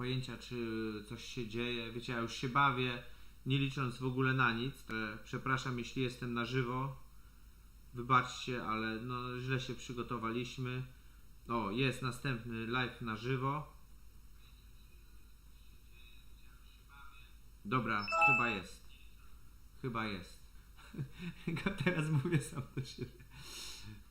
pojęcia, czy coś się dzieje. Wiecie, ja już się bawię, nie licząc w ogóle na nic. Przepraszam, jeśli jestem na żywo. Wybaczcie, ale no źle się przygotowaliśmy. O, jest następny live na żywo. Dobra, chyba jest. Chyba jest. Teraz mówię sam do siebie.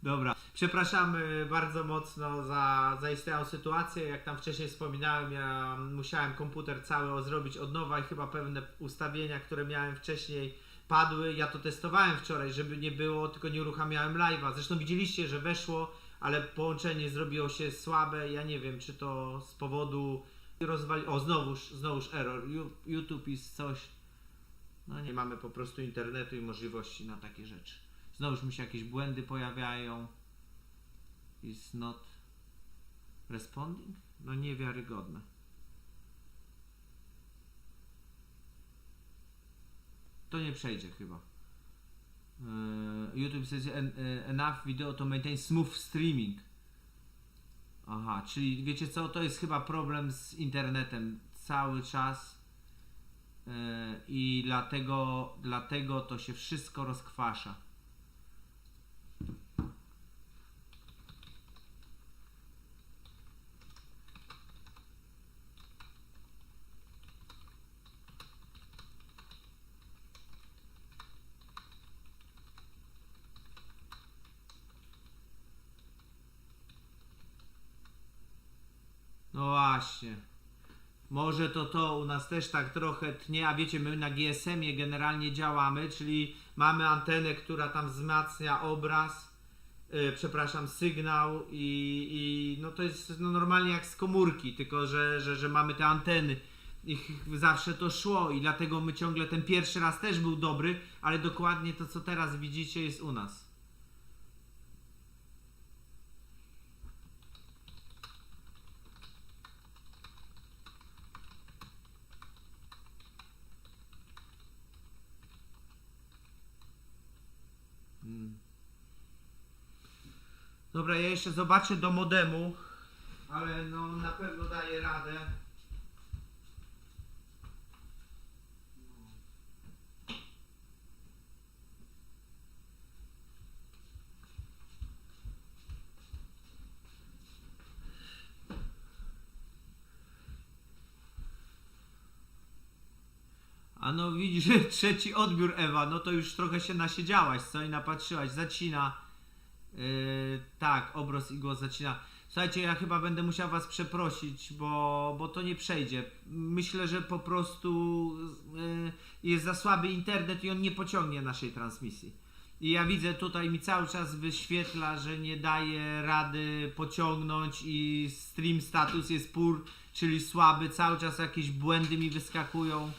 Dobra, przepraszamy bardzo mocno za zaistniałą sytuację. Jak tam wcześniej wspominałem, ja musiałem komputer cały zrobić od nowa i chyba pewne ustawienia, które miałem wcześniej, padły. Ja to testowałem wczoraj, żeby nie było, tylko nie uruchamiałem live'a. Zresztą widzieliście, że weszło, ale połączenie zrobiło się słabe. Ja nie wiem, czy to z powodu o, znowuż error. YouTube jest coś. No nie mamy po prostu internetu i możliwości na takie rzeczy. Znowuż mi się jakieś błędy pojawiają. Is not responding? No niewiarygodne. To nie przejdzie chyba. YouTube says enough video to maintain smooth streaming. Aha, czyli wiecie co? To jest chyba problem z internetem cały czas. I dlatego to się wszystko rozkwasza. No właśnie. Może to u nas też tak trochę tnie, a wiecie, my na GSM-ie generalnie działamy, czyli mamy antenę, która tam wzmacnia obraz, sygnał i no to jest no normalnie jak z komórki, tylko że mamy te anteny. Ich zawsze to szło i dlatego my ciągle ten pierwszy raz też był dobry, ale dokładnie to, co teraz widzicie, jest u nas. Dobra, ja jeszcze zobaczę do modemu, ale no na pewno daję radę. A no widzisz, trzeci odbiór, Ewa, no to już trochę się nasiedziałaś, co i napatrzyłaś, zacina. Tak, obraz i głos zacina. Słuchajcie, ja chyba będę musiał was przeprosić, bo to nie przejdzie. Myślę, że po prostu jest za słaby internet i on nie pociągnie naszej transmisji. I ja widzę, tutaj mi cały czas wyświetla, że nie daje rady pociągnąć i stream status jest poor, czyli słaby, cały czas jakieś błędy mi wyskakują.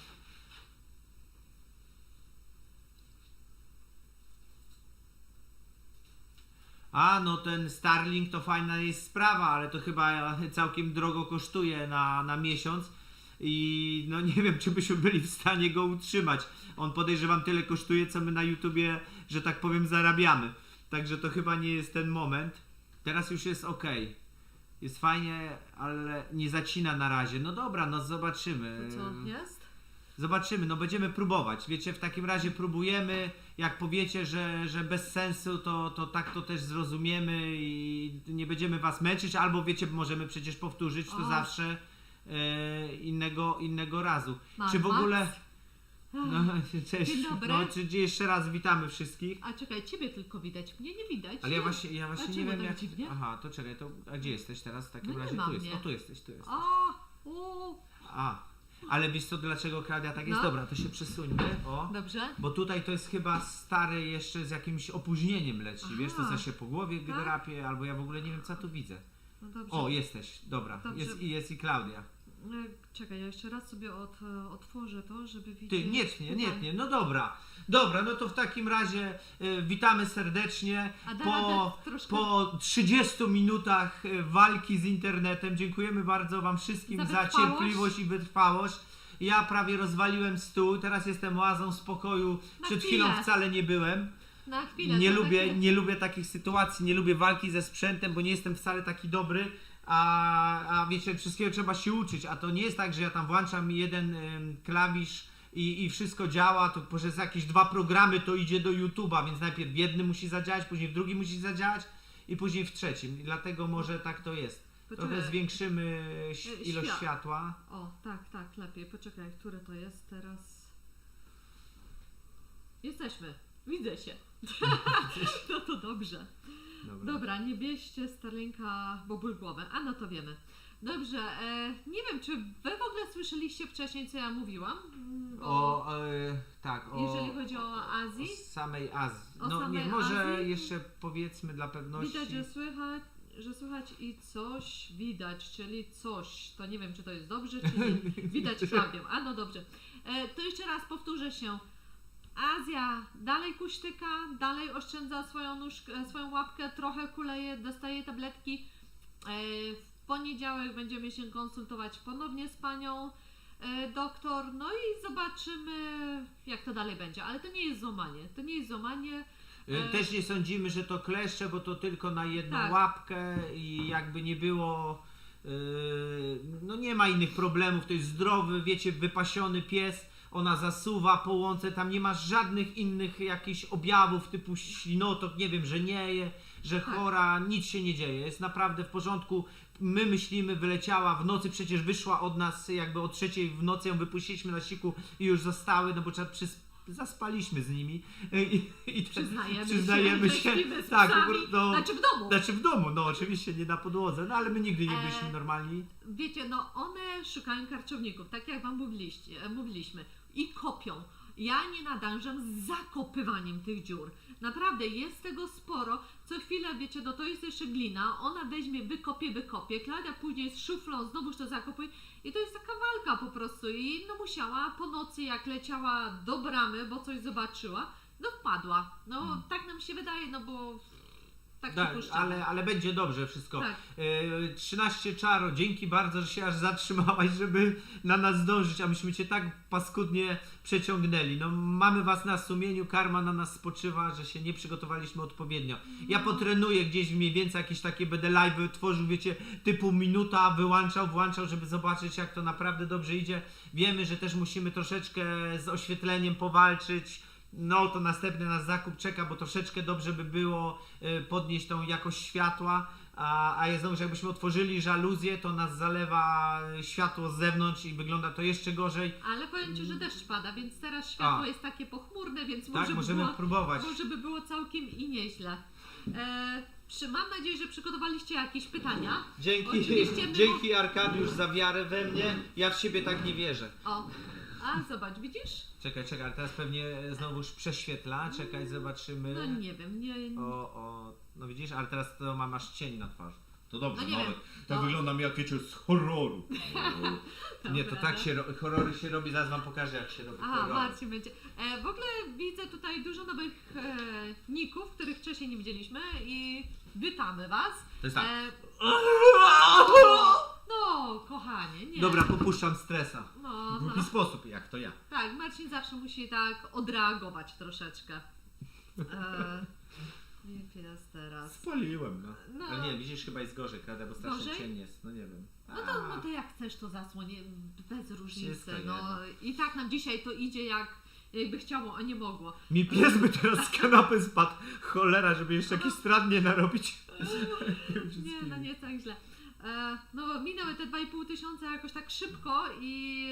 A, no ten Starlink to fajna jest sprawa, ale to chyba całkiem drogo kosztuje na miesiąc i no nie wiem, czy byśmy byli w stanie go utrzymać. On, podejrzewam, tyle kosztuje, co my na YouTubie, że tak powiem, zarabiamy. Także to chyba nie jest ten moment. Teraz już jest ok. Jest fajnie, ale nie zacina na razie. No dobra, no zobaczymy. To co, jest? Zobaczymy, no będziemy próbować. Wiecie, w takim razie próbujemy. Jak powiecie, że bez sensu, to tak to też zrozumiemy i nie będziemy was męczyć. Albo wiecie, możemy przecież powtórzyć to zawsze innego razu. Czy w ogóle... No, cześć. Dzień dobry. No, czy jeszcze raz witamy wszystkich. A czekaj, ciebie tylko widać, mnie nie widać. Ale ja właśnie nie wiem jak... Dziwnie? Aha, to czekaj, to a gdzie jesteś teraz w takim No razie? Tu jest. mnie. O, tu jesteś. Ale wiesz co, dlaczego Klaudia tak jest? No. Dobra, to się przesuńmy. O. Dobrze. Bo tutaj to jest chyba stary jeszcze z jakimś opóźnieniem leci. Aha. Wiesz, to się po głowie Tak? drapie, albo ja w ogóle nie wiem, co tu widzę. No dobrze. O, jesteś, dobra. Dobrze. Jest i Klaudia. Czekaj, ja jeszcze raz sobie otworzę to, żeby widzieć... Ty, nie tnie. No dobra. Dobra, no to w takim razie witamy serdecznie po 30 minutach walki z internetem. Dziękujemy bardzo wam wszystkim za cierpliwość i wytrwałość. Ja prawie rozwaliłem stół, teraz jestem oazą spokoju. Przed chwilą wcale nie byłem. Na chwilę. Nie lubię takich sytuacji, nie lubię walki ze sprzętem, bo nie jestem wcale taki dobry, a wiecie, wszystkiego trzeba się uczyć, a to nie jest tak, że ja tam włączam jeden klawisz i wszystko działa, to przez jakieś 2 programy to idzie do YouTube'a, więc najpierw w jednym musi zadziałać, później w drugim musi zadziałać i później w trzecim. I dlatego może tak to jest. Trochę zwiększymy ilość światła. O, tak, lepiej. Poczekaj, które to jest teraz? Jesteśmy. Widzę się. No to dobrze. Dobra, nie bierzcie Starlinka bobulgłowym. A no to wiemy. Dobrze, nie wiem, czy wy w ogóle słyszeliście wcześniej, co ja mówiłam? Tak, jeżeli chodzi o Azji? O samej Azji. Samej może Azji? Jeszcze powiedzmy dla pewności. Widać, że słychać i coś widać, czyli coś. To nie wiem, czy to jest dobrze, czy nie. Widać Klaudię. A no dobrze. To jeszcze raz powtórzę się. Azja dalej kuśtyka, dalej oszczędza swoją łapkę, trochę kuleje, dostaje tabletki. W poniedziałek będziemy się konsultować ponownie z panią doktor, no i zobaczymy, jak to dalej będzie. Ale to nie jest złamanie. Też nie sądzimy, że to kleszcze, bo to tylko na jedną tak. łapkę i jakby nie było, no nie ma innych problemów, to jest zdrowy, wiecie, wypasiony pies, ona zasuwa po łące, tam nie ma żadnych innych jakichś objawów typu ślinotok, nie wiem, że nieje, że chora, nic się nie dzieje, jest naprawdę w porządku. My myślimy, wyleciała w nocy, przecież wyszła od nas jakby o 3:00 w nocy, ją wypuściliśmy na siku i już zostały, no bo zaspaliśmy z nimi i przyznajemy się tak, znaczy w domu, no oczywiście nie na podłodze, no ale my nigdy nie byliśmy normalni. Wiecie, no one szukają karczowników, tak jak wam mówiliśmy i kopią. Ja nie nadążam z zakopywaniem tych dziur. Naprawdę jest tego sporo. Co chwilę, wiecie, no to jest jeszcze glina, ona weźmie, wykopie, Klaudia później z szuflą znowuż to zakopuje i to jest taka walka po prostu i no musiała po nocy, jak leciała do bramy, bo coś zobaczyła, no wpadła. No tak nam się wydaje, no bo tak ale będzie dobrze wszystko. Tak. 13 czaro, dzięki bardzo, że się aż zatrzymałaś, żeby na nas zdążyć, a myśmy cię tak paskudnie przeciągnęli. No mamy was na sumieniu, karma na nas spoczywa, że się nie przygotowaliśmy odpowiednio. Ja potrenuję gdzieś mniej więcej jakieś takie, będę live'y tworzył, wiecie, typu minuta, włączał, żeby zobaczyć, jak to naprawdę dobrze idzie. Wiemy, że też musimy troszeczkę z oświetleniem powalczyć. No to następny nas zakup czeka, bo troszeczkę dobrze by było podnieść tą jakość światła, a znowu, że jakbyśmy otworzyli żaluzję, to nas zalewa światło z zewnątrz i wygląda to jeszcze gorzej. Ale powiem ci, że deszcz pada, więc teraz światło jest takie pochmurne, więc tak, możemy próbować. Może by było całkiem i nieźle. Mam nadzieję, że przygotowaliście jakieś pytania. Dzięki Arkadiusz za wiarę we mnie. Ja w siebie tak nie wierzę. A zobacz, widzisz? Czekaj, ale teraz pewnie znowuż prześwietla. Czekaj, zobaczymy. No nie wiem, nie. No widzisz, ale teraz to masz cień na twarzy. To dobrze, no nawet. Tak wyglądam jak wiecie z horroru. Nie, to tak się horrory się robi, zaraz wam pokażę, jak się robi horrory. Marcin będzie. W ogóle widzę tutaj dużo nowych ników, których wcześniej nie widzieliśmy i witamy was. To jest tak. No, kochanie, nie. Dobra, popuszczam stresa. No, w głupi sposób, jak to ja. Tak, Marcin zawsze musi tak odreagować troszeczkę. Nie jest teraz. Spaliłem, no. Ale nie, widzisz, chyba jest gorzej, prawda, bo strasznie cień jest, no nie wiem. No to jak chcesz, to zasłoń, bez różnicy, no. I tak nam dzisiaj to idzie jakby chciało, a nie mogło. Mi pies by teraz z kanapy spadł. Cholera, żeby jeszcze jakiś strat nie narobić. Nie, no nie tak źle. No minęły te 2,5 tysiąca jakoś tak szybko i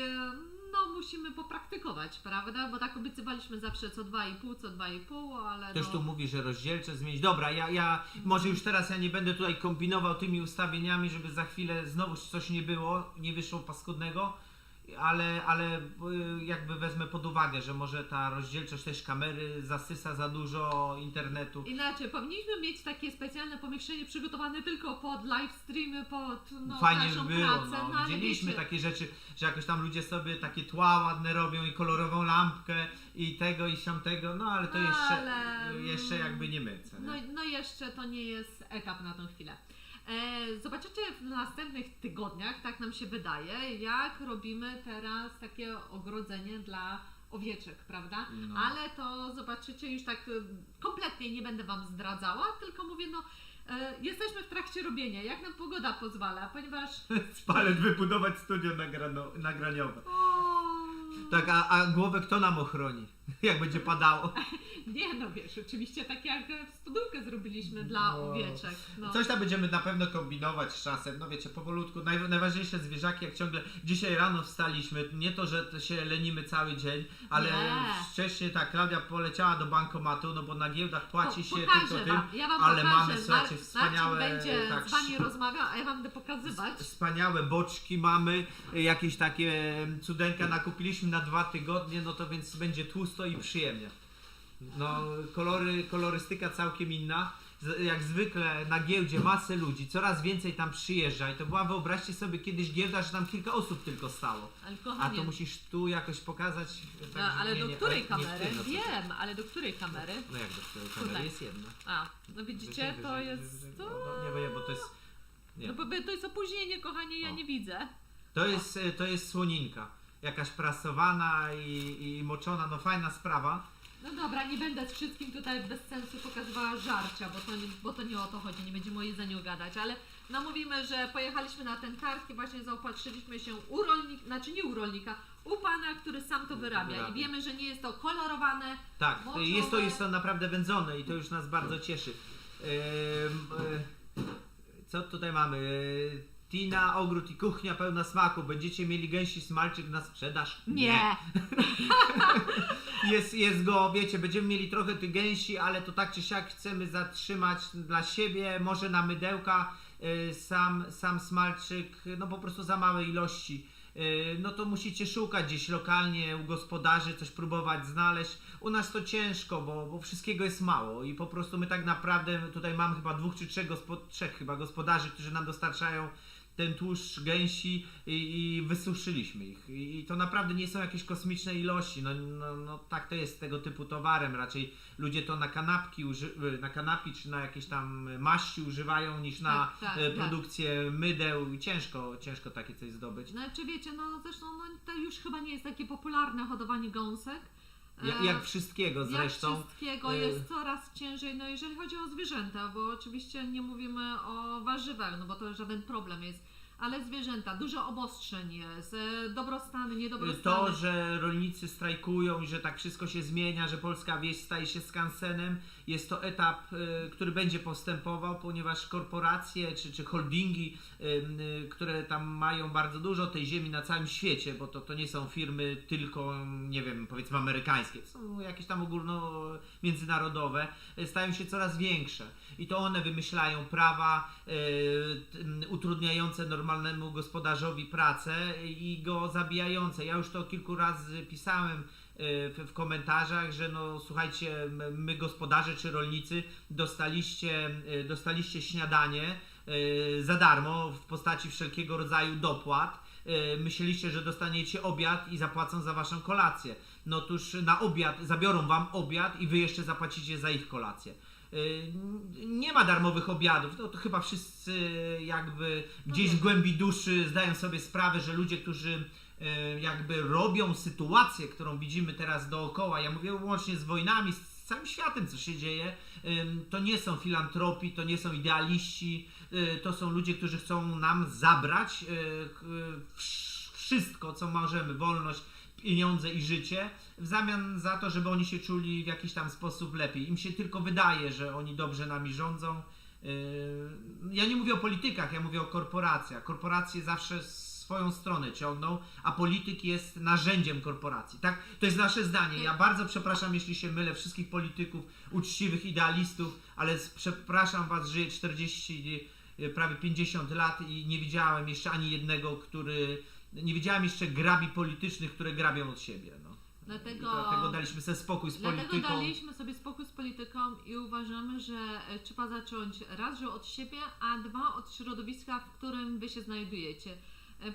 no musimy popraktykować, prawda? Bo tak obiecywaliśmy zawsze co 2,5, ale Ktoś tu mówi, że rozdzielcze zmienić. Dobra, ja może już teraz ja nie będę tutaj kombinował tymi ustawieniami, żeby za chwilę znowu coś nie wyszło paskudnego. Ale jakby wezmę pod uwagę, że może ta rozdzielczość też kamery zasysa za dużo internetu. Inaczej, powinniśmy mieć takie specjalne pomieszczenie przygotowane tylko pod live streamy, pod fajnie naszą by było, pracę. no. Widzieliśmy takie rzeczy, że jakoś tam ludzie sobie takie tła ładne robią i kolorową lampkę i tego i siamtego, no ale to jeszcze jakby nie my. Co, nie? No jeszcze to nie jest etap na tą chwilę. Zobaczycie w następnych tygodniach, tak nam się wydaje, jak robimy teraz takie ogrodzenie dla owieczek, prawda? No. Ale to zobaczycie już tak kompletnie nie będę wam zdradzała, tylko mówię, Jesteśmy w trakcie robienia, jak nam pogoda pozwala, ponieważ... Spalet wybudować studio nagraniowe. O, Tak, a głowę kto nam ochroni? Jak będzie padało? nie no wiesz, oczywiście tak jak studówkę zrobiliśmy dla No. owieczek. No. Coś tam będziemy na pewno kombinować z czasem, no wiecie, powolutku. Najważniejsze zwierzaki, jak ciągle dzisiaj rano wstaliśmy, nie to, że to się lenimy cały dzień, ale Nie. wcześniej tak, Klaudia poleciała do bankomatu, no bo na giełdach płaci się Pokażę tylko tym, wam, ja wam ale pokażę. mamy, słuchajcie, wspaniałe, Marcin będzie tak, z wami rozmawiał, a ja wam będę pokazywać. wspaniałe boczki mamy, jakieś takie cudeńka nakupiliśmy na 2 tygodnie, no to więc będzie tłusto i przyjemnie. No, kolorystyka całkiem inna. Jak zwykle na giełdzie masę ludzi, coraz więcej tam przyjeżdża i to była, wyobraźcie sobie, kiedyś giełda, że tam kilka osób tylko stało. Ale A kochanie, to musisz tu jakoś pokazać. no, ale do której kamery? no, Wiem, ale do której kamery? No jak do której kamery? Tutaj. Jest jedna. A, no widzicie, to jest... No, nie, bo to jest... Nie. No bo to jest opóźnienie, kochanie, ja O. nie widzę. To jest słoninka. Jakaś prasowana i moczona, no fajna sprawa. No dobra, nie będę z wszystkim tutaj bez sensu pokazywała żarcia, bo to nie o to chodzi, nie będziemy o jedzeniu gadać, ale no mówimy, że pojechaliśmy na ten targ i właśnie zaopatrzyliśmy się u rolnika, znaczy nie u rolnika, u pana, który sam to wyrabia i wiemy, że nie jest to kolorowane. Tak, Moczowe. jest to naprawdę wędzone i to już nas bardzo cieszy. Co tutaj mamy? Tina, ogród i kuchnia pełna smaku. Będziecie mieli gęsi smalczyk na sprzedaż? Nie. Jest go, wiecie, będziemy mieli trochę tych gęsi, ale to tak czy siak chcemy zatrzymać dla siebie, może na mydełka, sam smalczyk, no po prostu za małe ilości. No to musicie szukać gdzieś lokalnie u gospodarzy, coś próbować znaleźć. U nas to ciężko, bo wszystkiego jest mało i po prostu my tak naprawdę tutaj mamy chyba 2 czy 3 chyba gospodarzy, którzy nam dostarczają ten tłuszcz gęsi i wysuszyliśmy ich. I to naprawdę nie są jakieś kosmiczne ilości. No tak to jest tego typu towarem. Raczej ludzie to na kanapki czy na jakieś tam maści używają niż na Tak, produkcję mydeł. Ciężko takie coś zdobyć. Znaczy wiecie, no zresztą no, to już chyba nie jest takie popularne hodowanie gąsek. Jak wszystkiego zresztą. Jak wszystkiego jest coraz ciężej, no jeżeli chodzi o zwierzęta, bo oczywiście nie mówimy o warzywach, no bo to żaden problem jest, ale zwierzęta, dużo obostrzeń jest, dobrostany, niedobrostany. To, że rolnicy strajkują i że tak wszystko się zmienia, że polska wieś staje się skansenem, jest to etap, który będzie postępował, ponieważ korporacje czy holdingi, które tam mają bardzo dużo tej ziemi na całym świecie, bo to nie są firmy tylko, nie wiem, powiedzmy amerykańskie, to są jakieś tam ogólno międzynarodowe, stają się coraz większe i to one wymyślają prawa utrudniające normalnemu gospodarzowi pracę i go zabijające. Ja już to kilku razy pisałem w komentarzach, że no słuchajcie, my gospodarze czy rolnicy dostaliście śniadanie za darmo w postaci wszelkiego rodzaju dopłat. Myśleliście, że dostaniecie obiad i zapłacą za waszą kolację. No tuż na obiad, zabiorą wam obiad i wy jeszcze zapłacicie za ich kolację. Nie ma darmowych obiadów, to chyba wszyscy jakby gdzieś w głębi duszy zdają sobie sprawę, że ludzie, którzy jakby robią sytuację, którą widzimy teraz dookoła, ja mówię łącznie z wojnami, z całym światem, co się dzieje, to nie są filantropi, to nie są idealiści, to są ludzie, którzy chcą nam zabrać wszystko, co możemy, wolność, pieniądze i życie, w zamian za to, żeby oni się czuli w jakiś tam sposób lepiej. Im się tylko wydaje, że oni dobrze nami rządzą. Ja nie mówię o politykach, ja mówię o korporacjach. Korporacje zawsze swoją stronę ciągną, a polityk jest narzędziem korporacji. Tak? To jest nasze zdanie. Ja bardzo przepraszam, jeśli się mylę, wszystkich polityków, uczciwych idealistów, ale przepraszam was, żyję 40, prawie 50 lat i nie widziałem jeszcze ani jednego, nie widziałem jeszcze grabi politycznych, które grabią od siebie. No. Dlatego daliśmy sobie spokój z polityką. Dlatego daliśmy sobie spokój z polityką i uważamy, że trzeba zacząć raz, że od siebie, a dwa od środowiska, w którym wy się znajdujecie.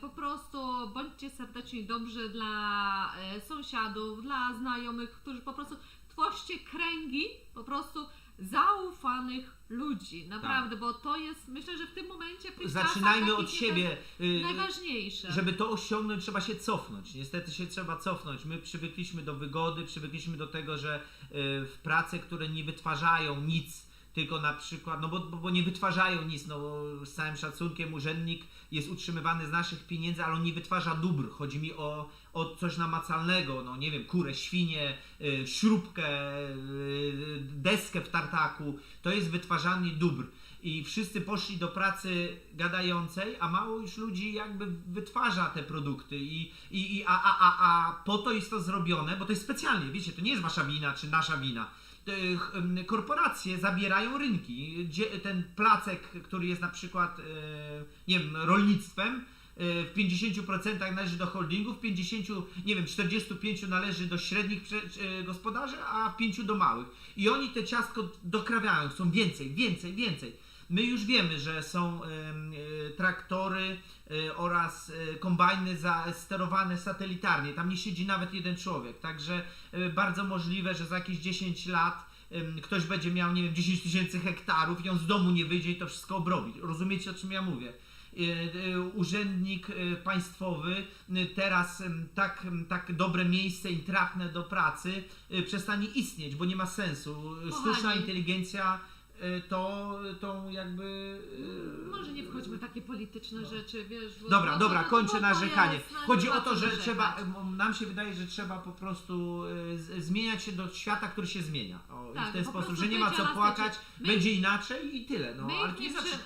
Po prostu bądźcie serdeczni, dobrzy dla sąsiadów, dla znajomych, którzy po prostu tworzcie kręgi po prostu zaufanych ludzi, naprawdę, bo to jest, myślę, że w tym momencie, w tych zaczynajmy czasach od siebie. Najważniejsze. Żeby to osiągnąć, trzeba się cofnąć. Niestety się trzeba cofnąć. My przywykliśmy do wygody, przywykliśmy do tego, że w prace, które nie wytwarzają nic, tylko na przykład, no bo nie wytwarzają nic, no z całym szacunkiem urzędnik jest utrzymywany z naszych pieniędzy, ale on nie wytwarza dóbr. Chodzi mi o coś namacalnego, no nie wiem, kurę, świnię, śrubkę, deskę w tartaku. To jest wytwarzanie dóbr. I wszyscy poszli do pracy gadającej, a mało już ludzi jakby wytwarza te produkty a po to jest to zrobione, bo to jest specjalnie, wiecie, to nie jest wasza wina czy nasza wina. Korporacje zabierają rynki. Ten placek, który jest na przykład, nie wiem, rolnictwem, w 50% należy do holdingów, w 50, nie wiem, 45 należy do średnich gospodarzy, a 5 do małych. I oni te ciastko dokrawiają, chcą więcej. My już wiemy, że są traktory oraz kombajny sterowane satelitarnie. Tam nie siedzi nawet jeden człowiek. Także bardzo możliwe, że za jakieś 10 lat ktoś będzie miał, nie wiem, 10 000 hektarów i on z domu nie wyjdzie i to wszystko obrobi. Rozumiecie, o czym ja mówię? Urzędnik państwowy teraz tak dobre miejsce i trafne do pracy przestanie istnieć, bo nie ma sensu. Sztuczna inteligencja to jakby... Może nie wchodźmy w takie polityczne rzeczy, wiesz... Bo Dobra, kończę narzekanie. Chodzi o to, że narzekać. trzeba, nam się wydaje, że trzeba po prostu zmieniać się do świata, który się zmienia. Tak, i w ten po sposób, prostu że nie ma co będzie płakać, elastyczny. będzie inaczej i tyle. No, ale to nie znaczy...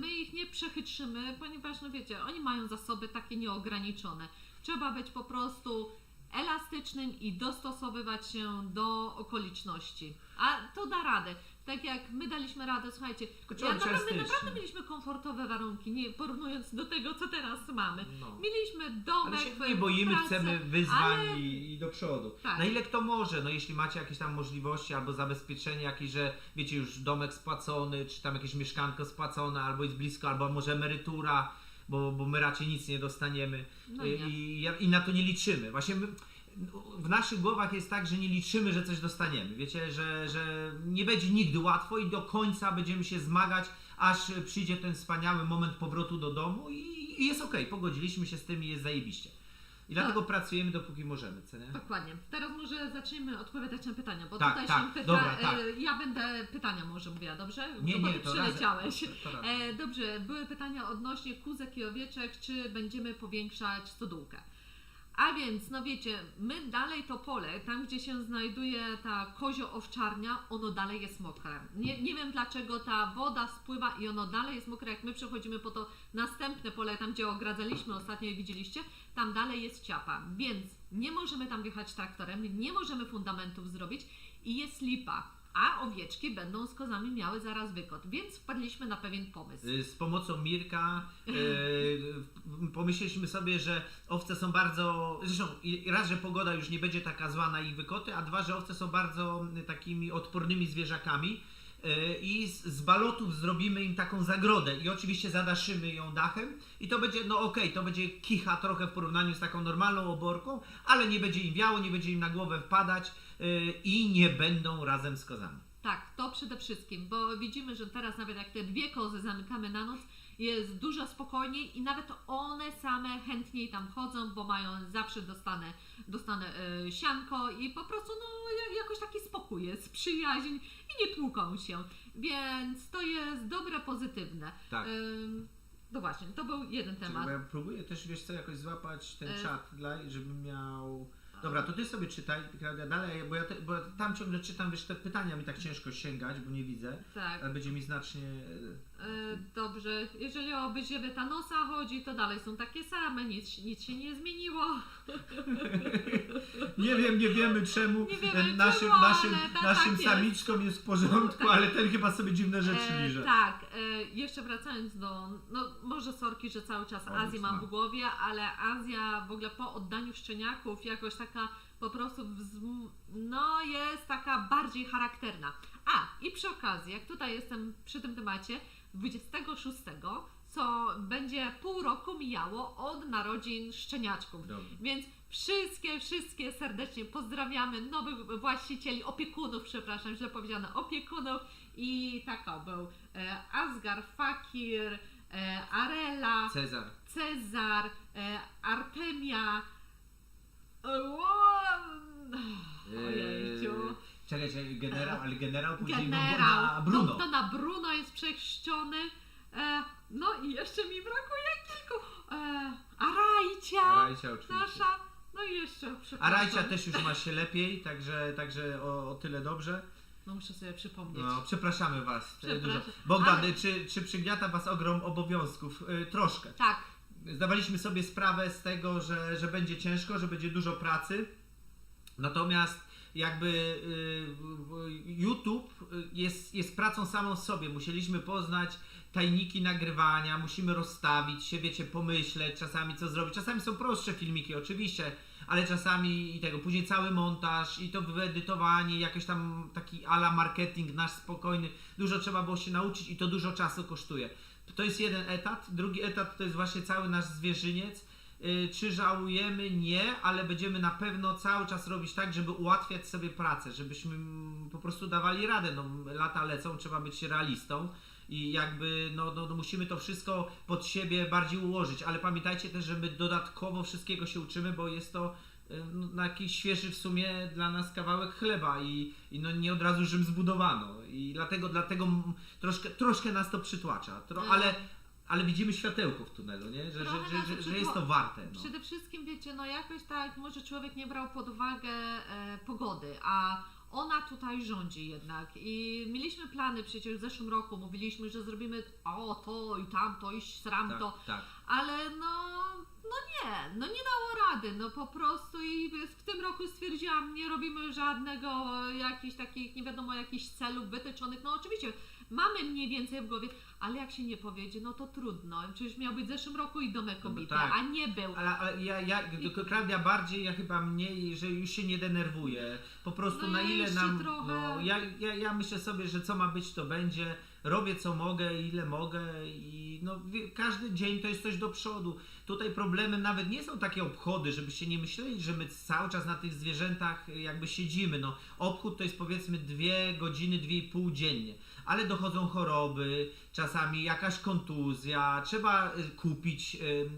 My ich nie przechytrzymy, ponieważ, no wiecie, oni mają zasoby takie nieograniczone. Trzeba być po prostu elastycznym i dostosowywać się do okoliczności. A to da radę. Tak jak my daliśmy radę, słuchajcie, naprawdę mieliśmy komfortowe warunki, nie porównując do tego, co teraz mamy. No. Mieliśmy domek, Ale się nie boimy, pracę, chcemy wyzwań ale... i do przodu. Tak. Na ile kto może, no jeśli macie jakieś tam możliwości albo zabezpieczenie jakieś, że wiecie już domek spłacony, czy tam jakieś mieszkanko spłacone, albo jest blisko, albo może emerytura, bo my raczej nic nie dostaniemy No nie. i na to nie liczymy. Właśnie w naszych głowach jest tak, że nie liczymy, że coś dostaniemy. Wiecie, że nie będzie nigdy łatwo i do końca będziemy się zmagać, aż przyjdzie ten wspaniały moment powrotu do domu i jest okej, pogodziliśmy się z tym i jest zajebiście. I dlatego pracujemy dopóki możemy, co nie? Dokładnie. Teraz może zacznijmy odpowiadać na pytania, bo Tak, tutaj tak, się dobra, tak. Ja będę pytania może mówiła, dobrze? Nie, Bo nie, ty to przyleciałeś. To razem. Dobrze, były pytania odnośnie kózek i owieczek, czy będziemy powiększać stodółkę. A więc, no wiecie, my dalej to pole, tam gdzie się znajduje ta kozio-owczarnia, ono dalej jest mokre. Nie wiem dlaczego ta woda spływa i ono dalej jest mokre, jak my przechodzimy po to następne pole, tam gdzie ogradzaliśmy ostatnio i widzieliście, tam dalej jest ciapa, więc nie możemy tam wjechać traktorem, nie możemy fundamentów zrobić i jest lipa. A owieczki będą z kozami miały zaraz wykot, więc wpadliśmy na pewien pomysł. Z pomocą Mirka pomyśleliśmy sobie, że owce są bardzo, zresztą raz, że pogoda już nie będzie taka zła na ich wykoty, a dwa, że owce są bardzo takimi odpornymi zwierzakami i z balotów zrobimy im taką zagrodę i oczywiście zadaszymy ją dachem i to będzie, no okej, to będzie kicha trochę w porównaniu z taką normalną oborką, ale nie będzie im wiało, nie będzie im na głowę wpadać i nie będą razem z kozami. Tak, to przede wszystkim, bo widzimy, że teraz nawet jak te dwie kozy zamykamy na noc, jest dużo spokojniej i nawet one same chętniej tam chodzą, bo mają zawsze dostanę sianko i po prostu no jakoś taki spokój jest, przyjaźń i nie tłuką się, więc to jest dobre, pozytywne. Tak. No właśnie, to był jeden temat. Bo ja próbuję też, wiesz co, jakoś złapać ten czat, żebym miał... Dobra, to ty sobie czytaj, Klaudia, dalej, bo tam ciągle czytam, wiesz, te pytania mi tak ciężko sięgać, bo nie widzę, Tak. ale będzie mi znacznie... Dobrze, jeżeli o wyziewy Thanosa chodzi, to dalej są takie same, nic się nie zmieniło. Nie wiemy czemu Nie wiemy naszym tak samiczkom jest w porządku, Tak. ale ten chyba sobie dziwne rzeczy liże. Tak, jeszcze wracając do, no może sorki, że cały czas Azję mam w głowie, ale Azja w ogóle po oddaniu szczeniaków jakoś taka po prostu no jest taka bardziej charakterna. A, i przy okazji, jak tutaj jestem przy tym temacie, 26, co będzie pół roku mijało od narodzin szczeniaczków. Dobrze. Więc wszystkie serdecznie pozdrawiamy nowych właścicieli, opiekunów, przepraszam, źle powiedziane, opiekunów i taka był Asgar, Fakir, Arela, Cezar, Artemia, ojejciu. Czekaj, generał, ale generał później Generał, na Bruno. no to na Bruno jest przechrzczony. No i jeszcze mi brakuje tylko Arajcia oczywiście. nasza, no i jeszcze przepraszam. Arajcia też już ma się lepiej, także o tyle dobrze. No muszę sobie przypomnieć. No, przepraszamy was dużo. Przepraszam. Bogdan, Ale- czy przygniata was ogrom obowiązków? Troszkę. Tak, Zdawaliśmy sobie sprawę z tego, że będzie ciężko, że będzie dużo pracy. Natomiast jakby YouTube jest pracą samą w sobie. Musieliśmy poznać tajniki nagrywania, musimy rozstawić się, wiecie, pomyśleć czasami co zrobić. Czasami są prostsze filmiki oczywiście, ale czasami i tego, później cały montaż i to wyedytowanie, jakiś tam taki ala marketing nasz spokojny. Dużo trzeba było się nauczyć i to dużo czasu kosztuje. To jest jeden etap. Drugi etap to jest właśnie cały nasz zwierzyniec. Czy żałujemy? Nie, ale będziemy na pewno cały czas robić tak, żeby ułatwiać sobie pracę, żebyśmy po prostu dawali radę. No, lata lecą, trzeba być realistą i jakby no musimy to wszystko pod siebie bardziej ułożyć, ale pamiętajcie też, że my dodatkowo wszystkiego się uczymy, bo jest to na jakiś świeży w sumie dla nas kawałek chleba i no nie od razu Rzym zbudowano i dlatego troszkę nas to przytłacza, ale widzimy światełko w tunelu, nie? Że jest to warte. No. przede wszystkim wiecie, no jakoś tak może człowiek nie brał pod uwagę pogody, a ona tutaj rządzi jednak i mieliśmy plany przecież w zeszłym roku, mówiliśmy, że zrobimy to i tamto i sramto, Tak. ale no nie dało rady, no po prostu i w tym roku stwierdziłam, nie robimy żadnego jakichś takich, nie wiadomo, jakichś celów wytyczonych, no oczywiście mamy mniej więcej w głowie, ale jak się nie powiedzie, no to trudno, przecież miał być w zeszłym roku i domek obity, tak. a nie był. Ale Klaudia bardziej, ja chyba mniej, że już się nie denerwuję. Po prostu No na ja ile jeszcze nam. trochę. No, ja myślę sobie, że co ma być, to będzie. Robię co mogę, ile mogę i no, każdy dzień to jest coś do przodu. Tutaj problemem nawet nie są takie obchody, żebyście nie myśleli, że my cały czas na tych zwierzętach jakby siedzimy. No, obchód to jest powiedzmy 2 godziny, 2,5 dziennie. Ale dochodzą choroby, czasami jakaś kontuzja, trzeba kupić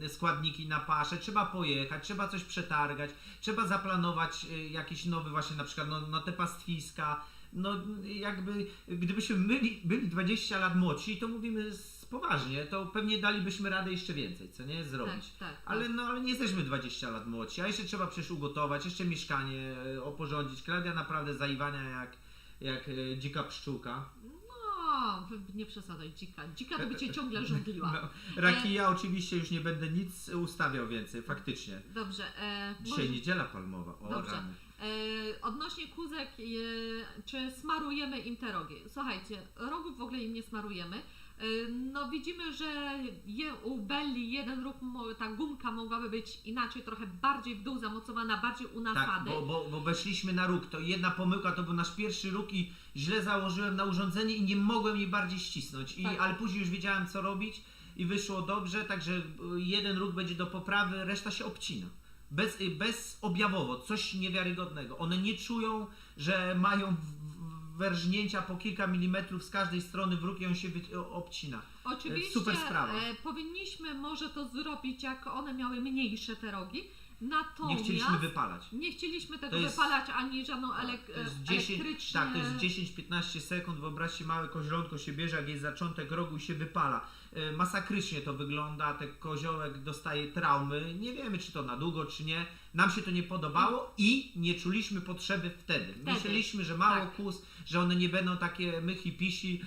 składniki na paszę, trzeba pojechać, trzeba coś przetargać, trzeba zaplanować jakiś nowy właśnie na przykład no te pastwiska. No jakby gdybyśmy byli 20 lat młodsi, to mówimy poważnie, to pewnie dalibyśmy radę jeszcze więcej, co nie zrobić. Tak. Ale nie jesteśmy 20 lat młodsi, a jeszcze trzeba przecież ugotować, jeszcze mieszkanie oporządzić. Klaudia naprawdę zaiwania jak dzika pszczółka. No, nie przesadzaj, dzika to by cię ciągle żądliła. No, rakija oczywiście już nie będę nic ustawiał więcej, faktycznie. Dobrze. Dzisiaj niedziela palmowa. O, Dobrze. rany. Odnośnie kózek, czy smarujemy im te rogi? Słuchajcie, rogów w ogóle im nie smarujemy. No widzimy, że u Belli jeden róg, ta gumka mogłaby być inaczej, trochę bardziej w dół zamocowana, bardziej u nasady. Tak, bo weszliśmy na róg, to jedna pomyłka, to był nasz pierwszy róg i źle założyłem na urządzenie i nie mogłem jej bardziej ścisnąć, Tak. ale później już wiedziałem co robić i wyszło dobrze, także jeden róg będzie do poprawy, reszta się obcina. Bezobjawowo, coś niewiarygodnego. One nie czują, że mają wyrżnięcia po kilka milimetrów z każdej strony w róg i on się obcina. Oczywiście Super sprawa. Powinniśmy może to zrobić, jak one miały mniejsze te rogi, natomiast Nie chcieliśmy wypalać. nie chcieliśmy tego To jest- wypalać ani żadną To jest 10, elektryczną. tak, to jest 10-15 sekund. Wyobraźcie, małe koźlątko się bierze, jak jest zaczątek rogu i się wypala. Masakrycznie to wygląda, ten koziołek dostaje traumy. Nie wiemy, czy to na długo, czy nie. Nam się to nie podobało i nie czuliśmy potrzeby wtedy. Myśleliśmy, że mało tak. kóz, że one nie będą takie mychi pisi.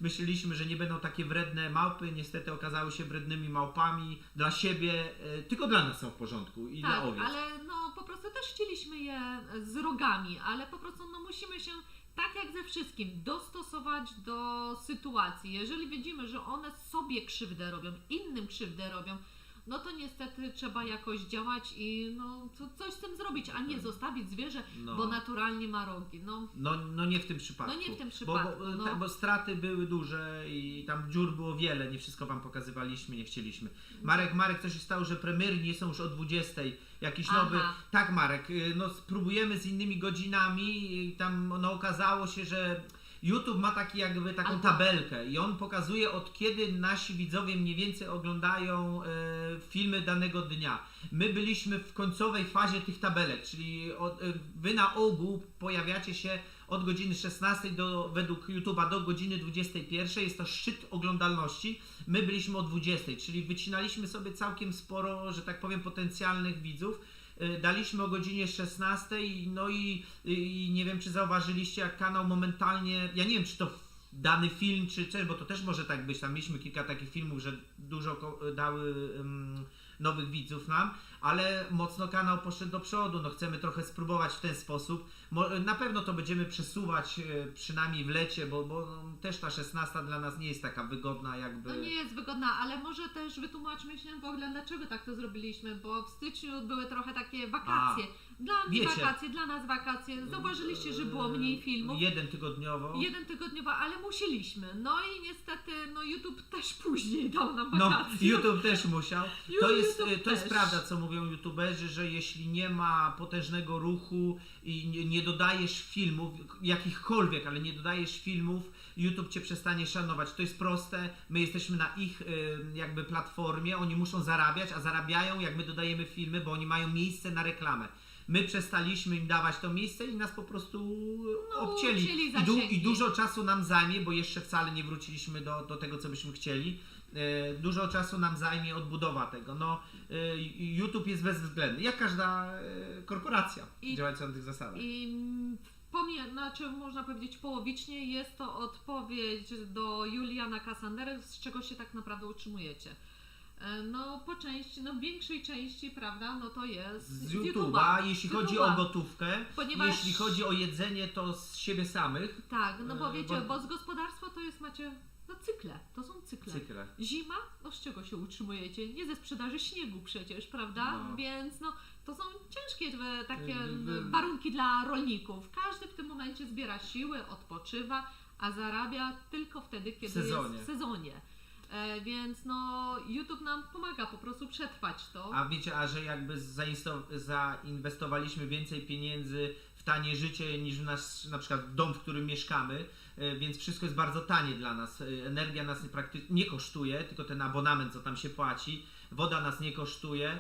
Myśleliśmy, że nie będą takie wredne małpy. Niestety okazały się wrednymi małpami dla siebie, tylko dla nas są w porządku i dla Tak, owiec. ale no po prostu też chcieliśmy je z rogami, ale po prostu no musimy się tak jak ze wszystkim dostosować do sytuacji. Jeżeli widzimy, że one sobie krzywdę robią, innym krzywdę robią, no to niestety trzeba jakoś działać i no coś z tym zrobić, a nie zostawić zwierzę, No. bo naturalnie ma rogi. No nie w tym przypadku. No nie w tym przypadku, no. Bo straty były duże i tam dziur było wiele, nie wszystko wam pokazywaliśmy, nie chcieliśmy. Marek, co się stało, że premiery nie są już o 20, jakiś Aha. nowy. Tak, Marek, no spróbujemy z innymi godzinami i tam no okazało się, że YouTube ma taki jakby taką tabelkę i on pokazuje, od kiedy nasi widzowie mniej więcej oglądają filmy danego dnia. My byliśmy w końcowej fazie tych tabelek, czyli wy na ogół pojawiacie się od godziny 16 według YouTube'a do godziny 21, jest to szczyt oglądalności. My byliśmy o 20, czyli wycinaliśmy sobie całkiem sporo, że tak powiem, potencjalnych widzów. Daliśmy o godzinie 16, no i nie wiem, czy zauważyliście, jak kanał momentalnie, ja nie wiem, czy to dany film, czy bo to też może tak być, tam mieliśmy kilka takich filmów, że dużo dały nowych widzów nam, ale mocno kanał poszedł do przodu, no chcemy trochę spróbować w ten sposób. Na pewno to będziemy przesuwać przynajmniej w lecie, bo też ta 16 dla nas nie jest taka wygodna jakby. No nie jest wygodna, ale może też wytłumaczmy się w ogóle, dlaczego tak to zrobiliśmy, bo w styczniu były trochę takie wakacje. Dla mnie wiecie, wakacje, dla nas wakacje. Zauważyliście, że było mniej filmów. Jeden tygodniowo, ale musieliśmy. No i niestety, no YouTube też później dał nam no, wakacje. YouTube też musiał. To jest też. prawda, co mówią youtuberzy, że jeśli nie ma potężnego ruchu i nie dodajesz filmów, jakichkolwiek, ale nie dodajesz filmów, YouTube cię przestanie szanować. To jest proste, my jesteśmy na ich jakby platformie, oni muszą zarabiać, a zarabiają jak my dodajemy filmy, bo oni mają miejsce na reklamę. My przestaliśmy im dawać to miejsce i nas po prostu obcięli. I dużo czasu nam zajmie, bo jeszcze wcale nie wróciliśmy do tego, co byśmy chcieli. Dużo czasu nam zajmie odbudowa tego. No, YouTube jest bezwzględny, jak każda korporacja działająca na tych zasadach. Znaczy można powiedzieć połowicznie, jest to odpowiedź do Juliana Kassandery, z czego się tak naprawdę utrzymujecie. No po części, no w większej części, prawda, no to jest z YouTube'a, jeśli chodzi o gotówkę, ponieważ... jeśli chodzi o jedzenie, to z siebie samych. Tak, no bo wiecie, bo z gospodarstwa to jest, macie, no cykle, to są cykle. Zima, no z czego się utrzymujecie? Nie ze sprzedaży śniegu przecież, prawda? No. Więc no to są ciężkie takie warunki dla rolników. Każdy w tym momencie zbiera siły, odpoczywa, a zarabia tylko wtedy, kiedy jest w sezonie. Więc no YouTube nam pomaga po prostu przetrwać to. A wiecie, że jakby zainwestowaliśmy więcej pieniędzy w tanie życie niż w nasz na przykład dom, w którym mieszkamy, więc wszystko jest bardzo tanie dla nas. Energia nas praktycznie nie kosztuje, tylko ten abonament, co tam się płaci. Woda nas nie kosztuje.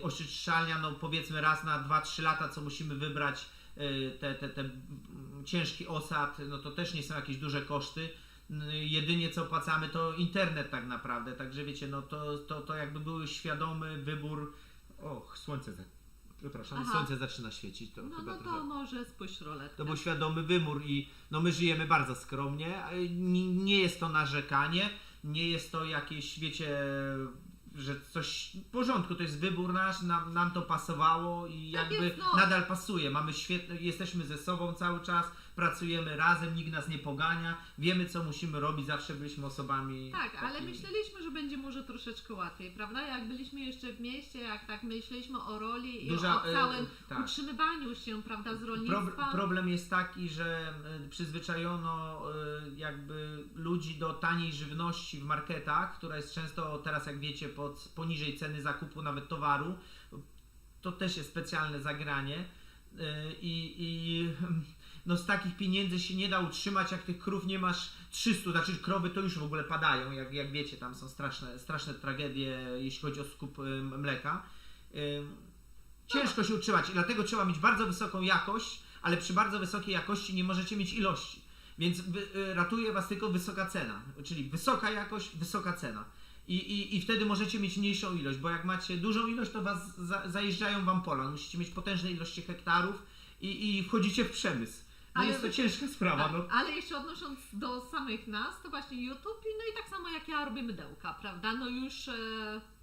Oczyszczalnia, no powiedzmy raz na 2-3 lata, co musimy wybrać te ciężki osad, no to też nie są jakieś duże koszty. Jedynie co płacamy to internet tak naprawdę, także wiecie, no to jakby był świadomy wybór. Słońce zaczyna świecić. To no chyba to trochę... może spójrz roletkę. To był świadomy wybór i no my żyjemy bardzo skromnie, nie jest to narzekanie, nie jest to jakieś, wiecie, że coś w porządku, to jest wybór nasz, nam to pasowało i tak jakby jest, no. nadal pasuje, mamy jesteśmy ze sobą cały czas, pracujemy razem, nikt nas nie pogania, wiemy co musimy robić, zawsze byliśmy osobami tak, takimi... ale myśleliśmy, że będzie może troszeczkę łatwiej, prawda? Jak byliśmy jeszcze w mieście, jak tak myśleliśmy o roli i o całym utrzymywaniu się, prawda, z rolnictwa. Problem jest taki, że przyzwyczajono jakby ludzi do taniej żywności w marketach, która jest często teraz, jak wiecie, poniżej ceny zakupu nawet towaru. To też jest specjalne zagranie no z takich pieniędzy się nie da utrzymać, jak tych krów nie masz 300, znaczy krowy to już w ogóle padają, jak wiecie, tam są straszne tragedie, jeśli chodzi o skup mleka. Ciężko się utrzymać i dlatego trzeba mieć bardzo wysoką jakość, ale przy bardzo wysokiej jakości nie możecie mieć ilości, więc ratuje was tylko wysoka cena, czyli wysoka jakość, wysoka cena. I wtedy możecie mieć mniejszą ilość, bo jak macie dużą ilość, to was zajeżdżają wam pola, musicie mieć potężne ilości hektarów i wchodzicie w przemysł. No jest to ciężka sprawa. Tak, no. Ale jeszcze odnosząc do samych nas, to właśnie YouTube, no i tak samo jak ja robię mydełka, prawda? No już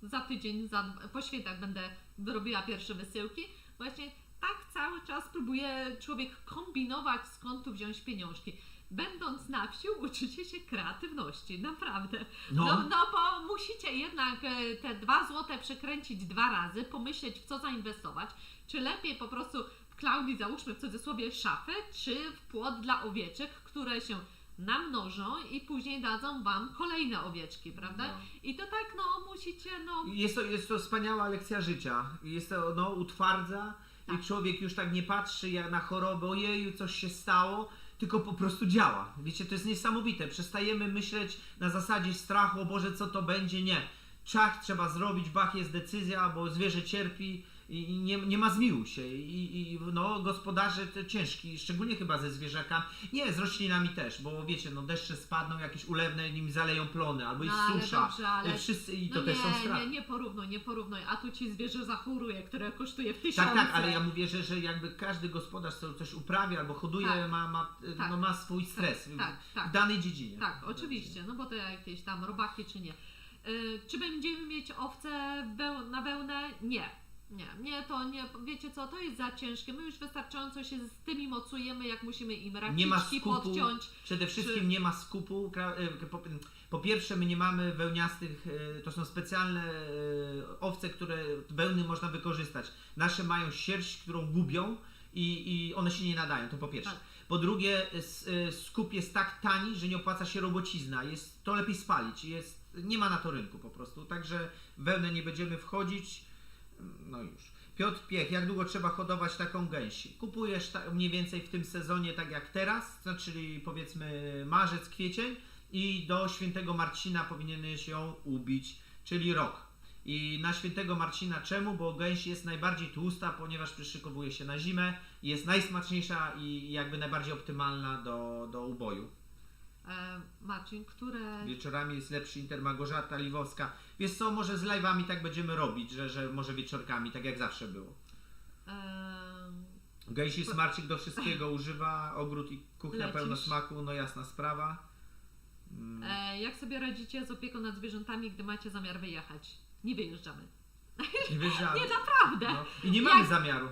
za tydzień, po świętach będę robiła pierwsze wysyłki. Właśnie tak cały czas próbuje człowiek kombinować, skąd tu wziąć pieniążki. Będąc na wsi, uczycie się kreatywności, naprawdę. No bo musicie jednak te 2 złote przekręcić 2 razy, pomyśleć w co zainwestować, czy lepiej po prostu Klaudii załóżmy w cudzysłowie szafę, czy w płot dla owieczek, które się namnożą i później dadzą wam kolejne owieczki, prawda? No. I to tak, no musicie, no... Jest to wspaniała lekcja życia. Jest to, no, utwardza i człowiek już tak nie patrzy jak na chorobę, ojeju, coś się stało, tylko po prostu działa. Wiecie, to jest niesamowite. Przestajemy myśleć na zasadzie strachu, o Boże, co to będzie. Nie. Trzeba zrobić, bach, jest decyzja, bo zwierzę cierpi i nie ma zmiłuj się. No, gospodarze to ciężki, szczególnie chyba ze zwierzakami. Nie, z roślinami też, bo wiecie, no deszcze spadną, jakieś ulewne, nim zaleją plony, albo jest ale susza. dobrze, ale... Wszyscy, i No to też są straty. nie porównuj. A tu ci zwierzę zachoruje, które kosztuje w tysiące. Tak, ale ja mówię, że jakby każdy gospodarz, co coś uprawia albo hoduje, Tak. No, ma swój stres Tak. w danej dziedzinie. Tak, oczywiście, no bo to jakieś tam robaki czy nie. Czy będziemy mieć owce na wełnę? Nie, to nie, wiecie co, to jest za ciężkie. My już wystarczająco się z tymi mocujemy, jak musimy im Nie ma raciczki skupu, podciąć. przede wszystkim nie ma skupu. Po pierwsze, my nie mamy wełniastych, to są specjalne owce, które wełny można wykorzystać. Nasze mają sierść, którą gubią i one się nie nadają, to po pierwsze. Tak. Po drugie, skup jest tak tani, że nie opłaca się robocizna. To lepiej spalić. Nie ma na to rynku po prostu. Także w wełnę nie będziemy wchodzić. No już. Piotr Piech, jak długo trzeba hodować taką gęsi? Kupujesz mniej więcej w tym sezonie tak jak teraz, czyli powiedzmy marzec, kwiecień i do świętego Marcina powinieneś ją ubić, czyli rok. I na świętego Marcina czemu? Bo gęś jest najbardziej tłusta, ponieważ przyszykowuje się na zimę, jest najsmaczniejsza i jakby najbardziej optymalna do uboju. Marcin, które... Wieczorami jest lepszy Intermagorzata Liwowska. Wiesz co, może z live'ami tak będziemy robić, że może wieczorkami, tak jak zawsze było. Gęsi smarcik do wszystkiego używa, ogród i kuchnia Lecisz. pełno smaku, no jasna sprawa. Jak sobie radzicie z opieką nad zwierzętami, gdy macie zamiar wyjechać? Nie wyjeżdżamy. Nie wyjeżdżamy. Nie, naprawdę. No. I nie mamy zamiaru.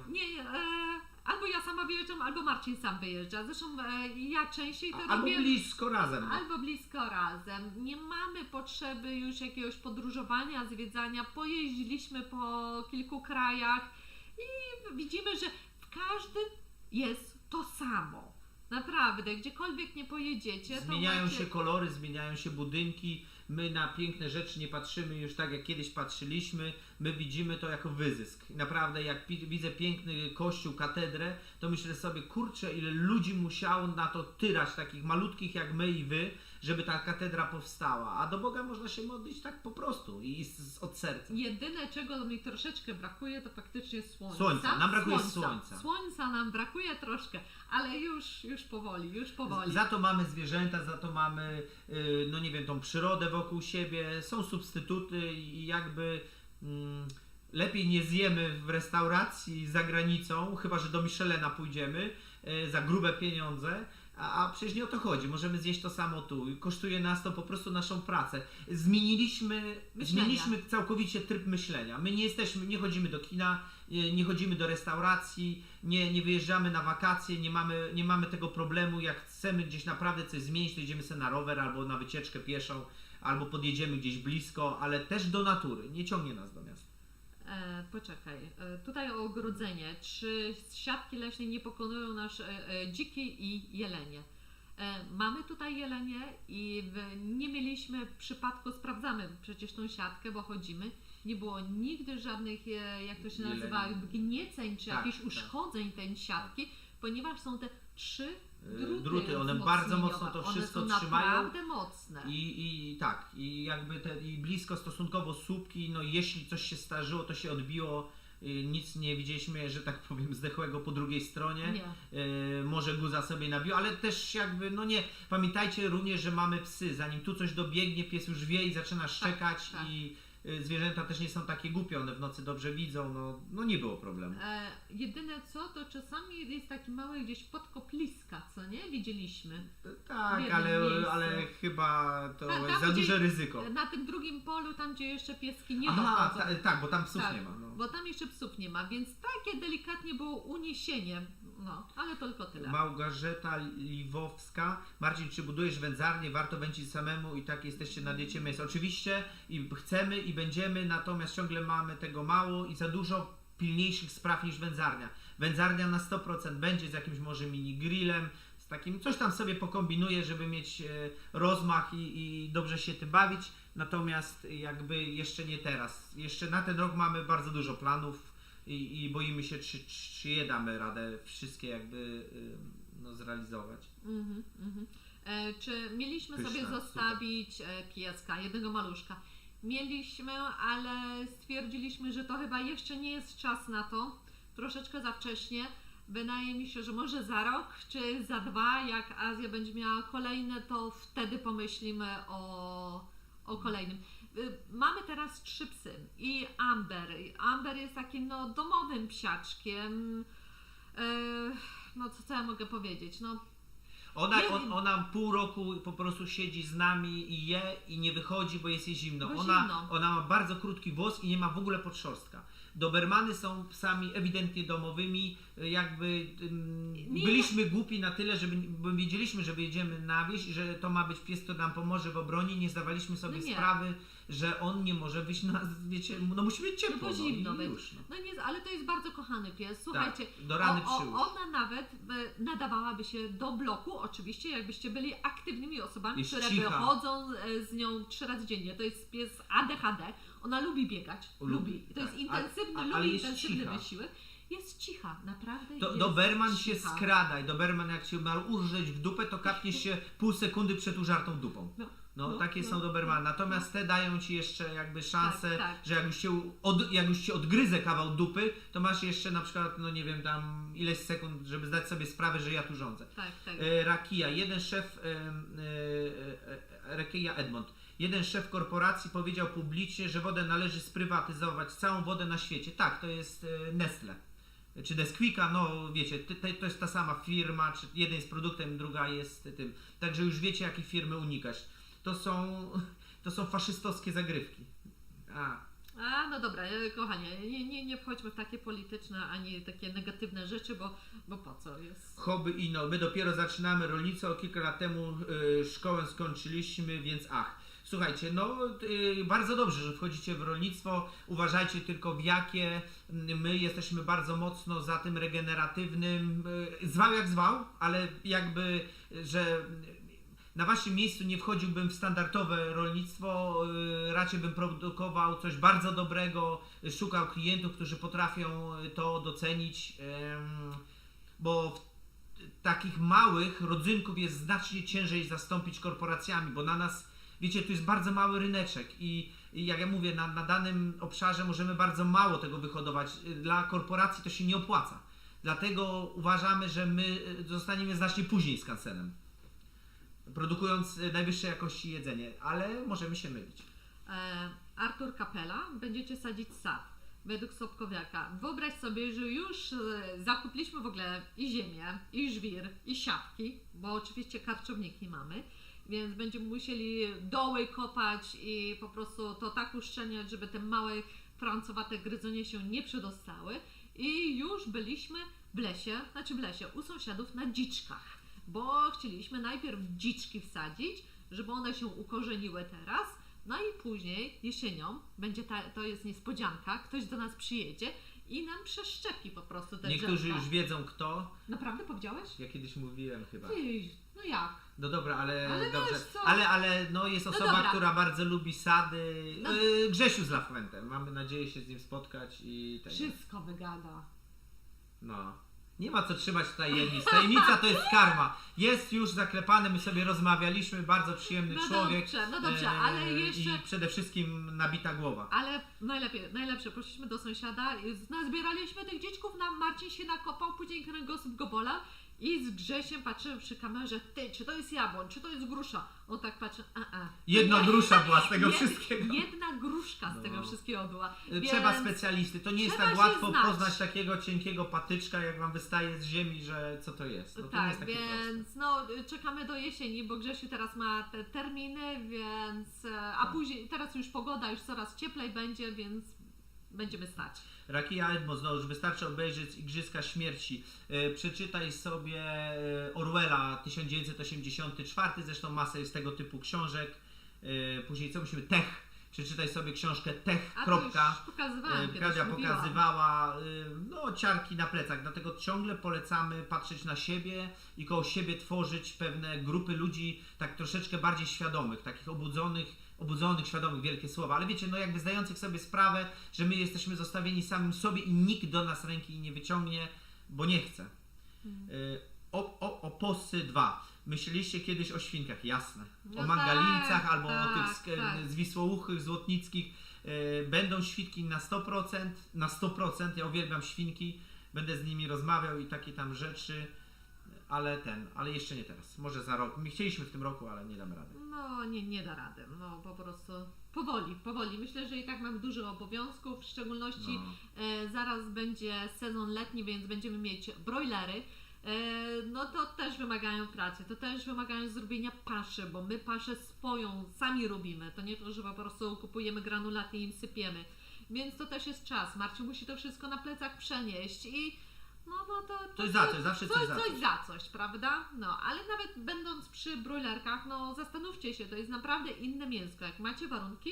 Albo ja sama wyjeżdżam, albo Marcin sam wyjeżdża. Zresztą ja częściej to Albo robię... blisko razem. Albo blisko razem. Nie mamy potrzeby już jakiegoś podróżowania, zwiedzania. Pojeździliśmy po kilku krajach i widzimy, że w każdym jest to samo. Naprawdę, gdziekolwiek nie pojedziecie, Zmieniają to macie... się kolory, zmieniają się budynki. My na piękne rzeczy nie patrzymy już tak jak kiedyś patrzyliśmy. My widzimy to jako wyzysk. Naprawdę jak widzę piękny kościół, katedrę, to myślę sobie, kurczę, ile ludzi musiało na to tyrać, takich malutkich jak my i wy, żeby ta katedra powstała. A do Boga można się modlić tak po prostu i od serca. Jedyne, czego mi troszeczkę brakuje, to faktycznie słońca. Słońca, nam brakuje słońca. Słońca nam brakuje troszkę, ale już powoli. Za to mamy zwierzęta, za to mamy, no nie wiem, tą przyrodę wokół siebie, są substytuty i jakby lepiej nie zjemy w restauracji za granicą, chyba że do Michelena pójdziemy za grube pieniądze, a przecież nie o to chodzi, możemy zjeść to samo tu, kosztuje nas to po prostu naszą pracę. Zmieniliśmy całkowicie tryb myślenia. My nie chodzimy do kina, nie chodzimy do restauracji, nie wyjeżdżamy na wakacje, nie mamy tego problemu. Jak chcemy gdzieś naprawdę coś zmienić, to idziemy sobie na rower albo na wycieczkę pieszą, albo podjedziemy gdzieś blisko, ale też do natury, nie ciągnie nas do miasta. Poczekaj, tutaj o ogrodzenie. Czy siatki leśne nie pokonują nas dziki i jelenie? Mamy tutaj jelenie i nie mieliśmy w przypadku, sprawdzamy przecież tą siatkę, bo chodzimy, nie było nigdy żadnych, jak to się nazywa, gnieceń czy jakichś uszkodzeń tej siatki, ponieważ są te 3 druty, one bardzo mocno to wszystko one są trzymają. Naprawdę mocne. I jakby i blisko stosunkowo słupki, no jeśli coś się starzyło, to się odbiło, nic nie widzieliśmy, że tak powiem, zdechłego po drugiej stronie. Może guza sobie nabił, ale też jakby, no nie, pamiętajcie również, że mamy psy, zanim tu coś dobiegnie, pies już wie i zaczyna szczekać tak. i zwierzęta też nie są takie głupie, one w nocy dobrze widzą, no nie było problemu. Jedyne co, to czasami jest taki mały gdzieś podkopliska, co nie? Widzieliśmy. Tak, ale chyba to tam, jest za gdzie- duże ryzyko. Na tym drugim polu, tam gdzie jeszcze pieski nie Aha, dochodzą. tak, bo tam psów Tak, nie ma. No. Bo tam jeszcze psów nie ma, więc takie delikatnie było uniesienie, no, ale tylko tyle. Małgorzata Liwowska. Marcin, czy budujesz wędzarnię? Warto wędzić samemu i tak jesteście na diecie mięsa. Oczywiście i chcemy i będziemy, natomiast ciągle mamy tego mało i za dużo pilniejszych spraw niż wędzarnia. Wędzarnia na 100% będzie z jakimś może mini grillem, z takim, coś tam sobie pokombinuję, żeby mieć rozmach i dobrze się tym bawić, natomiast jakby jeszcze nie teraz. Jeszcze na ten rok mamy bardzo dużo planów i boimy się, czy je damy radę wszystkie jakby zrealizować. Czy mieliśmy Pyszne, sobie super. zostawić pieska, jednego maluszka? Mieliśmy, ale stwierdziliśmy, że to chyba jeszcze nie jest czas na to. Troszeczkę za wcześnie. Wydaje mi się, że może za rok czy za 2, jak Azja będzie miała kolejne, to wtedy pomyślimy o kolejnym. Mamy teraz 3 psy i Amber. Amber jest takim domowym psiaczkiem. Co ja mogę powiedzieć? Ona pół roku po prostu siedzi z nami i je i nie wychodzi, bo jest jej zimno. Bo Ona zimno. ma bardzo krótki włos i nie ma w ogóle podszorstka. Dobermany są psami ewidentnie domowymi, jakby byliśmy głupi na tyle, bo wiedzieliśmy, że wyjedziemy na wieś i że to ma być pies, który nam pomoże w obronie. Nie zdawaliśmy sobie nie. sprawy, że on nie może wyjść na, wiecie, musi mieć ciepło. Bo zimno i będzie. już, Nie, ale to jest bardzo kochany pies. Słuchajcie, do rany przyłóż. ona nawet nadawałaby się do bloku, oczywiście, jakbyście byli aktywnymi osobami, Jest które cicha. wychodzą z nią 3 razy dziennie. To jest pies ADHD. Ona lubi biegać, lubi. To jest tak. intensywny, Ale lubi jest intensywny cicha. wysiłek. Jest cicha, naprawdę jest Doberman się cicha. skrada i Doberman jak się ma urżeć w dupę, to kapniesz się pół sekundy przed użartą dupą. Takie są Dobermany. Natomiast te dają ci jeszcze jakby szansę, Tak. że jak już ci odgryzę kawał dupy, to masz jeszcze na przykład, nie wiem, tam ileś sekund, żeby zdać sobie sprawę, że ja tu rządzę. Tak. Rakia, Rakia Edmond. Jeden szef korporacji powiedział publicznie, że wodę należy sprywatyzować, całą wodę na świecie. Tak, to jest Nestle. Czy Nesquika, wiecie, to jest ta sama firma, czy jeden jest produktem, druga jest tym. Także już wiecie, jakiej firmy unikać. To są faszystowskie zagrywki. No dobra, kochanie, nie wchodźmy w takie polityczne ani takie negatywne rzeczy, bo po co jest? Hobby my dopiero zaczynamy rolnictwo, kilka lat temu szkołę skończyliśmy, więc Słuchajcie, bardzo dobrze, że wchodzicie w rolnictwo, uważajcie tylko w jakie. My jesteśmy bardzo mocno za tym regeneratywnym, zwał jak zwał, ale jakby, że na waszym miejscu nie wchodziłbym w standardowe rolnictwo, raczej bym produkował coś bardzo dobrego, szukał klientów, którzy potrafią to docenić, bo takich małych rodzynków jest znacznie ciężej zastąpić korporacjami, bo na nas, wiecie, tu jest bardzo mały ryneczek i jak ja mówię, na danym obszarze możemy bardzo mało tego wyhodować. Dla korporacji to się nie opłaca. Dlatego uważamy, że my zostaniemy znacznie później z Skansenem, produkując najwyższej jakości jedzenie, ale możemy się mylić. Artur Kapela, będziecie sadzić sad według Sobkowiaka. Wyobraź sobie, że już zakupiliśmy w ogóle i ziemię, i żwir, i siatki, bo oczywiście karczowniki mamy, więc będziemy musieli doły kopać i po prostu to tak uszczelniać, żeby te małe francowate gryzonie się nie przedostały. I już byliśmy w lesie, u sąsiadów na dziczkach, bo chcieliśmy najpierw dziczki wsadzić, żeby one się ukorzeniły teraz, no i później jesienią będzie to jest niespodzianka, ktoś do nas przyjedzie i nam przeszczepi po prostu te Niektórzy drzewka. już wiedzą kto. Naprawdę powiedziałeś? Ja kiedyś mówiłem chyba. No jak? No dobra, ale no dobrze. wiesz co? Ale jest osoba, dobra. która bardzo lubi sady. Grzesiu z Lafwentem. Mamy nadzieję się z nim spotkać i Wszystko wygada. Nie ma co trzymać tajemnic. Tajemnica to jest karma. Jest już zaklepany, my sobie rozmawialiśmy, bardzo przyjemny człowiek. Dobrze, ale jeszcze... I przede wszystkim nabita głowa. Ale najlepsze, poszliśmy do sąsiada, nazbieraliśmy tych dziczków, Marcin się nakopał, później kręgosłup go bolał i z Grzesiem patrzymy przy kamerze, czy to jest jabłoń, czy to jest grusza. On tak patrzy, Jedna grusza była z tego wszystkiego. Jedna gruszka z tego wszystkiego była. Trzeba specjalisty. To nie jest tak łatwo poznać takiego cienkiego patyczka, jak wam wystaje z ziemi, że co to jest. To nie jest takie proste. Czekamy do jesieni, bo Grzesiu teraz ma te terminy, więc później, teraz już pogoda już coraz cieplej będzie, więc będziemy stać. Rakia Edmond, już wystarczy obejrzeć Igrzyska Śmierci. Przeczytaj sobie Orwella 1984, zresztą masę jest tego typu książek. Później co musimy? Tech. Przeczytaj sobie książkę Tech. Kadzia pokazywała ciarki na plecach, dlatego ciągle polecamy patrzeć na siebie i koło siebie tworzyć pewne grupy ludzi tak troszeczkę bardziej świadomych, takich obudzonych, świadomych, wielkie słowa, ale wiecie, jakby zdających sobie sprawę, że my jesteśmy zostawieni samym sobie i nikt do nas ręki nie wyciągnie, bo nie chce. o Possy 2. Myśleliście kiedyś o świnkach? Jasne. No O Mangalicach tak, albo o tych tak. zwisłołuchych, złotnickich. Będą świnki na 100%. Na 100%. Ja uwielbiam świnki. Będę z nimi rozmawiał i takie tam rzeczy. Ale jeszcze nie teraz. Może za rok. My chcieliśmy w tym roku, ale nie damy rady. No nie da rady, no po prostu powoli. Myślę, że i tak mamy dużo obowiązków, w szczególności zaraz będzie sezon letni, więc będziemy mieć brojlery. No to też wymagają pracy, to też wymagają zrobienia paszy, bo my paszę swoją sami robimy, to nie to, że po prostu kupujemy granulaty i im sypiemy. Więc to też jest czas. Marcin musi to wszystko na plecach przenieść i Coś za coś, zawsze coś za coś. Coś za coś, prawda? No, ale nawet będąc przy brojlerkach, no zastanówcie się, to jest naprawdę inne mięsko. Jak macie warunki,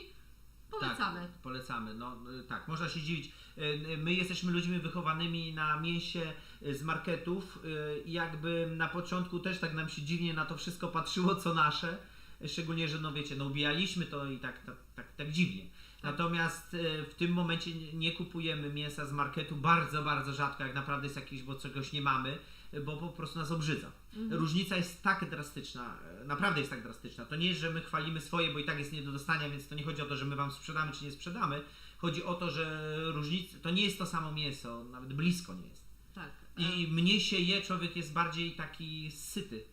polecamy. Tak, polecamy. No tak, można się dziwić. My jesteśmy ludźmi wychowanymi na mięsie z marketów i jakby na początku też tak nam się dziwnie na to wszystko patrzyło, co nasze. Szczególnie, że no wiecie, no ubijaliśmy to i tak dziwnie. Natomiast w tym momencie nie kupujemy mięsa z marketu bardzo, bardzo rzadko, jak naprawdę jest jakieś, bo czegoś nie mamy, bo po prostu nas obrzydza. Różnica jest tak drastyczna, naprawdę jest tak drastyczna. To nie jest, że my chwalimy swoje, bo i tak jest nie do dostania, więc to nie chodzi o to, że my wam sprzedamy czy nie sprzedamy. Chodzi o to, że różnica, to nie jest to samo mięso, nawet blisko nie jest. Tak. I mniej się je, człowiek jest bardziej taki syty.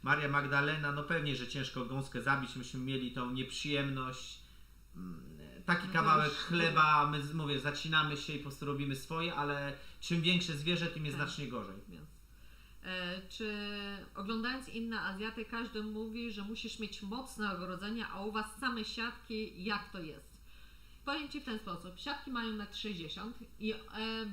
Maria Magdalena, no pewnie, że ciężko gąskę zabić, myśmy mieli tą nieprzyjemność. Taki kawałek chleba, my mówię, zacinamy się i po prostu robimy swoje, ale czym większe zwierzę, tym jest znacznie gorzej. Czy oglądając inne Azjaty, każdy mówi, że musisz mieć mocne ogrodzenie, a u was same siatki, jak to jest? Powiem Ci w ten sposób, siatki mają 1,60 m i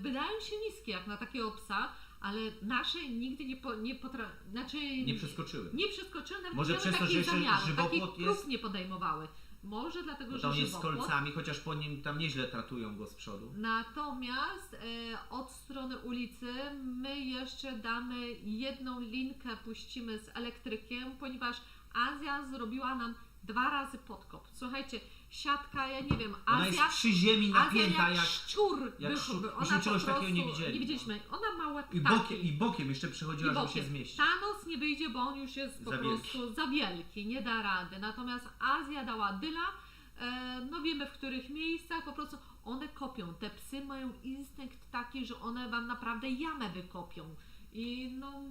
wydają się niskie jak na takiego psa, ale nasze nigdy Nie przeskoczyły. Nie przeskoczyły, nawet Może nie przez to, miały że takich jeszcze zamiarów, żywopłot takich jest- prób nie podejmowały. Może dlatego, Bo że to jest z żywopłot. kolcami, chociaż po nim tam nieźle tratują go z przodu. Natomiast od strony ulicy my jeszcze damy jedną linkę, puścimy z elektrykiem, ponieważ Azja zrobiła nam 2 razy podkop. Słuchajcie, siatka, ja nie wiem, Ona Azja... jest przy ziemi napięta jak jak... szczur. jak szczur. Ona Myśmy po czegoś takiego prostu- nie widzieli, Nie widzieliśmy. Ona ma łeb I taki. bokiem jeszcze przechodziła, I żeby się bokiem. zmieścić. Thanos nie wyjdzie, bo on już jest po Za prostu za wielki, nie da rady. Natomiast Azja dała dyla. No wiemy w których miejscach, po prostu one kopią. Te psy mają instynkt taki, że one wam naprawdę jamę wykopią. I no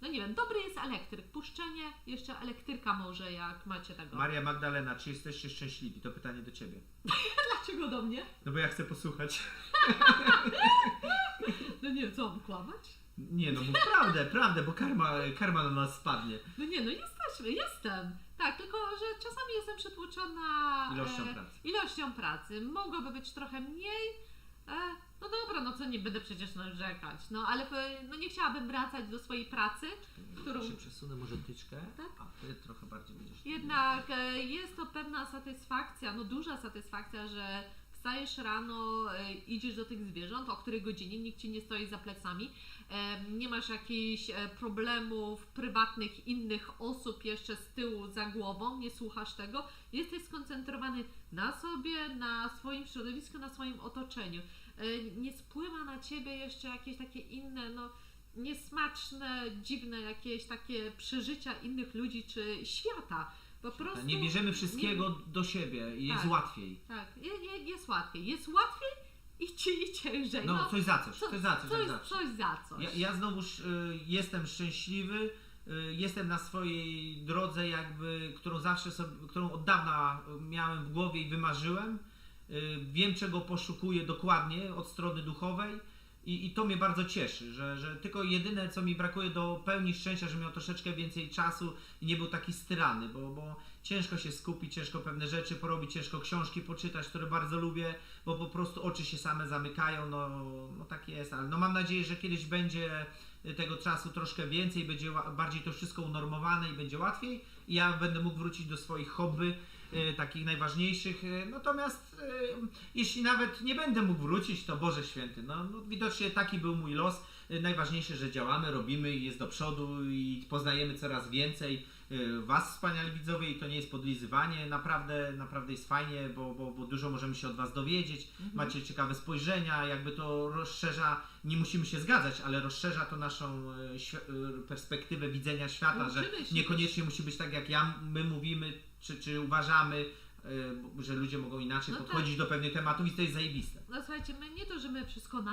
nie wiem, dobry jest elektryk. Puszczenie, jeszcze elektryka może, jak macie tego. Maria Magdalena, czy jesteście szczęśliwi? To pytanie do Ciebie. Dlaczego do mnie? No bo ja chcę posłuchać. No nie wiem, co mam kłamać? Nie no, mów prawdę, bo karma na nas spadnie. No nie, no jestem. Tak, tylko że czasami jestem przytłoczona ilością pracy. Mogłoby być trochę mniej. No dobra, no co, nie będę przecież narzekać. No ale no nie chciałabym wracać do swojej pracy, którą... się przesunę może tyczkę, Tak. a Ty trochę bardziej będziesz... Jednak jest to pewna satysfakcja, no duża satysfakcja, że wstajesz rano, idziesz do tych zwierząt, o której godzinie nikt Ci nie stoi za plecami, nie masz jakichś problemów prywatnych innych osób jeszcze z tyłu za głową, nie słuchasz tego, jesteś skoncentrowany na sobie, na swoim środowisku, na swoim otoczeniu. Nie spływa na Ciebie jeszcze jakieś takie inne, niesmaczne, dziwne jakieś takie przeżycia innych ludzi czy świata. Po prostu Nie bierzemy wszystkiego do siebie i jest Tak. łatwiej. Tak, jest łatwiej. Jest łatwiej i ciężej. No, coś za coś, coś za coś. Ja znowuż jestem szczęśliwy, jestem na swojej drodze jakby, którą od dawna miałem w głowie i wymarzyłem. Wiem, czego poszukuję dokładnie od strony duchowej i to mnie bardzo cieszy, że tylko jedyne, co mi brakuje do pełni szczęścia, że miał troszeczkę więcej czasu i nie był taki styrany, bo ciężko się skupić, ciężko pewne rzeczy porobić, ciężko książki poczytać, które bardzo lubię, bo po prostu oczy się same zamykają, no tak jest, ale no mam nadzieję, że kiedyś będzie tego czasu troszkę więcej, będzie bardziej to wszystko unormowane i będzie łatwiej i ja będę mógł wrócić do swoich hobby, takich najważniejszych, natomiast jeśli nawet nie będę mógł wrócić, to Boże Święty, no widocznie taki był mój los. Najważniejsze, że działamy, robimy i jest do przodu i poznajemy coraz więcej. Was, wspaniali widzowie, i to nie jest podlizywanie, naprawdę jest fajnie, bo dużo możemy się od Was dowiedzieć, macie ciekawe spojrzenia, jakby to rozszerza, nie musimy się zgadzać, ale rozszerza to naszą perspektywę widzenia świata, że niekoniecznie musi być tak jak my mówimy, czy uważamy, że ludzie mogą inaczej podchodzić do pewnych tematów i to jest zajebiste. No słuchajcie, my nie to, że my wszystko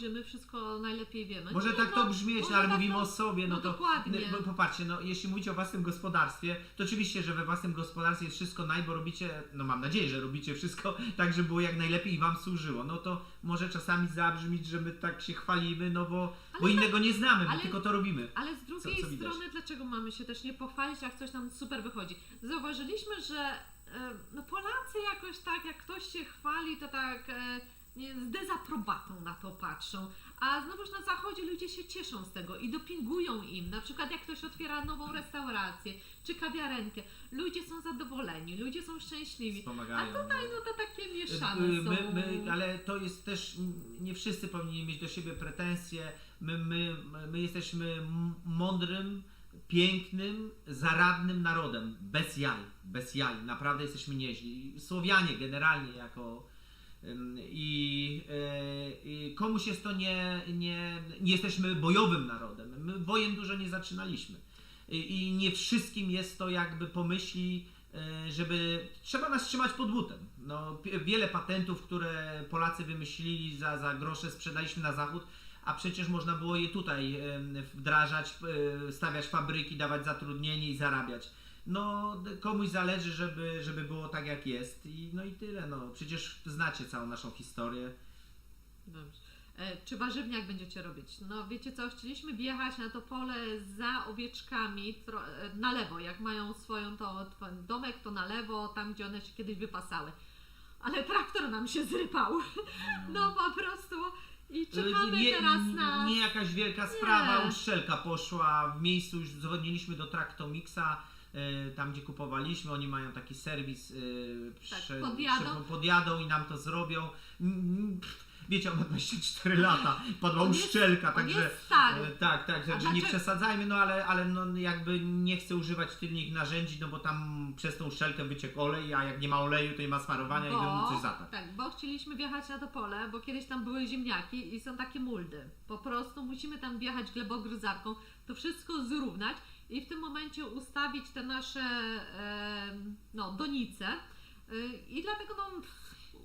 że my wszystko najlepiej wiemy. Może nie, tak to brzmieć, ale tak mówimy o sobie, no to dokładnie. Bo popatrzcie, jeśli mówicie o własnym gospodarstwie, to oczywiście, że we własnym gospodarstwie jest wszystko bo robicie, mam nadzieję, że robicie wszystko tak, żeby było jak najlepiej i Wam służyło. No to może czasami zabrzmieć, że my tak się chwalimy, bo innego nie znamy, my tylko to robimy. Ale z drugiej strony, dlaczego mamy się też nie pochwalić, jak coś nam super wychodzi? Zauważyliśmy, że Polacy jakoś tak, jak ktoś się chwali, to tak z dezaprobatą na to patrzą. A znowuż na zachodzie ludzie się cieszą z tego i dopingują im. Na przykład jak ktoś otwiera nową restaurację czy kawiarenkę, ludzie są zadowoleni, ludzie są szczęśliwi. Wspomagają. A tutaj to takie mieszane są. Ale to jest też, nie wszyscy powinni mieć do siebie pretensje. My jesteśmy mądrym, pięknym, zaradnym narodem, bez jaj, naprawdę jesteśmy nieźli. Słowianie generalnie i komuś jest to nie jesteśmy bojowym narodem, my wojen dużo nie zaczynaliśmy i nie wszystkim jest to jakby pomyśli, żeby trzeba nas trzymać pod butem. Wiele patentów, które Polacy wymyślili za grosze sprzedaliśmy na zachód, a przecież można było je tutaj wdrażać, stawiać fabryki, dawać zatrudnienie i zarabiać. Komuś zależy, żeby było tak jak jest i tyle. Przecież znacie całą naszą historię. Dobrze. Czy warzywniak będziecie robić? Wiecie co, chcieliśmy wjechać na to pole za owieczkami na lewo, jak mają swoją domek, to na lewo, tam gdzie one się kiedyś wypasały. Ale traktor nam się zrypał. Po prostu. I czekamy teraz na... Nie jakaś wielka sprawa, uszczelka poszła w miejscu, już dzwoniliśmy do Traktomixa, tam gdzie kupowaliśmy, oni mają taki serwis, podjadą i nam to zrobią. Wiecie, on ma 24 lata, padła uszczelka, także także nie przesadzajmy, ale jakby nie chcę używać tylnych narzędzi, bo tam przez tą uszczelkę wyciekł olej, a jak nie ma oleju, to nie ma smarowania i bym coś zatać. Tak, bo chcieliśmy wjechać na to pole, bo kiedyś tam były ziemniaki i są takie muldy. Po prostu musimy tam wjechać glebogryzarką, to wszystko zrównać i w tym momencie ustawić te nasze donice i dlatego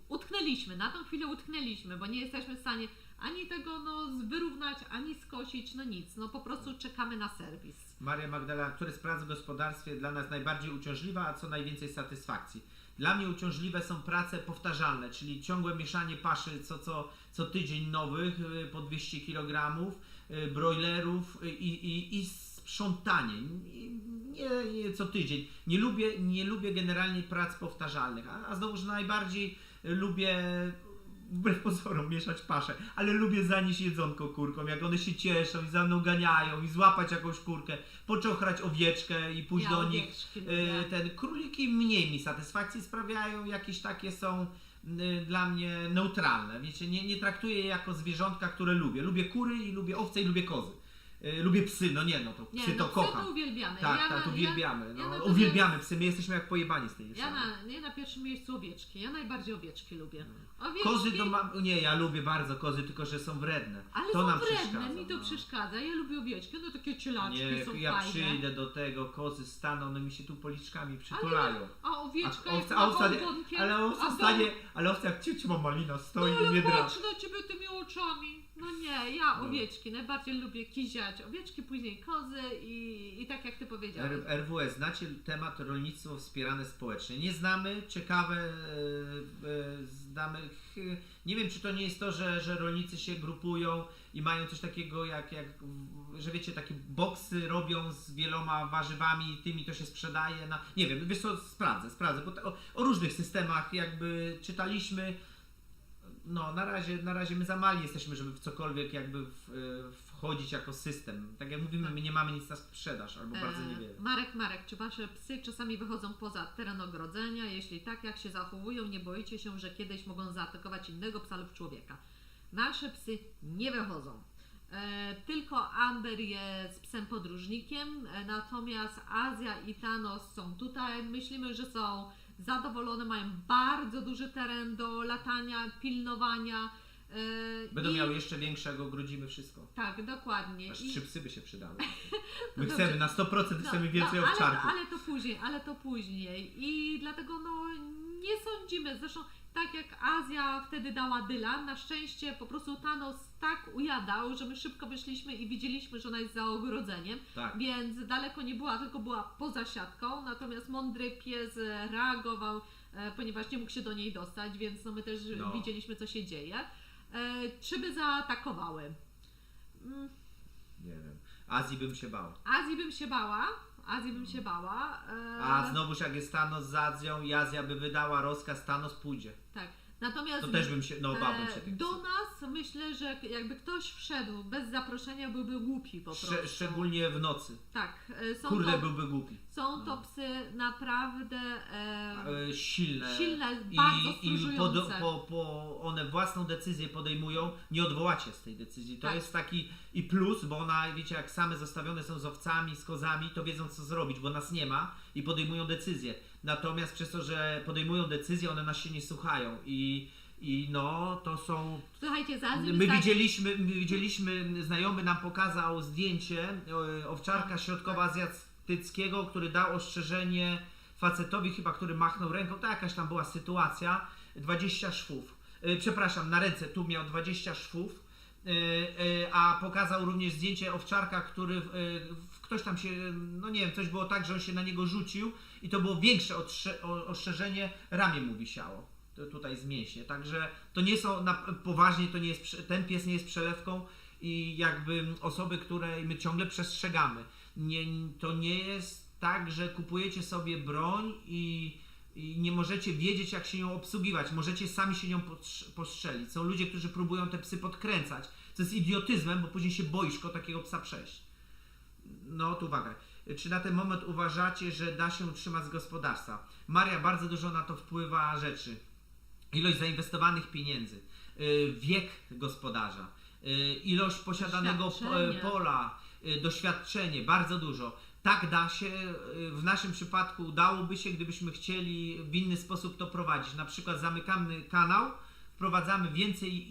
utknęliśmy, na tą chwilę utknęliśmy, bo nie jesteśmy w stanie ani tego wyrównać, ani skosić, nic. Po prostu czekamy na serwis. Maria Magdalena, które z prac w gospodarstwie dla nas najbardziej uciążliwa, a co najwięcej satysfakcji? Dla mnie uciążliwe są prace powtarzalne, czyli ciągłe mieszanie paszy co tydzień nowych, po 200 kg, brojlerów i sprzątanie. Nie co tydzień. Nie lubię generalnie prac powtarzalnych, a znowuż najbardziej lubię, wbrew pozorom, mieszać paszę, ale lubię zanieść jedzonko kurkom, jak one się cieszą i za mną ganiają i złapać jakąś kurkę, poczochrać owieczkę i pójść do nich. Króliki mniej mi satysfakcji sprawiają, jakieś takie są dla mnie neutralne. Wiecie, nie traktuję je jako zwierzątka, które lubię. Lubię kury i lubię owce i lubię kozy. Lubię psy, psy to kocham. Psy to uwielbiamy. Tak, uwielbiamy. Uwielbiamy psy, my jesteśmy jak pojebani z tej Ja na pierwszym miejscu owieczki. Ja najbardziej owieczki lubię. Kozy ja lubię bardzo kozy, tylko że są wredne. Ale to są nam wredne, mi to przeszkadza. Ja lubię owieczki, takie cielaczki są ja fajne. przyjdę do tego, kozy staną, one mi się tu policzkami przytulają. A owieczka jest ale owca jak ciuciu malina stoi i nie drapie. patrz na ciebie tymi oczami. Ja owieczki, najbardziej lubię kiziać owieczki, później kozy i tak jak ty powiedziałeś. RWS, znacie temat rolnictwo wspierane społecznie? Nie znamy, ciekawe, znamy, nie wiem czy to nie jest to, że rolnicy się grupują i mają coś takiego że wiecie, takie boksy robią z wieloma warzywami, tymi to się sprzedaje, nie wiem, wiesz co, sprawdzę, bo o różnych systemach jakby czytaliśmy. Na razie my za mali jesteśmy, żeby w cokolwiek jakby wchodzić jako system. Tak jak mówimy, my nie mamy nic na sprzedaż, albo bardzo niewiele. Marek, czy wasze psy czasami wychodzą poza teren ogrodzenia? Jeśli tak, jak się zachowują, nie boicie się, że kiedyś mogą zaatakować innego psa lub człowieka? Nasze psy nie wychodzą. Tylko Amber jest psem podróżnikiem, natomiast Azja i Thanos są tutaj. Myślimy, że są zadowolone, mają bardzo duży teren do latania, pilnowania. Będą i- miały jeszcze większego, grudzimy wszystko. Tak, dokładnie. Aż 3 psy by się przydały. No My dobrze. chcemy, na 100% chcemy więcej owczarków. Ale to później. I dlatego nie sądzimy. Zresztą tak jak Azja wtedy dała Dylan, na szczęście po prostu Thanos tak ujadał, że my szybko wyszliśmy i widzieliśmy, że ona jest za ogrodzeniem, Tak. więc daleko nie była, tylko była poza siatką, natomiast mądry pies reagował, ponieważ nie mógł się do niej dostać, więc my też widzieliśmy, co się dzieje. Czy by zaatakowały? Nie wiem. Azji bym się bał. Azji bym się bała. A znowuż jak jest Thanos z Azją i Azja by wydała rozkaz, Thanos pójdzie. Tak. Natomiast To też bym się, bałbym się tych do psów. nas myślę, że jakby ktoś wszedł bez zaproszenia, byłby głupi po prostu. Szczególnie w nocy. Tak. Kurde, byłby głupi. Są to psy naprawdę Silne. bardzo I stróżujące. one własną decyzję podejmują, nie odwołacie z tej decyzji. To Tak. jest taki i plus, bo ona, wiecie, jak same zostawione są z owcami, z kozami, to wiedzą co zrobić, bo nas nie ma i podejmują decyzje. Natomiast przez to, że podejmują decyzje, one nas się nie słuchają i to są... Słuchajcie, z Azji My widzieliśmy, znajomy nam pokazał zdjęcie owczarka środkowoazjatyckiego, który dał ostrzeżenie facetowi chyba, który machnął ręką, to jakaś tam była sytuacja, 20 szwów. Przepraszam, na ręce tu miał 20 szwów, a pokazał również zdjęcie owczarka, który ktoś tam się, nie wiem, coś było tak, że on się na niego rzucił i to było większe ostrzeżenie, ramię mu wisiało. Tutaj z mięśnie. Także to nie są, poważnie to nie jest, ten pies nie jest przelewką i jakby osoby, której my ciągle przestrzegamy. To nie jest tak, że kupujecie sobie broń i nie możecie wiedzieć, jak się nią obsługiwać. Możecie sami się nią postrzelić. Są ludzie, którzy próbują te psy podkręcać, co jest idiotyzmem, bo później się boisz koło takiego psa przejść. No to uwaga. Czy na ten moment uważacie, że da się utrzymać z gospodarstwa? Maria, bardzo dużo na to wpływa rzeczy. Ilość zainwestowanych pieniędzy, wiek gospodarza, ilość posiadanego pola, doświadczenie, bardzo dużo. Tak da się, w naszym przypadku udałoby się, gdybyśmy chcieli w inny sposób to prowadzić. Na przykład zamykamy kanał, wprowadzamy więcej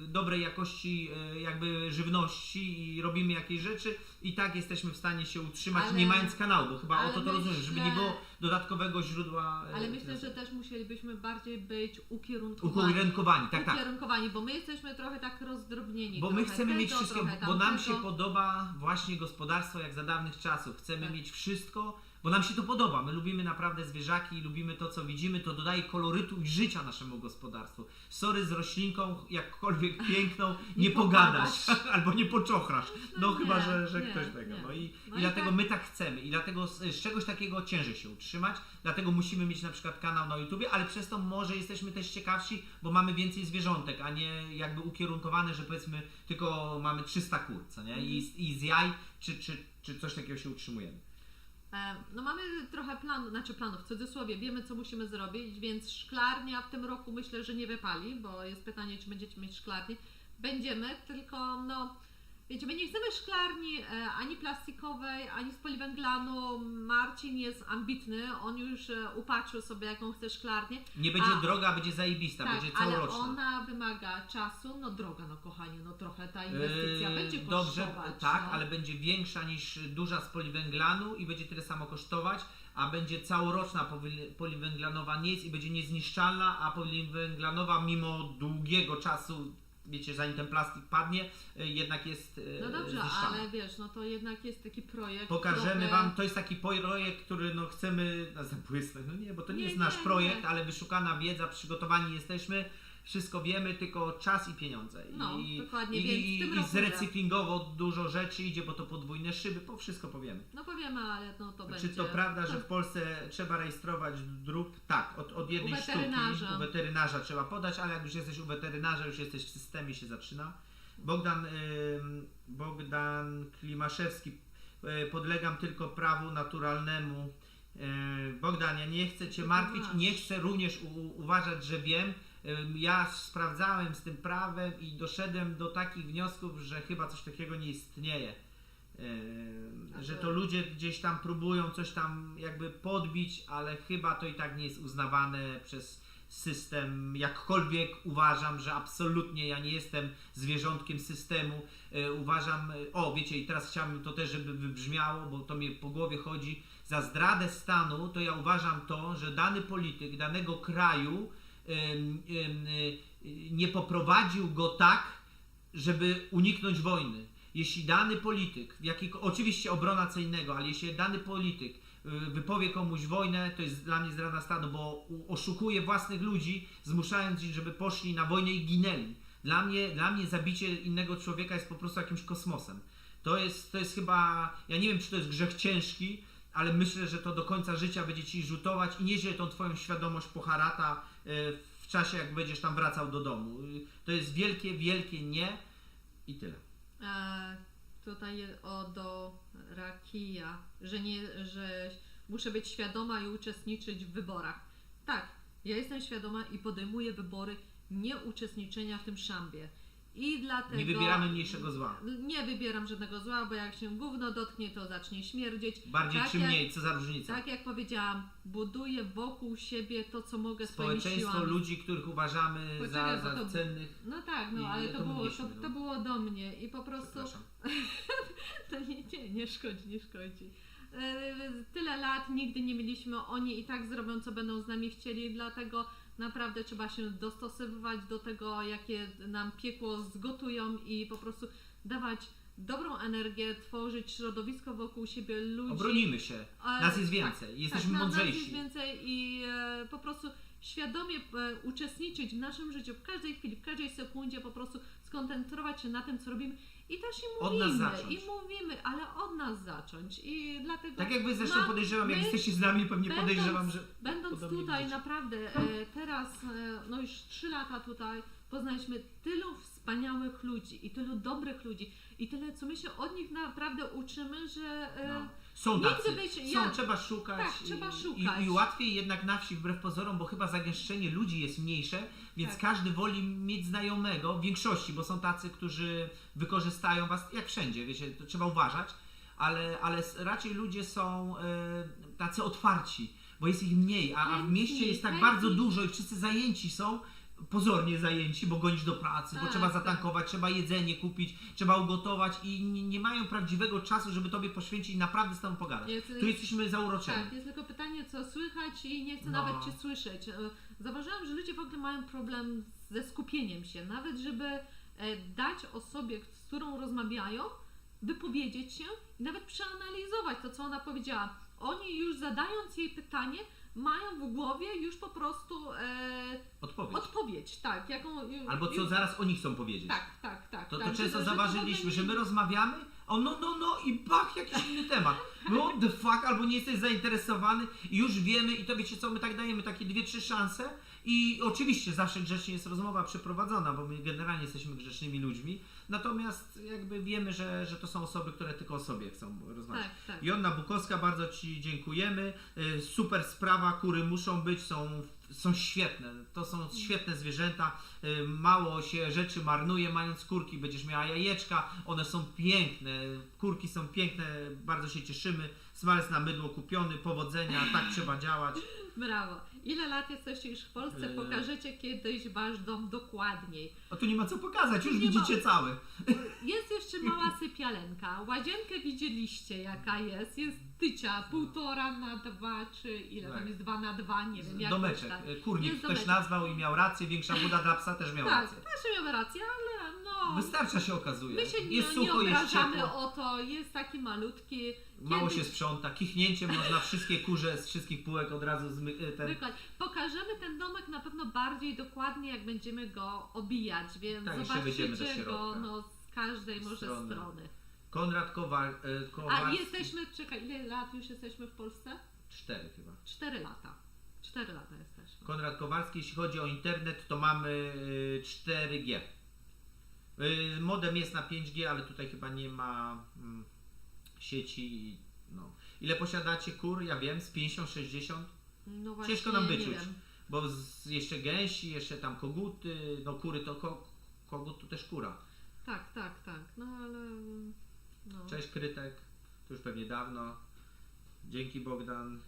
dobrej jakości jakby żywności i robimy jakieś rzeczy i tak jesteśmy w stanie się utrzymać, nie mając kanału, bo chyba o to rozumiem, żeby nie było dodatkowego źródła. Ale myślę, że też musielibyśmy bardziej być ukierunkowani, tak. Ukierunkowani, bo my jesteśmy trochę tak rozdrobnieni. Bo my chcemy mieć wszystko, bo nam się tamtego. podoba właśnie gospodarstwo jak za dawnych czasów. Chcemy mieć wszystko, bo nam się to podoba. My lubimy naprawdę zwierzaki, lubimy to, co widzimy, to dodaje kolorytu i życia naszemu gospodarstwu. Sorry, z roślinką, jakkolwiek piękną, nie pogadasz albo nie poczochrasz. Chyba, że ktoś tego. I dlatego my tak chcemy i dlatego z czegoś takiego ciężej się utrzymać. Dlatego musimy mieć na przykład kanał na YouTubie, ale przez to może jesteśmy też ciekawsi, bo mamy więcej zwierzątek, a nie jakby ukierunkowane, że powiedzmy tylko mamy 300 kur, co nie? I z jaj czy coś takiego się utrzymujemy. Mamy trochę planów, w cudzysłowie, wiemy co musimy zrobić, więc szklarnia w tym roku myślę, że nie wypali, bo jest pytanie, czy będziecie mieć szklarnię. Będziemy, tylko wiecie, my nie chcemy szklarni ani plastikowej, ani z poliwęglanu. Marcin jest ambitny, on już upatrzył sobie jaką chce szklarnię. Nie będzie droga, będzie zajebista, tak, będzie całoroczna. Ale ona wymaga czasu, droga, kochani, trochę ta inwestycja będzie dobrze, kosztować. tak, ale będzie większa niż duża z poliwęglanu i będzie tyle samo kosztować, a będzie całoroczna poliwęglanowa nie jest i będzie niezniszczalna, a poliwęglanowa mimo długiego czasu, wiecie, zanim ten plastik padnie, jednak jest dobrze, zniszczalna. ale wiesz, to jednak jest taki projekt. Pokażemy Wam, to jest taki projekt, który chcemy zabłysnąć. Bo to nie jest nasz projekt, ale wyszukana wiedza, przygotowani jesteśmy. Wszystko wiemy, tylko czas i pieniądze. Dokładnie, więc w tym I roku zrecyklingowo dużo rzeczy idzie, bo to podwójne szyby, wszystko powiemy. Powiemy, ale to będzie. Czy to prawda, że w Polsce trzeba rejestrować drób? Tak, od jednej sztuki u weterynarza trzeba podać, ale jak już jesteś u weterynarza, już jesteś w systemie, się zaczyna. Bogdan Klimaszewski, podlegam tylko prawu naturalnemu. Bogdan, ja nie chcę Cię martwić, nie chcę również uważać, że wiem. Ja sprawdzałem z tym prawem i doszedłem do takich wniosków, że chyba coś takiego nie istnieje. Że to ludzie gdzieś tam próbują coś tam jakby podbić, ale chyba to i tak nie jest uznawane przez system. Jakkolwiek uważam, że absolutnie ja nie jestem zwierzątkiem systemu. Uważam, wiecie, i teraz chciałbym to też, żeby wybrzmiało, bo to mnie po głowie chodzi, za zdradę stanu, to ja uważam to, że dany polityk danego kraju nie poprowadził go tak, żeby uniknąć wojny. Jeśli dany polityk, oczywiście obrona co innego, ale jeśli dany polityk wypowie komuś wojnę, to jest dla mnie zdrada stanu, bo oszukuje własnych ludzi, zmuszając ich, żeby poszli na wojnę i ginęli. Dla mnie zabicie innego człowieka jest po prostu jakimś kosmosem. To jest chyba, ja nie wiem, czy to jest grzech ciężki, ale myślę, że to do końca życia będzie ci rzutować i nieźle tą twoją świadomość poharata w czasie, jak będziesz tam wracał do domu. To jest wielkie, wielkie nie i tyle. Tutaj do Rakija, że muszę być świadoma i uczestniczyć w wyborach. Tak, ja jestem świadoma i podejmuję wybory nieuczestniczenia w tym szambie. I dlatego nie wybieramy mniejszego zła. Nie wybieram żadnego zła, bo jak się gówno dotknie, to zacznie śmierdzieć. Bardziej czy mniej, co za różnica. Tak jak powiedziałam, buduję wokół siebie to, co mogę swoimi siłami. Społeczeństwo ludzi, których uważamy za cennych. No tak, ale to było do mnie i po prostu... To nie szkodzi. Tyle lat, nigdy nie mieliśmy, oni i tak zrobią, co będą z nami chcieli, dlatego naprawdę trzeba się dostosowywać do tego, jakie nam piekło zgotują i po prostu dawać dobrą energię, tworzyć środowisko wokół siebie ludzi. Obronimy się. Nas jest więcej. Jesteśmy mądrzejsi. Nas jest więcej i po prostu świadomie uczestniczyć w naszym życiu, w każdej chwili, w każdej sekundzie, po prostu skoncentrować się na tym, co robimy. I też mówimy, ale od nas zacząć. I dlatego tak jak wy zresztą podejrzewam, jak jesteście z nami, pewnie podejrzewam, że... Będąc tutaj naprawdę teraz, już 3 lata tutaj, poznaliśmy tylu wspaniałych ludzi i tylu dobrych ludzi i tyle, co my się od nich naprawdę uczymy, że... Są tacy, trzeba szukać. Tak, trzeba szukać. I łatwiej jednak na wsi, wbrew pozorom, bo chyba zagęszczenie ludzi jest mniejsze, więc każdy woli mieć znajomego, w większości, bo są tacy, którzy wykorzystają was, jak wszędzie, wiecie, to trzeba uważać, ale raczej ludzie są tacy otwarci, bo jest ich mniej, a w mieście jest tak bardzo dużo i wszyscy zajęci są, pozornie zajęci, bo gonisz do pracy, bo trzeba zatankować, trzeba jedzenie kupić, trzeba ugotować i nie mają prawdziwego czasu, żeby tobie poświęcić i naprawdę z tobą pogadać. Tu jesteśmy zauroczeni. Tak, jest tylko pytanie, co słychać i nie chcę nawet cię słyszeć. Zauważyłam, że ludzie w ogóle mają problem ze skupieniem się, nawet żeby dać osobie, z którą rozmawiają, wypowiedzieć się i nawet przeanalizować to, co ona powiedziała. Oni już zadając jej pytanie, mają w głowie już po prostu odpowiedź, tak. Albo co zaraz oni chcą powiedzieć. Tak. To często zauważyliśmy, że my rozmawiamy, i bach, jakiś inny temat. No the fuck, albo nie jesteś zainteresowany i już wiemy i to wiecie co, my tak dajemy takie 2-3 szanse i oczywiście zawsze grzecznie jest rozmowa przeprowadzona, bo my generalnie jesteśmy grzecznymi ludźmi, natomiast jakby wiemy, że to są osoby, które tylko o sobie chcą rozmawiać. Tak. Joanna Bukowska, bardzo ci dziękujemy. Super sprawa, kury muszą być, są świetne. To są świetne zwierzęta. Mało się rzeczy marnuje, mając kurki. Będziesz miała jajeczka, one są piękne. Kurki są piękne, bardzo się cieszymy. Smalec na mydło kupiony, powodzenia, tak trzeba działać. Brawo. Ile lat jesteście już w Polsce? Pokażecie kiedyś wasz dom dokładniej. A tu nie ma co pokazać, już widzicie cały. Jest jeszcze mała sypialenka. Łazienkę widzieliście jaka jest. Jest tycia, 1,5x2, czy ile tam jest 2x2, nie wiem jak. Domeczek. Kurnik ktoś nazwał i miał rację, większa buda dla psa też miał rację. Tak, też miał rację, ale wystarcza się okazuje. My się jest nie sucho, jest obrażamy ciepło. o to, jest taki malutki. Mało się sprząta, kichnięciem można wszystkie kurze z wszystkich półek od razu Dokładnie. Pokażemy ten domek na pewno bardziej dokładnie, jak będziemy go obijać, więc zobaczycie go z każdej może strony. Konrad Kowalski. A jesteśmy, ile lat już jesteśmy w Polsce? 4 chyba. 4 lata. 4 lata jesteśmy. Konrad Kowalski, jeśli chodzi o internet, to mamy 4G. Modem jest na 5G, ale tutaj chyba nie ma sieci. Ile posiadacie kur? Ja wiem, z 50, 60? No właśnie, ciężko nam wyczuć. Bo jeszcze gęsi, jeszcze tam koguty, no kury to kogut to też kura. Tak, no ale... No. Cześć Krytek, to już pewnie dawno. Dzięki Bogdan.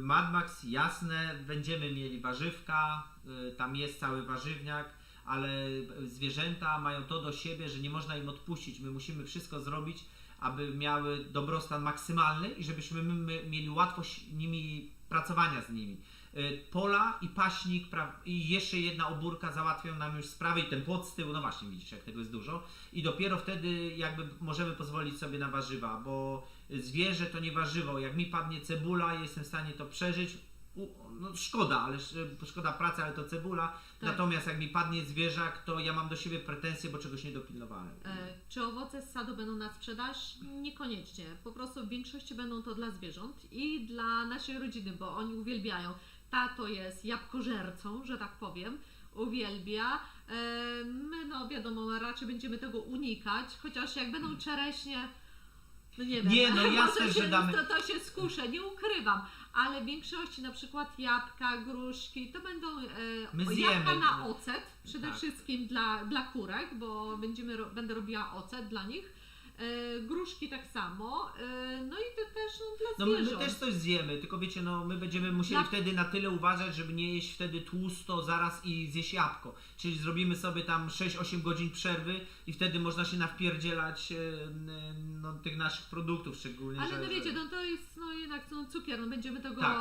Mad Max, jasne, będziemy mieli warzywka, tam jest cały warzywniak, ale zwierzęta mają to do siebie, że nie można im odpuścić. My musimy wszystko zrobić, aby miały dobrostan maksymalny i żebyśmy my mieli łatwość nimi pracowania z nimi. Pola i paśnik i jeszcze jedna obórka załatwią nam już sprawę i ten płot z tyłu, no właśnie widzisz jak tego jest dużo i dopiero wtedy jakby możemy pozwolić sobie na warzywa, bo zwierzę to nie warzywo, jak mi padnie cebula jestem w stanie to przeżyć, no szkoda, ale szkoda pracy, ale to cebula, tak. Natomiast jak mi padnie zwierzak, to ja mam do siebie pretensje, bo czegoś nie dopilnowałem. Czy owoce z sadu będą na sprzedaż? Niekoniecznie, po prostu w większości będą to dla zwierząt i dla naszej rodziny, bo oni uwielbiają. Tato jest jabłkożercą, że tak powiem, uwielbia. My no wiadomo, raczej będziemy tego unikać, chociaż jak będą czereśnie, no nie wiem, Nie, no jasne, że damy... to się skuszę, nie ukrywam, ale w większości na przykład jabłka, gruszki, to będą jabłka na ocet, przede wszystkim dla kurek, bo będę robiła ocet dla nich. Gruszki tak samo, no i to też dla zwierząt. No my też coś zjemy, tylko wiecie, no my będziemy musieli wtedy na tyle uważać, żeby nie jeść wtedy tłusto zaraz i zjeść jabłko. Czyli zrobimy sobie tam 6-8 godzin przerwy i wtedy można się nawpierdzielać no, tych naszych produktów szczególnie. Ale no wiecie, no to jest no jednak cukier, no będziemy tego... Tak,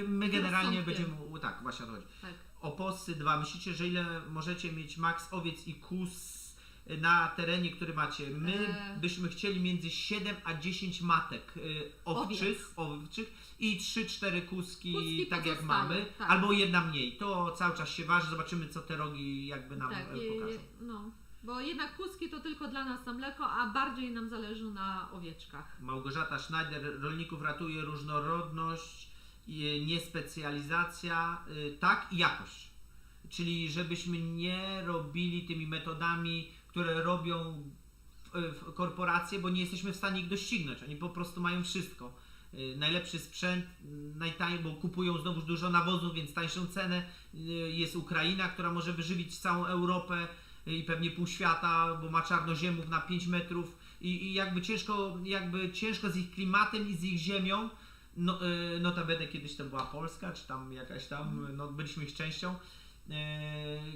my generalnie będziemy, tak właśnie o to chodzi. Tak. Oposy 2, myślicie, że ile możecie mieć maks owiec i kóz na terenie, który macie? My byśmy chcieli między 7 a 10 matek owczych i 3-4 kuski tak jak mamy, tak. Albo jedna mniej. To cały czas się waży, zobaczymy co te rogi jakby nam pokażą. No, bo jednak kuski to tylko dla nas na mleko, a bardziej nam zależy na owieczkach. Małgorzata Schneider, rolników ratuje różnorodność, niespecjalizacja, tak i jakość. Czyli żebyśmy nie robili tymi metodami, które robią korporacje, bo nie jesteśmy w stanie ich doścignąć. Oni po prostu mają wszystko. Najlepszy sprzęt, najtaniej, bo kupują znowu dużo nawozów, więc tańszą cenę. Jest Ukraina, która może wyżywić całą Europę i pewnie pół świata, bo ma czarnoziemów na 5 metrów i jakby ciężko z ich klimatem i z ich ziemią. Notabene kiedyś to była Polska, czy tam jakaś tam, no byliśmy ich częścią.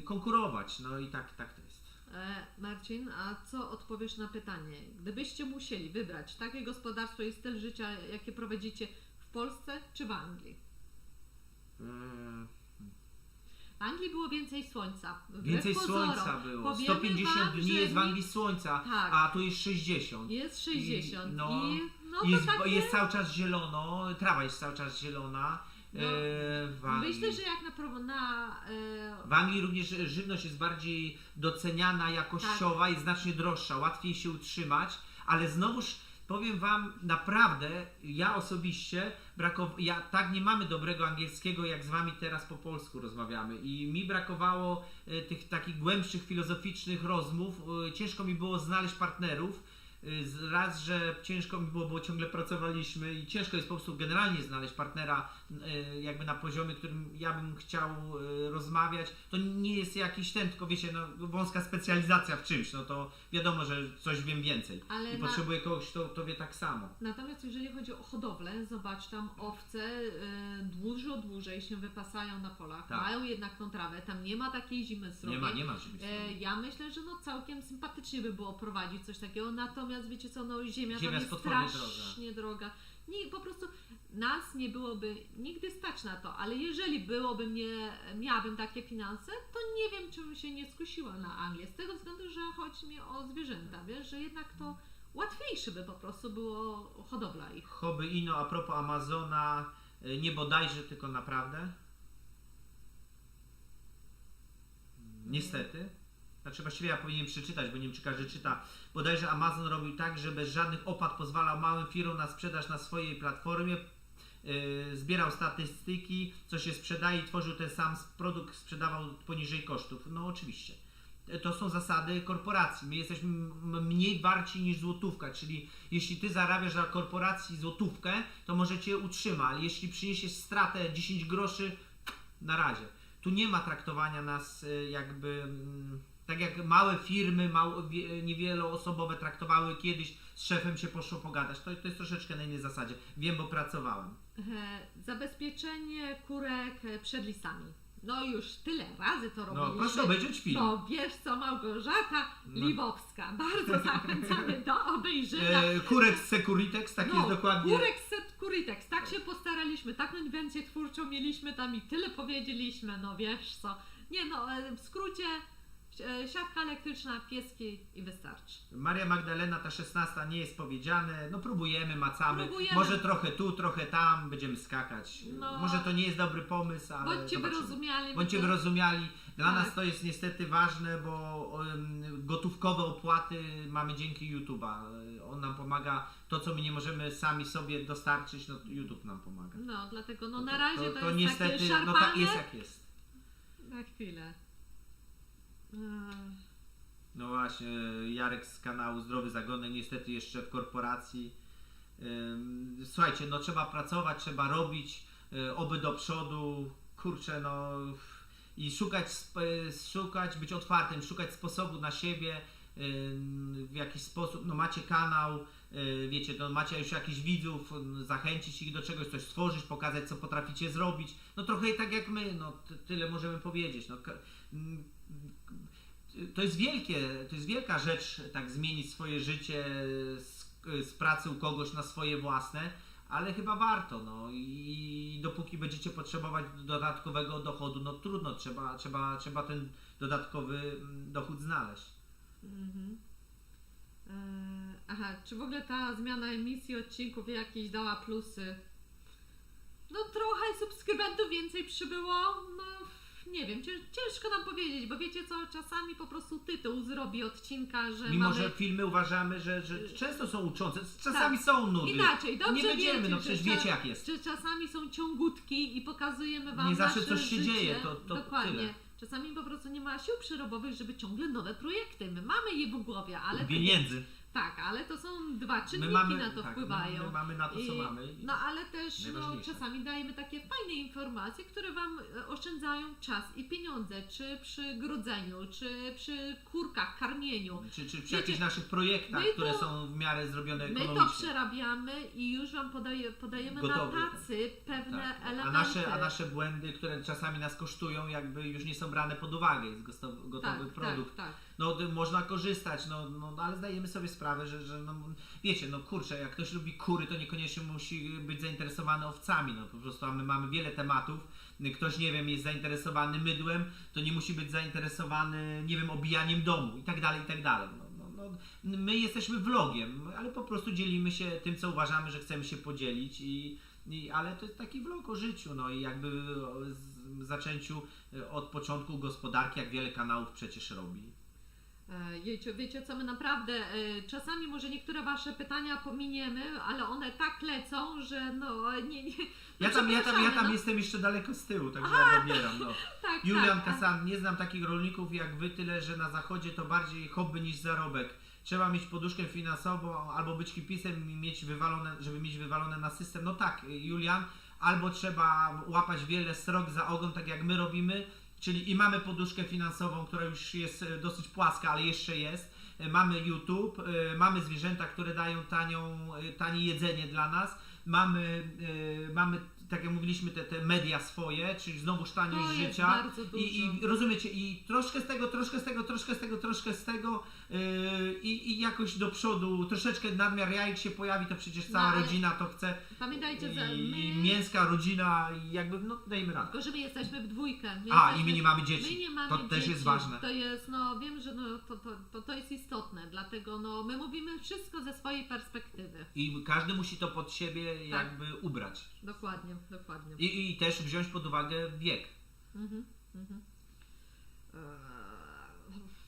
Konkurować, no i tak to jest. Marcin, a co odpowiesz na pytanie? Gdybyście musieli wybrać takie gospodarstwo i styl życia, jakie prowadzicie w Polsce czy w Anglii? W Anglii było więcej słońca. Więcej słońca było. 150 dni jest w Anglii słońca, tak. A tu jest 60. Jest 60 jest cały czas zielono, trawa jest cały czas zielona. Myślę, że jak w Anglii również żywność jest bardziej doceniana jakościowa, jest znacznie droższa, łatwiej się utrzymać, ale znowuż powiem wam naprawdę, ja osobiście nie mamy dobrego angielskiego, jak z wami teraz po polsku rozmawiamy i mi brakowało tych takich głębszych, filozoficznych rozmów, ciężko mi było znaleźć partnerów. Raz, że ciężko mi było, bo ciągle pracowaliśmy i ciężko jest po prostu generalnie znaleźć partnera jakby na poziomie, którym ja bym chciał rozmawiać. To nie jest jakiś tylko wiecie, no, wąska specjalizacja w czymś, no to wiadomo, że coś wiem więcej i potrzebuję kogoś, kto wie tak samo. Natomiast jeżeli chodzi o hodowlę, zobacz, tam owce dużo dłużej się wypasają na polach, mają jednak tą trawę, tam nie ma takiej zimy srogiej. Nie ma zimy srogiej. Ja myślę, że no całkiem sympatycznie by było prowadzić coś takiego, natomiast wiecie co, no ziemia tam jest jest strasznie droga. Nie, po prostu nas nie byłoby nigdy stać na to, ale jeżeli miałabym takie finanse, to nie wiem, czy bym się nie skusiła na Anglię, z tego względu, że chodzi mi o zwierzęta, wiesz, że jednak to łatwiejsze by po prostu było hodowla ich. Hobby Ino, a propos Amazona, nie bodajże, tylko naprawdę? Niestety. Znaczy właściwie ja powinienem przeczytać, bo nie wiem czy każdy czyta. Bodajże Amazon robił tak, że bez żadnych opłat pozwalał małym firmom na sprzedaż na swojej platformie. Zbierał statystyki, co się sprzedaje i tworzył ten sam produkt, sprzedawał poniżej kosztów. No oczywiście. To są zasady korporacji. My jesteśmy mniej warci niż złotówka, czyli jeśli ty zarabiasz dla korporacji złotówkę, to może cię utrzyma, ale jeśli przyniesiesz stratę 10 groszy, na razie. Tu nie ma traktowania nas jakby tak jak małe firmy, niewieloosobowe traktowały kiedyś, z szefem się poszło pogadać. To jest troszeczkę na innej zasadzie. Wiem, bo pracowałem. Zabezpieczenie kurek przed lisami. No już tyle razy to robiliśmy. No proszę obejrzeć film. No wiesz co, Małgorzata Libowska. Bardzo zachęcamy do obejrzenia. Kurek z Securitex, tak jest dokładnie. Kurek z Securitex, tak się postaraliśmy, taką inwencję twórczą mieliśmy tam i tyle powiedzieliśmy, no wiesz co. Nie no, w skrócie siatka elektryczna, pieski i wystarczy. Maria Magdalena, ta 16 nie jest powiedziane, no próbujemy, macamy, Próbujemy. może trochę tu, trochę tam, będziemy skakać. No. Może to nie jest dobry pomysł, ale Bądźcie zobaczymy. wyrozumiali. Bądźcie to- wyrozumiali. Dla Tak. nas to jest niestety ważne, bo gotówkowe opłaty mamy dzięki YouTube'a. On nam pomaga, to co my nie możemy sami sobie dostarczyć, no to YouTube nam pomaga. No, dlatego no na razie to jest niestety, takie no szarpane. tak jest jak jest. Na chwilę. No właśnie, Jarek z kanału Zdrowy Zagonek, niestety jeszcze w korporacji. Słuchajcie, no trzeba pracować, trzeba robić, oby do przodu, kurczę, no i szukać, być otwartym, szukać sposobu na siebie, w jakiś sposób, no macie kanał, wiecie, no macie już jakichś widzów, zachęcić ich do czegoś, coś stworzyć, pokazać co potraficie zrobić, no trochę tak jak my, no tyle możemy powiedzieć, no. To jest wielka rzecz, tak zmienić swoje życie z pracy u kogoś na swoje własne, ale chyba warto, no i dopóki będziecie potrzebować dodatkowego dochodu, no trudno, trzeba ten dodatkowy dochód znaleźć. Mhm. Aha, czy w ogóle ta zmiana emisji odcinków jakieś dała plusy? No trochę subskrybentów więcej przybyło, no nie wiem, ciężko nam powiedzieć, bo wiecie co, czasami po prostu tytuł zrobi odcinka, że Mimo, mamy... że filmy uważamy, że często są uczące, czasami są nudy. Inaczej, dobrze Nie będziemy, wiecie, no przecież że wiecie jak jest. Że czasami są ciągutki i pokazujemy wam Nie zawsze nasze coś się życie. dzieje, to dokładnie. tyle. Czasami po prostu nie ma sił przerobowych, żeby ciągle nowe projekty. My mamy je w głowie, ale... Pieniędzy. Tak, ale to są dwa czynniki na to tak, wpływają. my mamy na to, co mamy. No ale też Najważniejsze. czasami dajemy takie fajne informacje, które Wam oszczędzają czas i pieniądze, czy przy grodzeniu, czy przy kurkach, karmieniu. Czy przy Wiecie, jakichś naszych projektach, my to- które są w miarę zrobione My ekonomicznie. to przerabiamy i już Wam podajemy Gotowy, na tacy pewne Tak. elementy. A nasze błędy, które czasami nas kosztują, jakby już nie są brane pod uwagę. Jest gotowy produkt. Tak. No można korzystać, ale zdajemy sobie sprawę, że no, wiecie, no kurczę, jak ktoś lubi kury, to niekoniecznie musi być zainteresowany owcami, no po prostu, a my mamy wiele tematów. Ktoś, nie wiem, jest zainteresowany mydłem, to nie musi być zainteresowany, nie wiem, obijaniem domu i tak dalej, i tak dalej. No, my jesteśmy vlogiem, ale po prostu dzielimy się tym, co uważamy, że chcemy się podzielić ale to jest taki vlog o życiu, no i jakby w zaczęciu od początku gospodarki, jak wiele kanałów przecież robi. Jejciu, wiecie co, my naprawdę czasami może niektóre Wasze pytania pominiemy, ale one tak lecą, że no nie. Ja przepraszamy, tam no. jestem jeszcze daleko z tyłu, także ja dobieram. No. Tak, Julian tak. Kasan, nie znam takich rolników jak wy, tyle że na zachodzie to bardziej hobby niż zarobek. Trzeba mieć poduszkę finansową albo być hipisem i żeby mieć wywalone na system. No tak, Julian, albo trzeba łapać wiele srok za ogon, tak jak my robimy, czyli i mamy poduszkę finansową, która już jest dosyć płaska, ale jeszcze jest. Mamy YouTube, mamy zwierzęta, które dają tanie jedzenie dla nas. Mamy tak jak mówiliśmy, te media swoje, czyli znowuż taniość To jest życia. bardzo dużo. I rozumiecie, i troszkę z tego, troszkę z tego i jakoś do przodu, troszeczkę nadmiar jajek się pojawi, to przecież cała ale rodzina to chce. Pamiętajcie, że I my... mięska rodzina i jakby, no dajmy radę. Tylko, że my jesteśmy w dwójkę. I my nie mamy dzieci. My nie mamy To dzieci. też jest ważne. To jest, no wiem, że to jest istotne, dlatego no my mówimy wszystko ze swojej perspektywy. I każdy musi to pod siebie jakby ubrać. Dokładnie. I też wziąć pod uwagę wiek.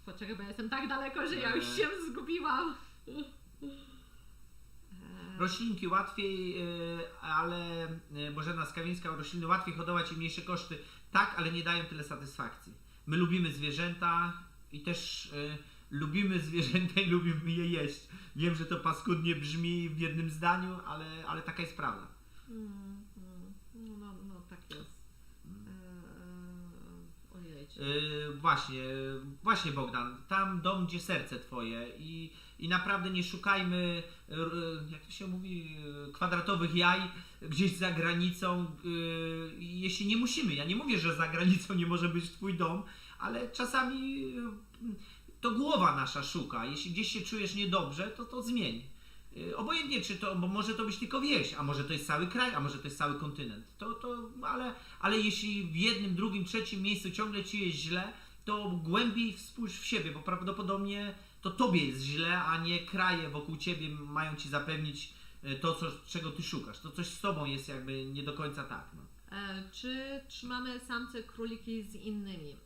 Poczekaj, bo ja jestem tak daleko, że ja już się zgubiłam. Roślinki łatwiej, ale Bożena Skawińska, rośliny łatwiej hodować i mniejsze koszty. Tak, ale nie dają tyle satysfakcji. My lubimy zwierzęta i też lubimy zwierzęta i lubimy je jeść. Wiem, że to paskudnie brzmi w jednym zdaniu, ale taka jest prawda. No tak jest. Ojejcie. Właśnie Bogdan, tam dom, gdzie serce twoje i naprawdę nie szukajmy, jak to się mówi, kwadratowych jaj gdzieś za granicą, jeśli nie musimy. Ja nie mówię, że za granicą nie może być twój dom, ale czasami to głowa nasza szuka. Jeśli gdzieś się czujesz niedobrze, to zmień. Obojętnie czy to, bo może to być tylko wieś, a może to jest cały kraj, a może to jest cały kontynent. Ale jeśli w jednym, drugim, trzecim miejscu ciągle ci jest źle, to głębiej spójrz w siebie, bo prawdopodobnie to tobie jest źle, a nie kraje wokół ciebie mają ci zapewnić to, czego ty szukasz. To coś z tobą jest jakby nie do końca tak. No. Czy trzymamy samce króliki z innymi?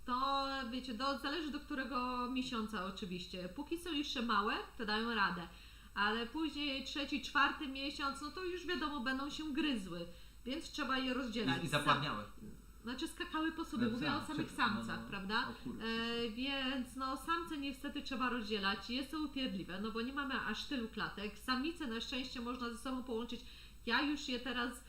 To wiecie, zależy do którego miesiąca oczywiście. Póki są jeszcze małe, to dają radę. Ale później 3., 4. miesiąc, no to już wiadomo, będą się gryzły. Więc trzeba je rozdzielać. I zapładniały. Znaczy skakały po sobie, mówię o samych samcach, prawda? Więc no samce niestety trzeba rozdzielać. Jest to upierdliwe, no bo nie mamy aż tylu klatek. Samice na szczęście można ze sobą połączyć. Ja już je teraz,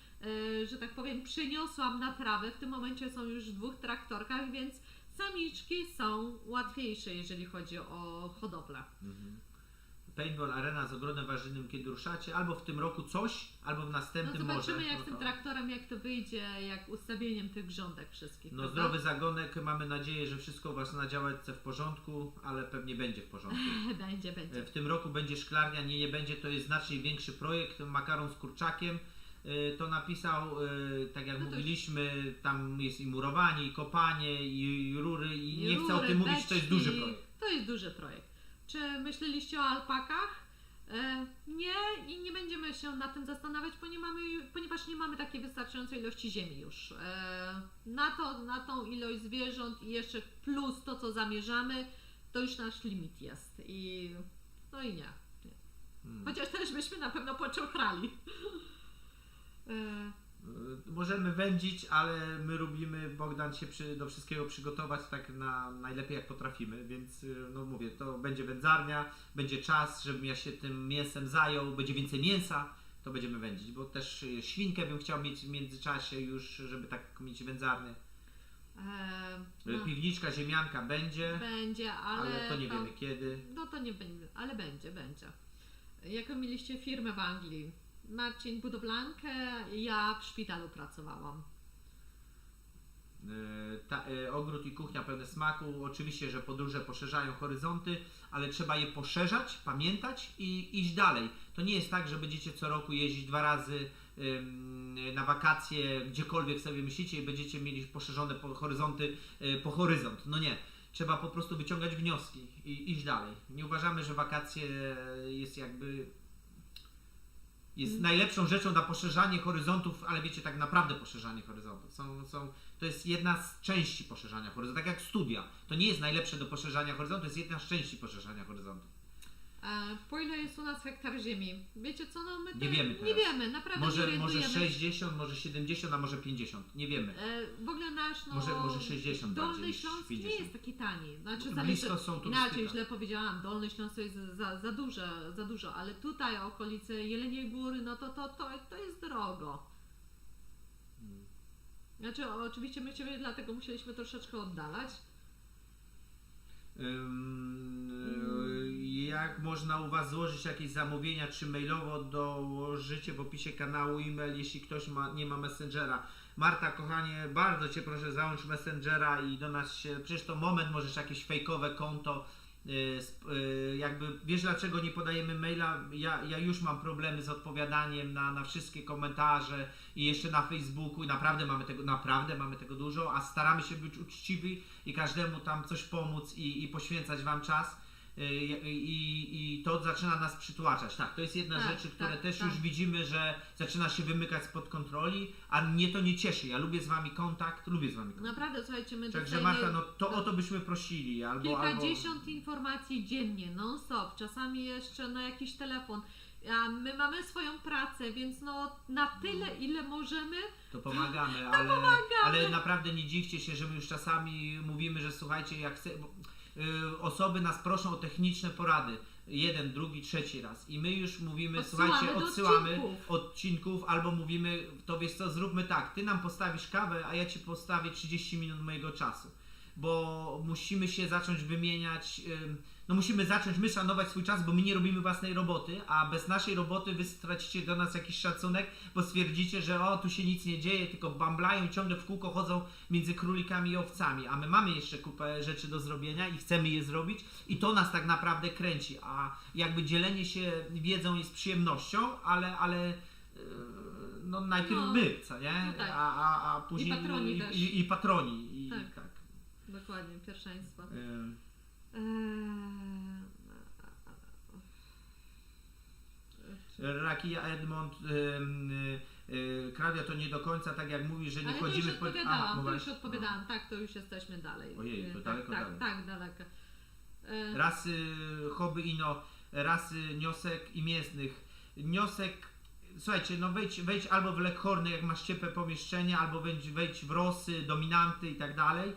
że tak powiem, przyniosłam na trawę. W tym momencie są już w 2 traktorkach, więc samiczki są łatwiejsze, jeżeli chodzi o hodowlę. Paintball Arena z ogrodem warzywnym, kiedy ruszacie, albo w tym roku coś, albo w następnym może. Zobaczymy jak z tym traktorem, jak to wyjdzie, jak ustawieniem tych grządek wszystkich. No prawda? zdrowy zagonek, mamy nadzieję, że wszystko u Was na działeczce w porządku, ale pewnie będzie w porządku. Będzie. W tym roku będzie szklarnia, nie będzie, to jest znacznie większy projekt, makaron z kurczakiem. To napisał, tak jak mówiliśmy, tam jest i murowanie, i kopanie, i rury, i nie chcę o tym mówić, to jest duży projekt. To jest duży projekt. Czy myśleliście o alpakach? Nie i nie będziemy się nad tym zastanawiać, ponieważ nie mamy takiej wystarczającej ilości ziemi już. Na tą ilość zwierząt i jeszcze plus to, co zamierzamy, to już nasz limit jest. No i nie. Chociaż też byśmy na pewno poczochrali. Możemy wędzić, ale my lubimy, Bogdan, się do wszystkiego przygotować tak najlepiej jak potrafimy, więc no mówię, to będzie wędzarnia, będzie czas, żebym ja się tym mięsem zajął, będzie więcej mięsa, to będziemy wędzić, bo też świnkę bym chciał mieć w międzyczasie już, żeby tak mieć wędzarnię. Piwniczka, ziemianka będzie, ale to nie wiemy kiedy. No to nie będzie, ale będzie. Jaką mieliście firmę w Anglii? Marcin budowlankę, ja w szpitalu pracowałam. Ogród i kuchnia pełne smaku. Oczywiście, że podróże poszerzają horyzonty, ale trzeba je poszerzać, pamiętać i iść dalej. To nie jest tak, że będziecie co roku jeździć 2 razy na wakacje, gdziekolwiek sobie myślicie i będziecie mieli poszerzone horyzonty po horyzont. No nie. Trzeba po prostu wyciągać wnioski i iść dalej. Nie uważamy, że wakacje jest najlepszą rzeczą na poszerzanie horyzontów, ale wiecie, tak naprawdę poszerzanie horyzontów. To jest jedna z części poszerzania horyzontów, tak jak studia. To nie jest najlepsze do poszerzania horyzontów, to jest jedna z części poszerzania horyzontów. Po ile jest u nas hektar ziemi? Wiecie co, no my nie wiemy teraz. Nie wiemy, naprawdę może 60, może 70, a może 50, nie wiemy. W ogóle nasz, może 60 Dolny Śląsk 50. nie jest taki tani. Znaczy, blisko są turystyka. Inaczej źle powiedziałam, Dolny Śląsk to jest za dużo, ale tutaj okolice Jeleniej Góry, no to jest drogo. Znaczy oczywiście my Ciebie dlatego musieliśmy troszeczkę oddalać. Jak można u Was złożyć jakieś zamówienia, czy mailowo dołożycie w opisie kanału e-mail, jeśli ktoś nie ma Messengera. Marta, kochanie, bardzo Cię proszę, załącz Messengera i do nas się, przecież to moment, możesz jakieś fejkowe konto, jakby, wiesz dlaczego nie podajemy maila? Ja już mam problemy z odpowiadaniem na wszystkie komentarze i jeszcze na Facebooku i naprawdę mamy tego dużo, a staramy się być uczciwi i każdemu tam coś pomóc i poświęcać Wam czas. I to zaczyna nas przytłaczać. Tak, to jest jedna z rzeczy, które też już widzimy, że zaczyna się wymykać spod kontroli, a mnie to nie cieszy. Ja lubię z Wami kontakt. Naprawdę, słuchajcie, my Także Marta, to o to byśmy prosili. Kilkadziesiąt informacji dziennie, non-stop, czasami jeszcze na jakiś telefon. A my mamy swoją pracę, więc na tyle, ile możemy, to pomagamy, ale naprawdę nie dziwcie się, że my już czasami mówimy, że słuchajcie, jak chcę. osoby nas proszą o techniczne porady. Jeden, drugi, trzeci raz. I my już mówimy, Odsyłamy słuchajcie, do odsyłamy odcinków. odcinków, albo mówimy, to wiesz co, zróbmy tak, ty nam postawisz kawę, a ja ci postawię 30 minut mojego czasu. Bo musimy się zacząć wymieniać, no musimy zacząć my szanować swój czas, bo my nie robimy własnej roboty, a bez naszej roboty wy stracicie do nas jakiś szacunek, bo stwierdzicie, że o, tu się nic nie dzieje, tylko bamblają i ciągle w kółko chodzą między królikami i owcami, a my mamy jeszcze kupę rzeczy do zrobienia i chcemy je zrobić i to nas tak naprawdę kręci, a jakby dzielenie się wiedzą jest przyjemnością, ale no najpierw No, my, co nie? no tak. A później I patroni też. i patroni. Tak. Dokładnie, pierwszeństwo. Ym, Rakia Edmond, Klaudia, to nie do końca tak jak mówisz, że nie Ale to już wchodzimy w... odpowiadałam, to już odpowiadałam, tak, to już jesteśmy dalej. Ojej, to tak, daleko tak, dalej. tak, daleko. Rasy hobby ino, rasy niosek i mięsnych. Niosek, słuchajcie, no wejdź albo w Leghorny, jak masz ciepłe pomieszczenie, albo wejdź w Rosy, dominanty i tak dalej.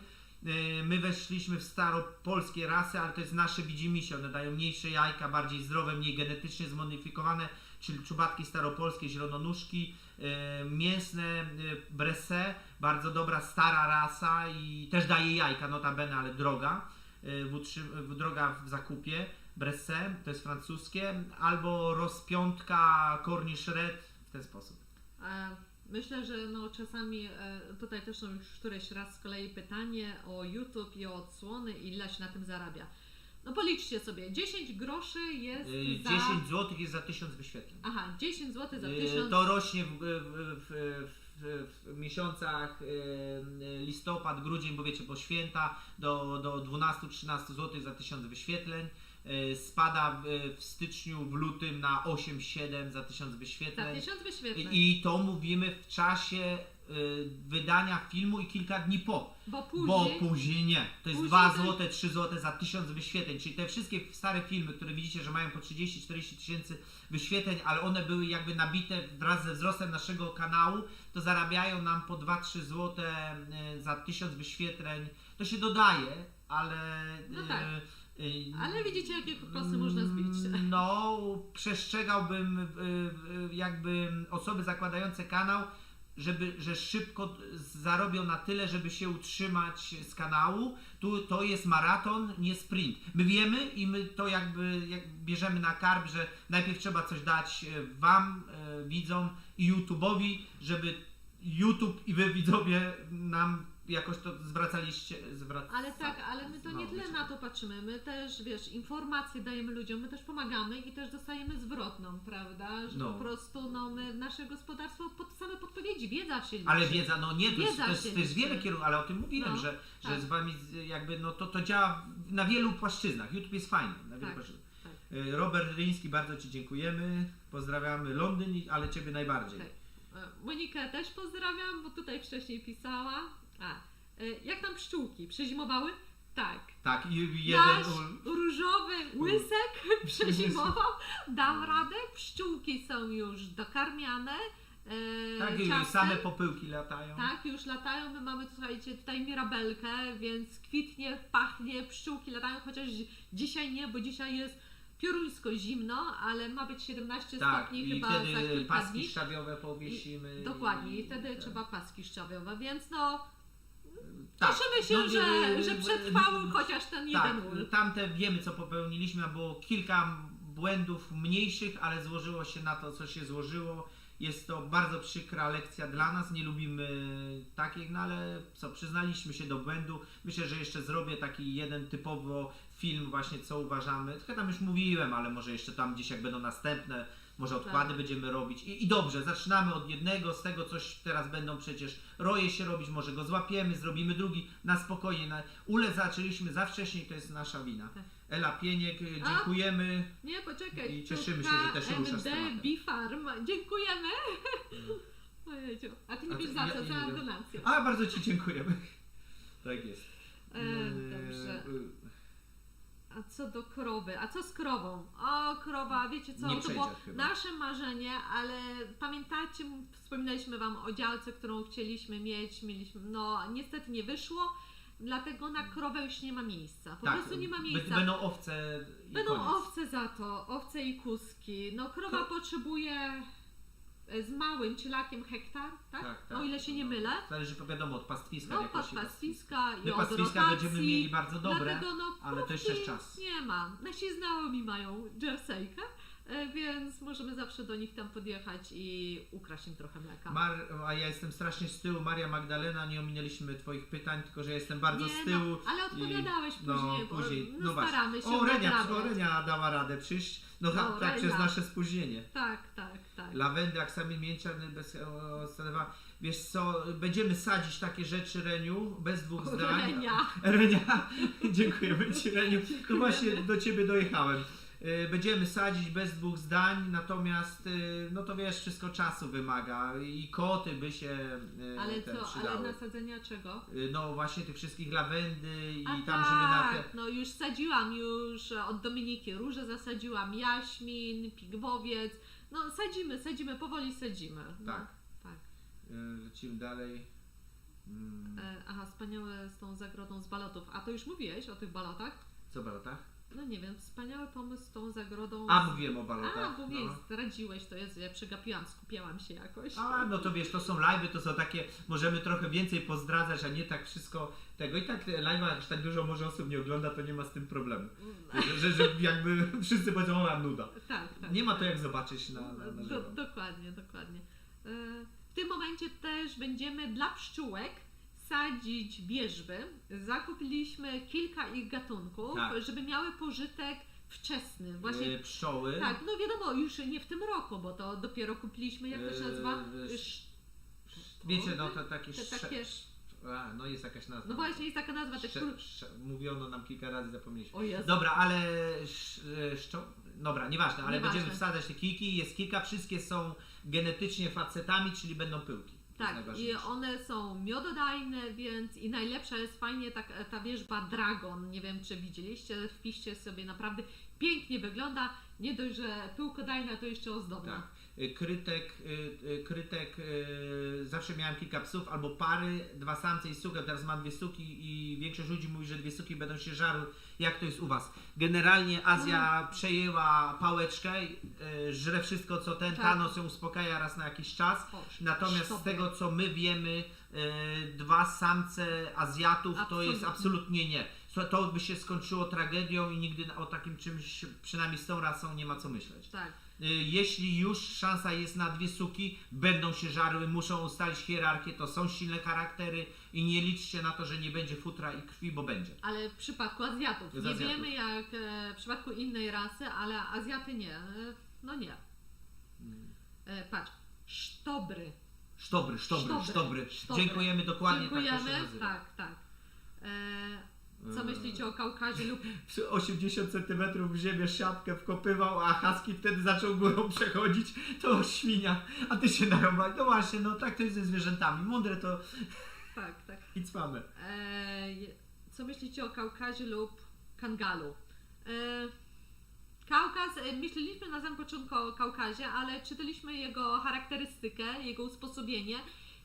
My weszliśmy w staropolskie rasy, ale to jest nasze widzimisię, one dają mniejsze jajka, bardziej zdrowe, mniej genetycznie zmodyfikowane, czyli czubatki staropolskie, zielononóżki, mięsne, Bresset, bardzo dobra, stara rasa i też daje jajka, notabene, ale droga, droga w zakupie, Bresset, to jest francuskie, albo rozpiątka, Cornish Red, w ten sposób. Myślę, że no czasami tutaj też są już któreś raz z kolei pytanie o YouTube i o odsłony, ile się na tym zarabia. No policzcie sobie, 10 groszy jest za... 10 zł jest za 1000 wyświetleń. Aha, 10 zł za 1000... To rośnie w miesiącach listopad, grudzień, bo wiecie, bo święta do 12-13 zł za 1000 wyświetleń. Spada w styczniu, w lutym na 8-7 za 1000 Za wyświetleń. 1000 wyświetleń. I to mówimy w czasie wydania filmu i kilka dni po. Bo później nie. To jest później 2 to- zł, 3 zł za 1000 wyświetleń. Czyli te wszystkie stare filmy, które widzicie, że mają po 30-40 tysięcy wyświetleń, ale one były jakby nabite wraz ze wzrostem naszego kanału, to zarabiają nam po 2-3 zł za 1000 wyświetleń. To się dodaje, ale... No tak. Ale widzicie, jakie kosy można zbić. No, przestrzegałbym jakby osoby zakładające kanał, że szybko zarobią na tyle, żeby się utrzymać z kanału. To jest maraton, nie sprint. My wiemy i my to jakby bierzemy na karb, że najpierw trzeba coś dać wam, widzom i YouTube'owi, żeby YouTube i wy widzowie nam jakoś to zwracaliście. Ale tak, ale my to nie tyle na to patrzymy. My też, wiesz, informacje dajemy ludziom, my też pomagamy i też dostajemy zwrotną, prawda? Że No. po prostu, no my, nasze gospodarstwo, same podpowiedzi, wiedza się liczy. Ale wiedza, no nie, to jest, Wiedza to jest, się to jest liczy. wiele kierunków, ale o tym mówiłem, No, że tak. z wami jakby, no to działa na wielu płaszczyznach. YouTube jest fajny, na wielu Tak, płaszczyznach. tak. Robert Ryński, bardzo Ci dziękujemy. Pozdrawiamy Londyn, ale Ciebie najbardziej. Tak. Monikę też pozdrawiam, bo tutaj wcześniej pisała. Jak tam pszczółki? Przezimowały? Tak. Tak, i jeden... Nasz różowy łysek przezimował, dał radę, pszczółki są już dokarmiane. Tak, i ciastem. same popyłki latają. Tak, już latają. My mamy, słuchajcie, tutaj mirabelkę, więc kwitnie, pachnie, pszczółki latają, chociaż dzisiaj nie, bo dzisiaj jest pioruńsko zimno, ale ma być 17 Tak, stopni i chyba za wtedy kilka paski dni. szczawiowe powiesimy. Dokładnie, i wtedy tak. trzeba paski szczawiowe, więc no Tak. cieszymy się, No, że przetrwały chociaż ten Tak, jeden ul. tamte wiemy co popełniliśmy, a było kilka błędów mniejszych, ale złożyło się na to, co się złożyło. Jest to bardzo przykra lekcja dla nas, nie lubimy takich, no ale co, przyznaliśmy się do błędu. Myślę, że jeszcze zrobię taki jeden typowo film właśnie, co uważamy. Trochę tam już mówiłem, ale może jeszcze tam gdzieś jak będą następne, może odkłady Tak. będziemy robić. I dobrze, zaczynamy od jednego, z tego coś teraz będą przecież roje się robić, może go złapiemy, zrobimy drugi, na spokojnie. Ule zaczęliśmy za wcześnie, to jest nasza wina. Tak. Ela Pieniek, dziękujemy. Nie, poczekaj. I cieszymy się, Tuka że też ruszasz z MD tematem. Bifarm. Dziękujemy. Ojejciu. A ty nie A wiesz to za ja co, nie całą wiem. donację. A, bardzo Ci dziękujemy. Tak jest. Dobrze. A co do krowy? A co z krową? O, krowa, wiecie co? Nie To przejdzie było chyba. nasze marzenie, ale pamiętacie, wspominaliśmy Wam o działce, którą chcieliśmy mieć. Mieliśmy, no niestety nie wyszło. dlatego na krowę już nie ma miejsca. Po Tak, prostu nie ma miejsca. Będą owce i Będą koniec. owce za to, owce i kuski. No krowa potrzebuje z małym cielakiem hektar, tak? Tak. O ile się nie mylę. Zależy, wiadomo, od pastwiska. No jakości pod pastwiska i My od pastwiska rotacji. będziemy mieli bardzo dobre, Dlatego, no, ale to jeszcze jest czas. Nie ma. Nasi znajomi mają jerseykę, więc możemy zawsze do nich tam podjechać i ukraść im trochę mleka. A ja jestem strasznie z tyłu. Maria Magdalena, nie ominęliśmy Twoich pytań, tylko że ja jestem bardzo Nie, z tyłu. no, ale odpowiadałeś później, bo no właśnie. staramy się. Renia dała radę przyjść. No tak, Renia. przez nasze spóźnienie. Tak. Lawendy, aksamin mięciany, bez wiesz co, będziemy sadzić takie rzeczy, Reniu, bez dwóch zdań. Renia, dziękujemy Ci, Reniu. No właśnie do Ciebie dojechałem. Będziemy sadzić bez dwóch zdań, natomiast no to wiesz, wszystko czasu wymaga i koty by się ale co, przydały. ale nasadzenia czego? No właśnie tych wszystkich lawendy i A tam, tak, żeby na te... no już sadziłam od Dominiki róże zasadziłam, jaśmin, pigwowiec, no sadzimy, powoli sadzimy. No, Tak. tak. Lecimy dalej. Aha, wspaniałe z tą zagrodą z balotów. A to już mówiłeś o tych balotach? Co balotach? No nie wiem, wspaniały pomysł z tą zagrodą. Mówiłem o balotach. Bo mnie zdradziłeś, to jest, ja przegapiłam, skupiałam się jakoś. No to wiesz, to są live'y, to są takie, możemy trochę więcej pozdradzać, a nie tak wszystko tego. I tak live'a, jak tak dużo może osób nie ogląda, to nie ma z tym problemu. Że jakby wszyscy powiedzą, ona nuda. Tak. Nie ma to jak zobaczyć na żywo. Dokładnie. W tym momencie też będziemy dla pszczółek sadzić wierzby. Zakupiliśmy kilka ich gatunków, Tak. żeby miały pożytek wczesny. Właśnie Pszczoły. tak, no wiadomo, już nie w tym roku, bo to dopiero kupiliśmy, jak to się nazywa? Wiecie, no to takie... takie... No jest jakaś nazwa. No właśnie, jest taka nazwa. Mówiono nam kilka razy, zapomnieliśmy. O Jezu. Dobra, ale... Dobra, nieważne, ale Nieważne. będziemy wsadzać te kijki. Jest kilka, wszystkie są genetycznie facetami, czyli będą pyłki. Tak, i one są miododajne, więc i najlepsza jest fajnie ta wierzba Dragon. Nie wiem, czy widzieliście, wpiszcie sobie, naprawdę pięknie wygląda. Nie dość, że pyłkodajna, to jeszcze ozdobna. Tak. Krytek, zawsze miałem kilka psów, albo pary, 2 samce i sukę, teraz mam 2 suki i większość ludzi mówi, że 2 suki będą się żarły. Jak to jest u Was? Generalnie Azja przejęła pałeczkę, żre wszystko co ten, Thanos ją uspokaja raz na jakiś czas. Natomiast z tego co my wiemy, 2 samce Azjatów to jest absolutnie nie. To by się skończyło tragedią i nigdy o takim czymś, przynajmniej z tą rasą, nie ma co myśleć. Tak. Jeśli już szansa jest na 2 suki, będą się żarły, muszą ustalić hierarchię, to są silne charaktery i nie liczcie na to, że nie będzie futra i krwi, bo będzie. Ale w przypadku Azjatów. Nie wiemy jak w przypadku innej rasy, ale Azjaty nie. No nie. Patrz. Sztobry. Sztobry. Dziękujemy, dokładnie. Dziękujemy. Tak to się nazywa. Tak. Co myślicie o Kaukazie lub... 80 cm w ziemię siatkę wkopywał, a husky wtedy zaczął górą przechodzić, to świnia, a ty się narąbać. No właśnie, no tak to jest ze zwierzętami. Mądre to... Tak. I cwamy. Co myślicie o Kaukazie lub Kangalu? Kaukaz, myśleliśmy na samym początku o Kaukazie, ale czytaliśmy jego charakterystykę, jego usposobienie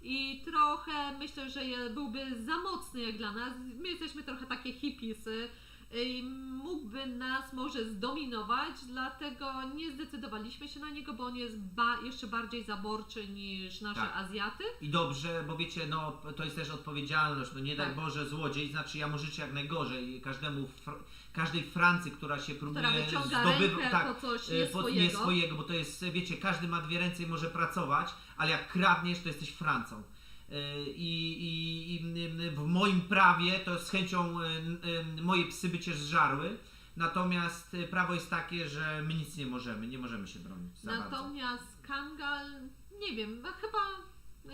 i trochę myślę, że byłby za mocny jak dla nas. My jesteśmy trochę takie hippiesy i mógłby nas może zdominować, dlatego nie zdecydowaliśmy się na niego, bo on jest jeszcze bardziej zaborczy niż nasze Azjaty. I dobrze, bo wiecie, no to jest też odpowiedzialność, no nie daj Tak. Boże złodziej, znaczy ja mu życzę jak najgorzej każdej Francji, która się próbuje zdobywać po coś nie swojego, bo to jest, wiecie, każdy ma 2 ręce i może pracować, ale jak kradniesz, to jesteś Francą. I w moim prawie to z chęcią moje psy by cię zżarły, natomiast prawo jest takie, że my nic nie możemy się bronić za natomiast Kangal, nie wiem, chyba,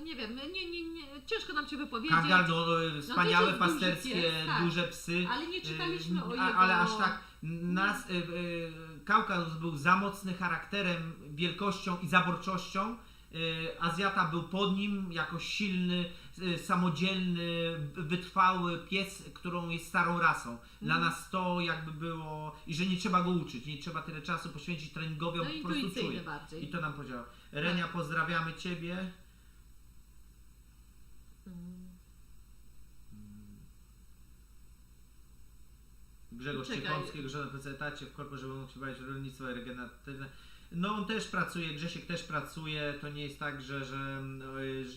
nie wiem, nie, ciężko nam się wypowiedzieć. Kangal, wspaniałe, pasterskie, duże psy. Ale nie czytaliśmy o jego... Ale aż tak, Kaukaz był za mocny charakterem, wielkością i zaborczością. Azjata był pod nim jako silny, samodzielny, wytrwały pies, którą jest starą rasą. Dla nas to jakby było, i że nie trzeba go uczyć, nie trzeba tyle czasu poświęcić treningowi, on po prostu czuje. Bardziej. I to nam podziała. Renia, pozdrawiamy Ciebie. Grzegorz Czekaj. Ciechomski, żona w etacie w korpo, żeby mógł się bawić w rolnictwo regeneratywne. No on też pracuje, Grzesiek też pracuje, to nie jest tak, że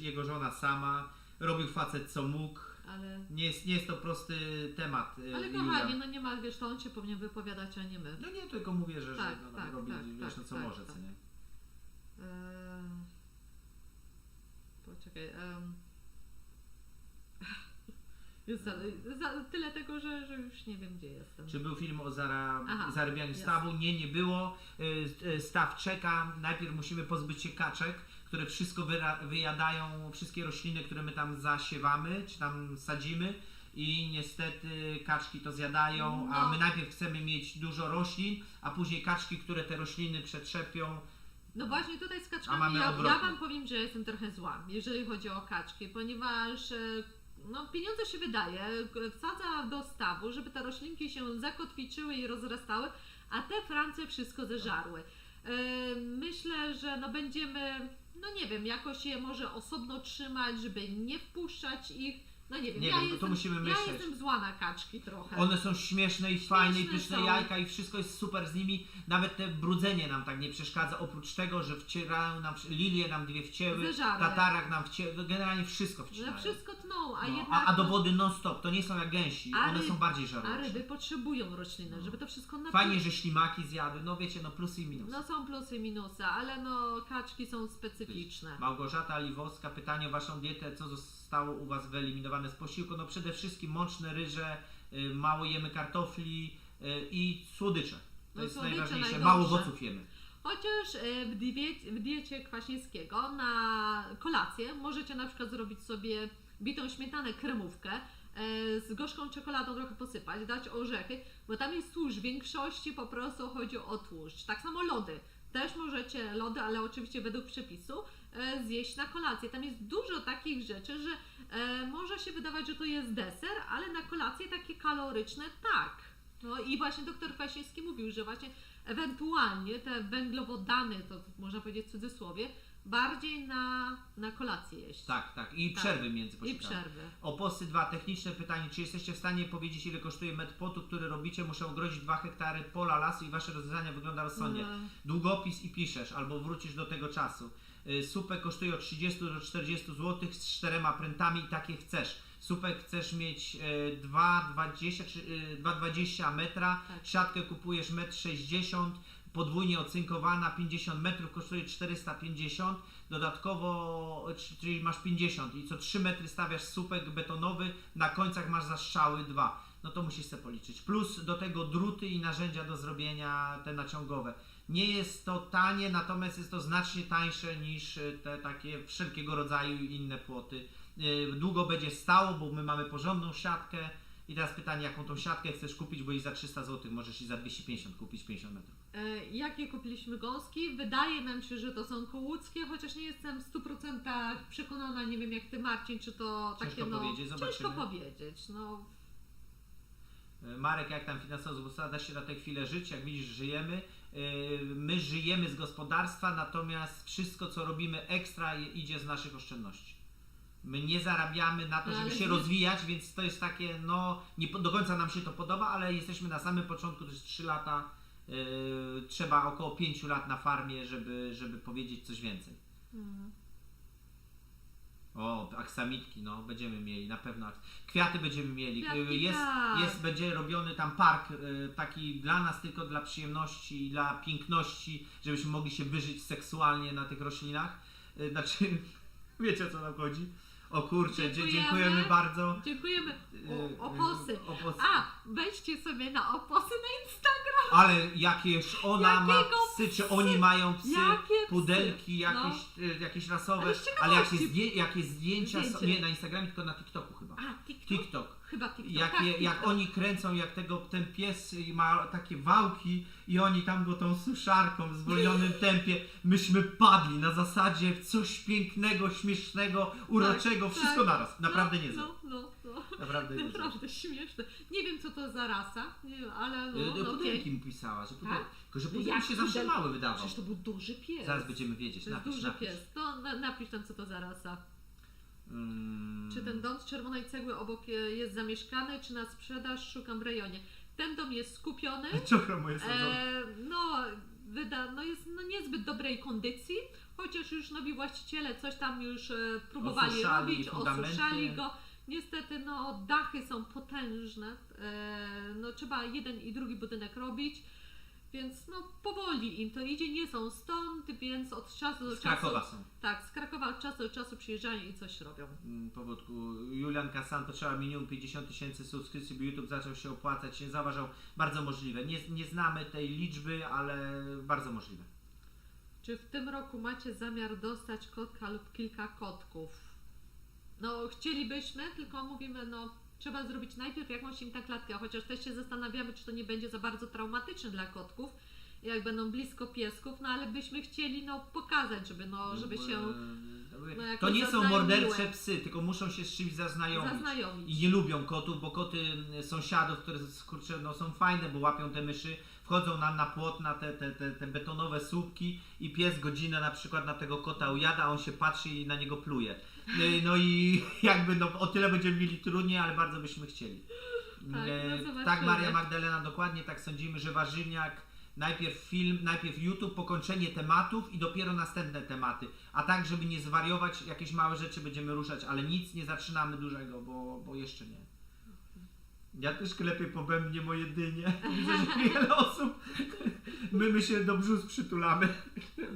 jego żona sama, robił facet co mógł. Ale, Nie jest to prosty temat. ale Julia. kochani, no nie ma, wiesz, to on się powinien wypowiadać, a nie my. No nie, tylko mówię, że Tak, no, tak, robi tak, wiesz, no, co tak, może, tak. co nie? Poczekaj. Jest tyle tego, że już nie wiem, gdzie jestem. Czy był film o Aha, zarabianiu jest. stawu? Nie było. Staw czeka. Najpierw musimy pozbyć się kaczek, które wszystko wyjadają, wszystkie rośliny, które my tam zasiewamy, czy tam sadzimy. I niestety kaczki to zjadają, a No. my najpierw chcemy mieć dużo roślin, a później kaczki, które te rośliny przetrzepią. No właśnie tutaj z A kaczkami mamy ja odwrotnie. wam powiem, że jestem trochę zła, jeżeli chodzi o kaczki, ponieważ no, pieniądze się wydaje, wsadza do stawu, żeby te roślinki się zakotwiczyły i rozrastały, a te Francie wszystko zeżarły. Myślę, że no będziemy, no nie wiem, jakoś je może osobno trzymać, żeby nie wpuszczać ich. No nie wiem, Nie wiem, to musimy ja myśleć. jestem zła na kaczki trochę. One są śmieszne i fajne i Śmieszne pyszne są. jajka i wszystko jest super z nimi. Nawet te brudzenie nam tak nie przeszkadza, oprócz tego, że wcierają nam, lilie nam dwie wcięły, Zeżarły. tatarak nam wcięły, generalnie wszystko Że wcinają. wszystko tną, a No, jednak... a do wody non stop, to nie są jak gęsi, A one ryb- są bardziej A żarliwe. ryby potrzebują rośliny, żeby to wszystko napić. Fajnie, że ślimaki zjadły, no wiecie, no plusy i minusy. No są plusy i minusy, ale no kaczki są specyficzne. Małgorzata Liwowska, pytanie o Waszą dietę, co zostało u Was wyeliminowane z posiłku? No przede wszystkim mączne ryże, mało jemy kartofli i słodycze. To No jest słodycze najważniejsze, najgorsze. mało owoców jemy. Chociaż w diecie Kwaśniewskiego na kolację możecie na przykład zrobić sobie bitą śmietanę, kremówkę, z gorzką czekoladą trochę posypać, dać orzechy, bo tam jest tłuszcz, w większości po prostu chodzi o tłuszcz. Tak samo lody. Też możecie lody, ale oczywiście według przepisu, zjeść na kolację. Tam jest dużo takich rzeczy, że może się wydawać, że to jest deser, ale na kolację takie kaloryczne tak. No i właśnie doktor Kwaśniewski mówił, że właśnie ewentualnie te węglowodany, to można powiedzieć w cudzysłowie, bardziej na kolację jeść. Tak, tak. I Tak. przerwy między I posiłkami. przerwy. Oposy 2. Techniczne pytanie. Czy jesteście w stanie powiedzieć, ile kosztuje metr płotu, który robicie? Muszę ogrodzić 2 hektary pola lasu i Wasze rozwiązania wygląda rozsądnie. Długopis i piszesz, albo wrócisz do tego czasu. Supek kosztuje od 30 do 40 zł z 4 prętami i takie chcesz. Supek chcesz mieć 2,20 czy 2,20 metra, Tak. siatkę kupujesz 1,60 m, podwójnie ocynkowana, 50 metrów kosztuje 450, dodatkowo, czyli masz 50 i co 3 metry stawiasz słupek betonowy, na końcach masz zastrzały 2. No to musisz sobie policzyć. Plus do tego druty i narzędzia do zrobienia te naciągowe. Nie jest to tanie, natomiast jest to znacznie tańsze niż te takie wszelkiego rodzaju inne płoty. Długo będzie stało, bo my mamy porządną siatkę. I teraz pytanie, jaką tą siatkę chcesz kupić, bo i za 300 zł możesz i za 250 kupić 50 metrów. Jakie kupiliśmy gąski? Wydaje nam się, że to są kołuckie, chociaż nie jestem w 100% przekonana, nie wiem jak Ty, Marcin, czy to Ciężko takie, no... powiedzieć, zobaczymy. Ciężko powiedzieć, no... Marek, jak tam finansowo da się na tę chwilę żyć? Jak widzisz, żyjemy. My żyjemy z gospodarstwa, natomiast wszystko, co robimy ekstra, idzie z naszych oszczędności. My nie zarabiamy na to, No, żeby ale się nie- rozwijać, więc to jest takie, no, nie do końca nam się to podoba, ale jesteśmy na samym początku, to jest 3 lata. Trzeba około 5 lat na farmie, żeby powiedzieć coś więcej. O, aksamitki, no, będziemy mieli, na pewno. Kwiaty będziemy mieli. Kwiatki, tak. Będzie robiony tam park taki dla nas, tylko dla przyjemności i dla piękności, żebyśmy mogli się wyżyć seksualnie na tych roślinach. Znaczy, wiecie o co nam chodzi? O kurczę, dziękujemy bardzo. Dziękujemy. Oposy. Oposy. A, wejdźcie sobie na oposy na Instagram. Ale jakież ona ma Jakiego psy, czy oni mają psy, Jakie psy? pudelki jakieś rasowe, Ale z ale ciekawości. jakie zdjęcia są, Zdjęcie. nie na Instagramie, tylko na TikToku chyba. A, TikTok? TikTok. Chyba TikTok. Jak TikTok. oni kręcą, jak ten pies ma takie wałki i oni tam go tą suszarką w zwolnionym tempie, myśmy padli na zasadzie coś pięknego, śmiesznego, uroczego, Tak, wszystko tak. naraz. Naprawdę no, niezłe. No. Naprawdę niezłe. Naprawdę śmieszne. Nie wiem co to za rasa, nie wiem, ale no Pudelki okej. mu pisała, że Tak? tylko że pudelki Jak się zawsze pudelki? mały wydawał. Przecież to był duży pies. Zaraz będziemy wiedzieć, To jest napisz. duży pies. To napisz tam co to za rasa. Czy ten dom z czerwonej cegły obok jest zamieszkany, czy na sprzedaż? Szukam w rejonie. ten dom jest skupiony, Czokro moje sadzone. jest niezbyt dobrej kondycji, chociaż już nowi właściciele coś tam już próbowali Osuszali robić, fundamenty. osuszali go. Niestety dachy są potężne, trzeba jeden i drugi budynek robić, więc powoli im to idzie, nie są stąd, więc od czasu do Z Krakowa czasu... są. Tak, z Krakowa od czasu do czasu przyjeżdżają i coś robią. Powódku. Julian Kasan potrzeba minimum 50 000 subskrypcji, by YouTube zaczął się opłacać. Się zauważał, bardzo możliwe. Nie znamy tej liczby, ale bardzo możliwe. Czy w tym roku macie zamiar dostać kotka lub kilka kotków? Chcielibyśmy, tylko mówimy, trzeba zrobić najpierw jakąś im tę klatkę, chociaż też się zastanawiamy, czy to nie będzie za bardzo traumatyczne dla kotków, jak będą blisko piesków, ale byśmy chcieli pokazać, żeby się jakoś to nie są zaznajomiły. mordercze psy, tylko muszą się z czymś zaznajomić. I nie lubią kotów, bo koty sąsiadów, które są fajne, bo łapią te myszy, wchodzą nam na płot, na te betonowe słupki i pies godzinę na przykład na tego kota ujada, a on się patrzy i na niego pluje. I jakby o tyle będziemy mieli trudniej, ale bardzo byśmy chcieli. Tak, Maria Magdalena, dokładnie tak sądzimy, że warzywniak, najpierw film, najpierw YouTube, pokończenie tematów i dopiero następne tematy. A tak, żeby nie zwariować, jakieś małe rzeczy będziemy ruszać, ale nic nie zaczynamy dużego, bo jeszcze nie. Ja też klepię po bębnie moje dynie. Widzę, że wiele osób. My się do brzus przytulamy.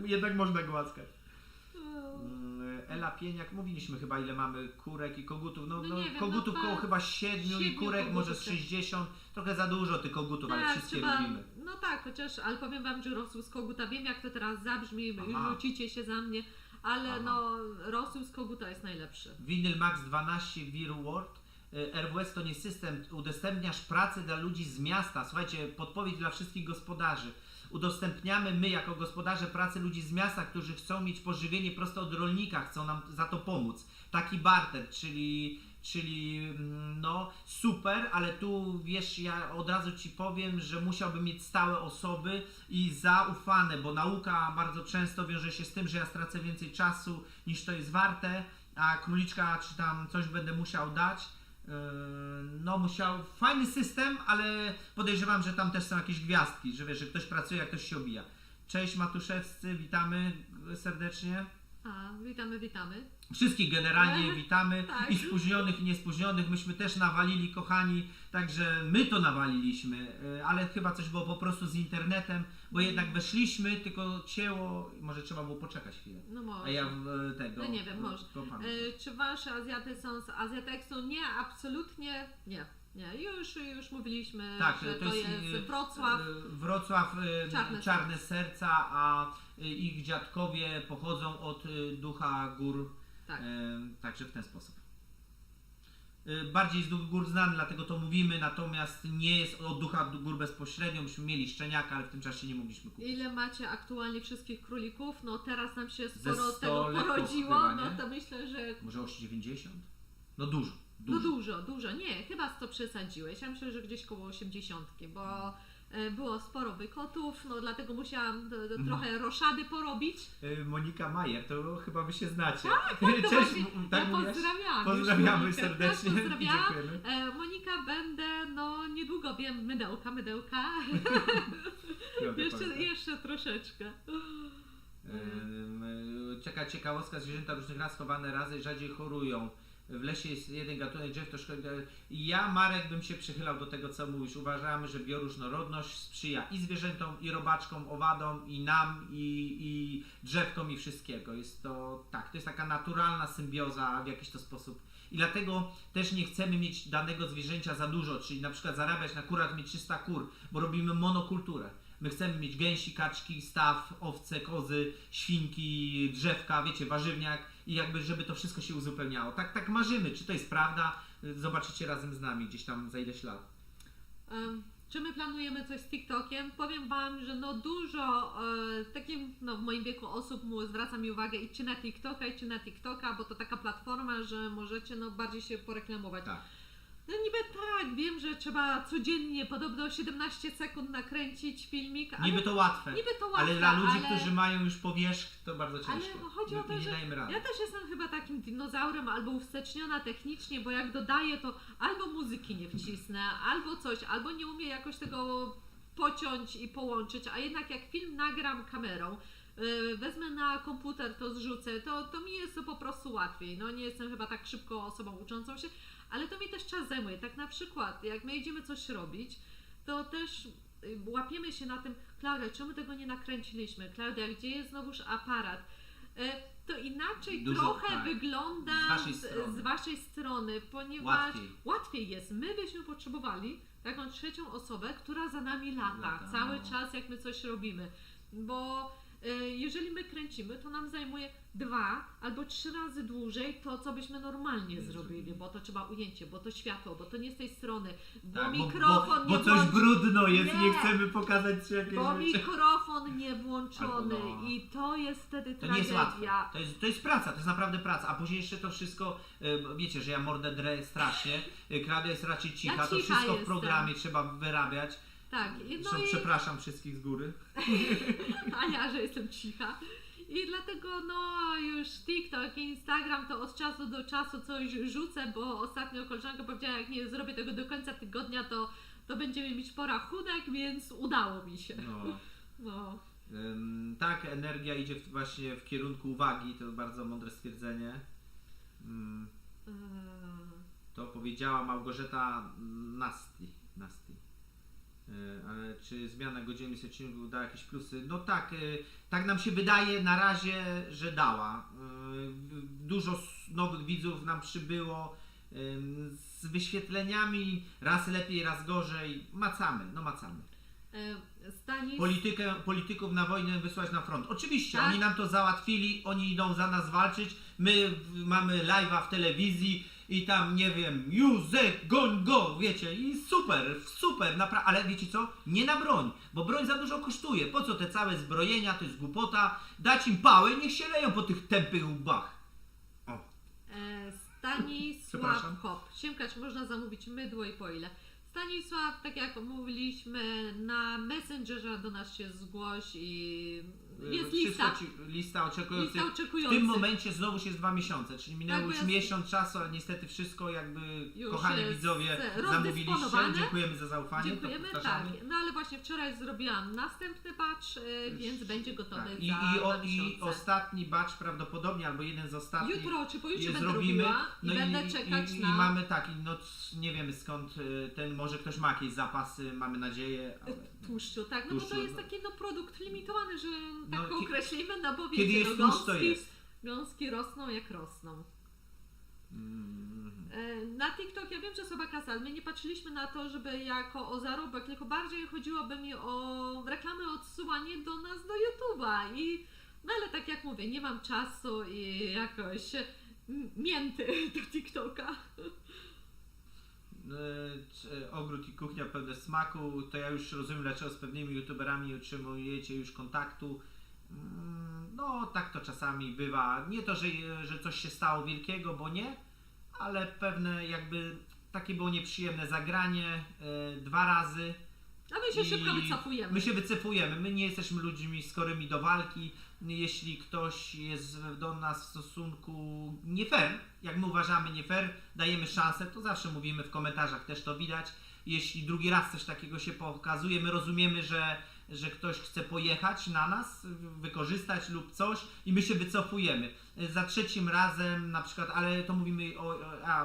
Jednak można głaskać. Ela Pieniak, mówiliśmy chyba ile mamy kurek i kogutów. Nie wiem, kogutów koło chyba 7 i kurek może z kogutów. 60. Trochę za dużo tych kogutów, ale wszystkie lubimy. Ale powiem wam, że rosół z koguta, wiem jak to teraz zabrzmi, już rzucicie się za mnie, ale rosół z koguta jest najlepszy. Vinyl Max 12 Viru World. RWS to nie system, udostępniasz pracę dla ludzi z miasta. Słuchajcie, podpowiedź dla wszystkich gospodarzy. Udostępniamy my jako gospodarze pracę ludzi z miasta, którzy chcą mieć pożywienie prosto od rolnika, chcą nam za to pomóc. Taki barter, czyli super, ale tu wiesz, ja od razu Ci powiem, że musiałbym mieć stałe osoby i zaufane, bo nauka bardzo często wiąże się z tym, że ja stracę więcej czasu niż to jest warte, a króliczka czy tam coś będę musiał dać. Fajny system, ale podejrzewam, że tam też są jakieś gwiazdki, że wiesz, że ktoś pracuje, jak ktoś się obija. Cześć Matuszewscy, witamy serdecznie. Witamy. Wszystkich generalnie witamy, Tak. i spóźnionych, i niespóźnionych. Myśmy też nawalili, kochani, także my to nawaliliśmy, ale chyba coś było po prostu z internetem, bo jednak weszliśmy, tylko cięło, może trzeba było poczekać chwilę. Może. A ja tego... nie wiem, może. Czy wasze Azjaty są z Azjateksu? Nie, absolutnie nie. Już mówiliśmy, że to jest Wrocław. Wrocław, Czarne Serca, a ich dziadkowie pochodzą od ducha gór, Tak. Także w ten sposób. Bardziej z ducha gór znany, dlatego to mówimy, natomiast nie jest od ducha gór bezpośrednio. Myśmy mieli szczeniaka, ale w tym czasie nie mogliśmy kupić. Ile macie aktualnie wszystkich królików? Teraz nam się Ze sporo 100 tego leków porodziło, chyba, nie? to myślę, że... Może o 90? Dużo. Dużo. Nie, chyba 100 przesadziłeś. Ja myślę, że gdzieś koło 80, bo było sporo wykotów, dlatego musiałam trochę roszady porobić. Monika Majer, to chyba wy się znacie. Cześć, tak ja mówisz? pozdrawiam. Pozdrawiamy Monikę. serdecznie. Tak, pozdrawiam. Dziękujemy. Monika, będę, niedługo wiem, mydełka. jeszcze troszeczkę. Ciekawostka, zwierzęta różnych ras chowane razem rzadziej chorują. W lesie jest jeden gatunek drzew, to szkoda. Ja, Marek, bym się przychylał do tego, co mówisz. Uważamy, że bioróżnorodność sprzyja i zwierzętom, i robaczkom, owadom, i nam, i drzewkom, i wszystkiego. Jest to jest taka naturalna symbioza w jakiś to sposób. I dlatego też nie chcemy mieć danego zwierzęcia za dużo, czyli na przykład zarabiać na kurach, mieć 300 kur, bo robimy monokulturę. My chcemy mieć gęsi, kaczki, staw, owce, kozy, świnki, drzewka, wiecie, warzywniak i jakby, żeby to wszystko się uzupełniało. Tak marzymy. Czy to jest prawda? Zobaczycie razem z nami gdzieś tam za ileś lat. Czy my planujemy coś z TikTokiem? Powiem wam, że dużo takim w moim wieku osób zwraca mi uwagę, idźcie na TikToka, bo to taka platforma, że możecie bardziej się poreklamować. Tak. No niby tak, wiem, że trzeba codziennie podobno 17 sekund nakręcić filmik, ale Niby to łatwe, niby to łatwe, ale dla ludzi, ale... którzy mają już powierzchnię, to bardzo ciężko. Ale chodzi o to, nie że dajemy rady. ja też jestem chyba takim dinozaurem albo uwsteczniona technicznie, bo jak dodaję, to albo muzyki nie wcisnę, albo coś, albo nie umiem jakoś tego pociąć i połączyć, a jednak jak film nagram kamerą, wezmę na komputer, to zrzucę, to mi jest to po prostu łatwiej. No nie jestem chyba tak szybko osobą uczącą się, ale to mi też czas zajmuje. Tak na przykład, jak my idziemy coś robić, to też łapiemy się na tym, Klaudia, czemu tego nie nakręciliśmy? Klaudia, gdzie jest znowuż aparat? To inaczej Dużo, trochę tak. wygląda z waszej strony, ponieważ łatwiej jest. My byśmy potrzebowali taką trzecią osobę, która za nami lata cały czas, jak my coś robimy. Bo jeżeli my kręcimy, to nam zajmuje 2 albo 3 razy dłużej to, co byśmy normalnie zrobili, bo to trzeba ujęcie, bo to światło, bo to nie z tej strony, bo Tak, mikrofon bo nie coś brudno jest, nie Nie. chcemy pokazać się jakieś bo rzeczy. mikrofon nie włączony Albo no. i to jest wtedy To nie jest łatwe. tragedia. To jest praca, to jest naprawdę praca. A później jeszcze to wszystko, wiecie, że ja mordę drę strasznie. Klaudia jest raczej cicha, Ja to cicha wszystko w jestem. programie trzeba wyrabiać. Tak, no Zresztą i przepraszam wszystkich z góry. a ja, że jestem cicha. I dlatego no już TikTok i Instagram to od czasu do czasu coś rzucę, bo ostatnio koleżanka powiedziała, jak nie zrobię tego do końca tygodnia, to będziemy mieć porachunek, więc udało mi się. No. No. Tak, energia idzie właśnie w kierunku uwagi, to bardzo mądre stwierdzenie. To powiedziała Małgorzata Nasty. Ale czy zmiana godziny miesięcznego da jakieś plusy? No tak, tak nam się wydaje na razie, że dała. Dużo nowych widzów nam przybyło. Z wyświetleniami raz lepiej, raz gorzej. Macamy. Polityków na wojnę wysłać na front. Oczywiście, Tak. oni nam to załatwili, oni idą za nas walczyć. My mamy live'a w telewizji i tam, nie wiem, Józek, goń go, wiecie, i super, ale wiecie co? Nie na broń, bo broń za dużo kosztuje. Po co te całe zbrojenia, to jest głupota. Dać im pałę, niech się leją po tych tępych łbach. O. Stanisław Przepraszam. Hop. Siemkać można zamówić mydło i po ile? Stanisław, tak jak mówiliśmy, na Messengerze do nas się zgłoś i jest Lista oczekujących. Lista W oczekujących. tym momencie znowuż jest 2 miesiące, czyli minęło Tak, bo już jest- miesiąc czasu, ale niestety wszystko jakby, Już kochani jest widzowie, zamówiliście. rozdysponowane. Dziękujemy za zaufanie. Dziękujemy, to tak. powtarzamy. No ale właśnie wczoraj zrobiłam następny batch, więc będzie gotowy Tak. za 2 I miesiące. ostatni batch prawdopodobnie, albo jeden z ostatnich Jutro czy pojutrze je będę zrobimy. robiła i będę czekać i na... mamy taki, no nie wiemy skąd ten, może ktoś ma jakieś zapasy, mamy nadzieję. Ale... Tłuszczu, tak, no bo to Tłuszczu, jest no. taki produkt limitowany, że tak No, go określimy, no bo kiedy wiecie, jest no, tłuszcz, to jest. gąski rosną jak rosną. Na TikTok ja wiem, że Soba Kasa, ale my nie patrzyliśmy na to, żeby jako o zarobek, tylko bardziej chodziłoby mi o reklamy, odsyłanie do nas do YouTube'a no ale tak jak mówię, nie mam czasu i jakoś mięty do TikToka. Ogród i kuchnia pełne smaku, to ja już rozumiem, dlaczego z pewnymi youtuberami utrzymujecie już kontaktu. No tak to czasami bywa, nie to, że coś się stało wielkiego, bo nie, ale pewne jakby takie było nieprzyjemne zagranie 2 razy. A my się I szybko wycofujemy. My się wycofujemy, my nie jesteśmy ludźmi skorymi do walki. Jeśli ktoś jest do nas w stosunku nie fair, jak my uważamy nie fair, dajemy szansę, to zawsze mówimy w komentarzach, też to widać. Jeśli drugi raz coś takiego się pokazuje, my rozumiemy, że ktoś chce pojechać na nas, wykorzystać lub coś i my się wycofujemy. Za 3 razem na przykład, ale to mówimy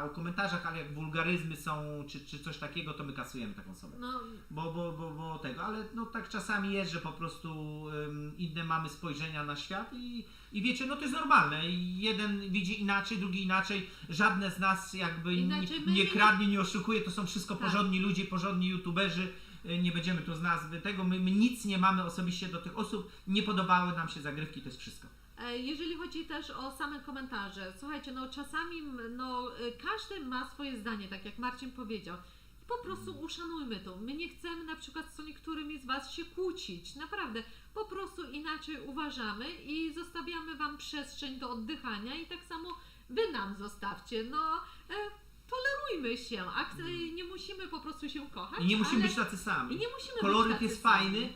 o komentarzach, ale jak wulgaryzmy są czy coś takiego, to my kasujemy taką osobę. No, Bo tego, ale no tak czasami jest, że po prostu inne mamy spojrzenia na świat i wiecie, no to jest normalne. Jeden widzi inaczej, drugi inaczej. Żadne z nas jakby Inaczej nie my kradnie, nie oszukuje, to są wszystko Tak. porządni ludzie, porządni youtuberzy. Nie będziemy tu z nazwy tego, my nic nie mamy osobiście do tych osób, nie podobały nam się zagrywki, to jest wszystko. jeżeli chodzi też o same komentarze, słuchajcie, no czasami każdy ma swoje zdanie, tak jak Marcin powiedział. I po prostu uszanujmy to. My nie chcemy na przykład z niektórymi z Was się kłócić. Naprawdę. Po prostu inaczej uważamy i zostawiamy Wam przestrzeń do oddychania i tak samo Wy nam zostawcie. No, tolerujmy się, nie musimy po prostu się kochać. I nie musimy ale... być tacy sami. I nie musimy Koloryt być tacy jest sami. fajny,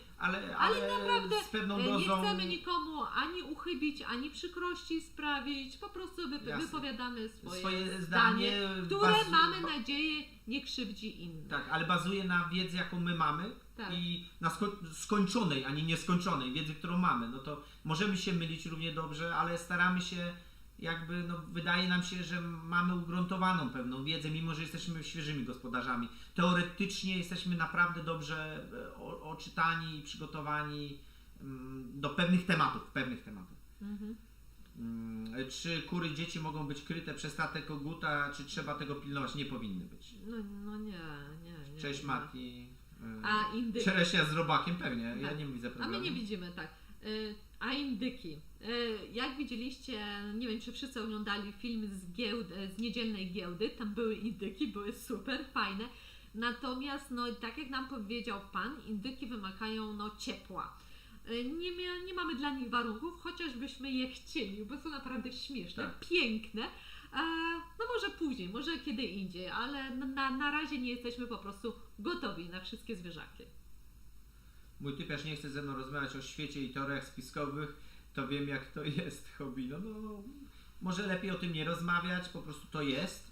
ale naprawdę z pewną nie dozą... chcemy nikomu ani uchybić, ani przykrości sprawić, po prostu Jasne. wypowiadamy swoje zdanie, które mamy nadzieję nie krzywdzi innych. Tak, ale bazuje na wiedzy, jaką my mamy Tak. i na skończonej, a nie nieskończonej wiedzy, którą mamy. No to możemy się mylić równie dobrze, ale staramy się jakby, no wydaje nam się, że mamy ugruntowaną pewną wiedzę, mimo że jesteśmy świeżymi gospodarzami. Teoretycznie jesteśmy naprawdę dobrze oczytani i przygotowani do pewnych tematów. Mhm. Czy kury dzieci mogą być kryte przez tatę koguta, czy trzeba tego pilnować? Nie powinny być. No nie. Cześć nie. Mati. A indyki. Czereśnia z robakiem pewnie, ja Tak. nie widzę A problemu. my nie widzimy, tak. A indyki. Jak widzieliście, nie wiem czy wszyscy oglądali film z niedzielnej giełdy, tam były indyki, były super fajne. Natomiast, no tak jak nam powiedział Pan, indyki wymagają ciepła. Nie mamy dla nich warunków, chociażbyśmy je chcieli, bo są naprawdę śmieszne, Tak. piękne. No może później, może kiedy indziej, ale na razie nie jesteśmy po prostu gotowi na wszystkie zwierzaki. Mój typiarz nie chce ze mną rozmawiać o świecie i teoriach spiskowych, to wiem jak to jest hobby. No, może lepiej o tym nie rozmawiać, po prostu to jest.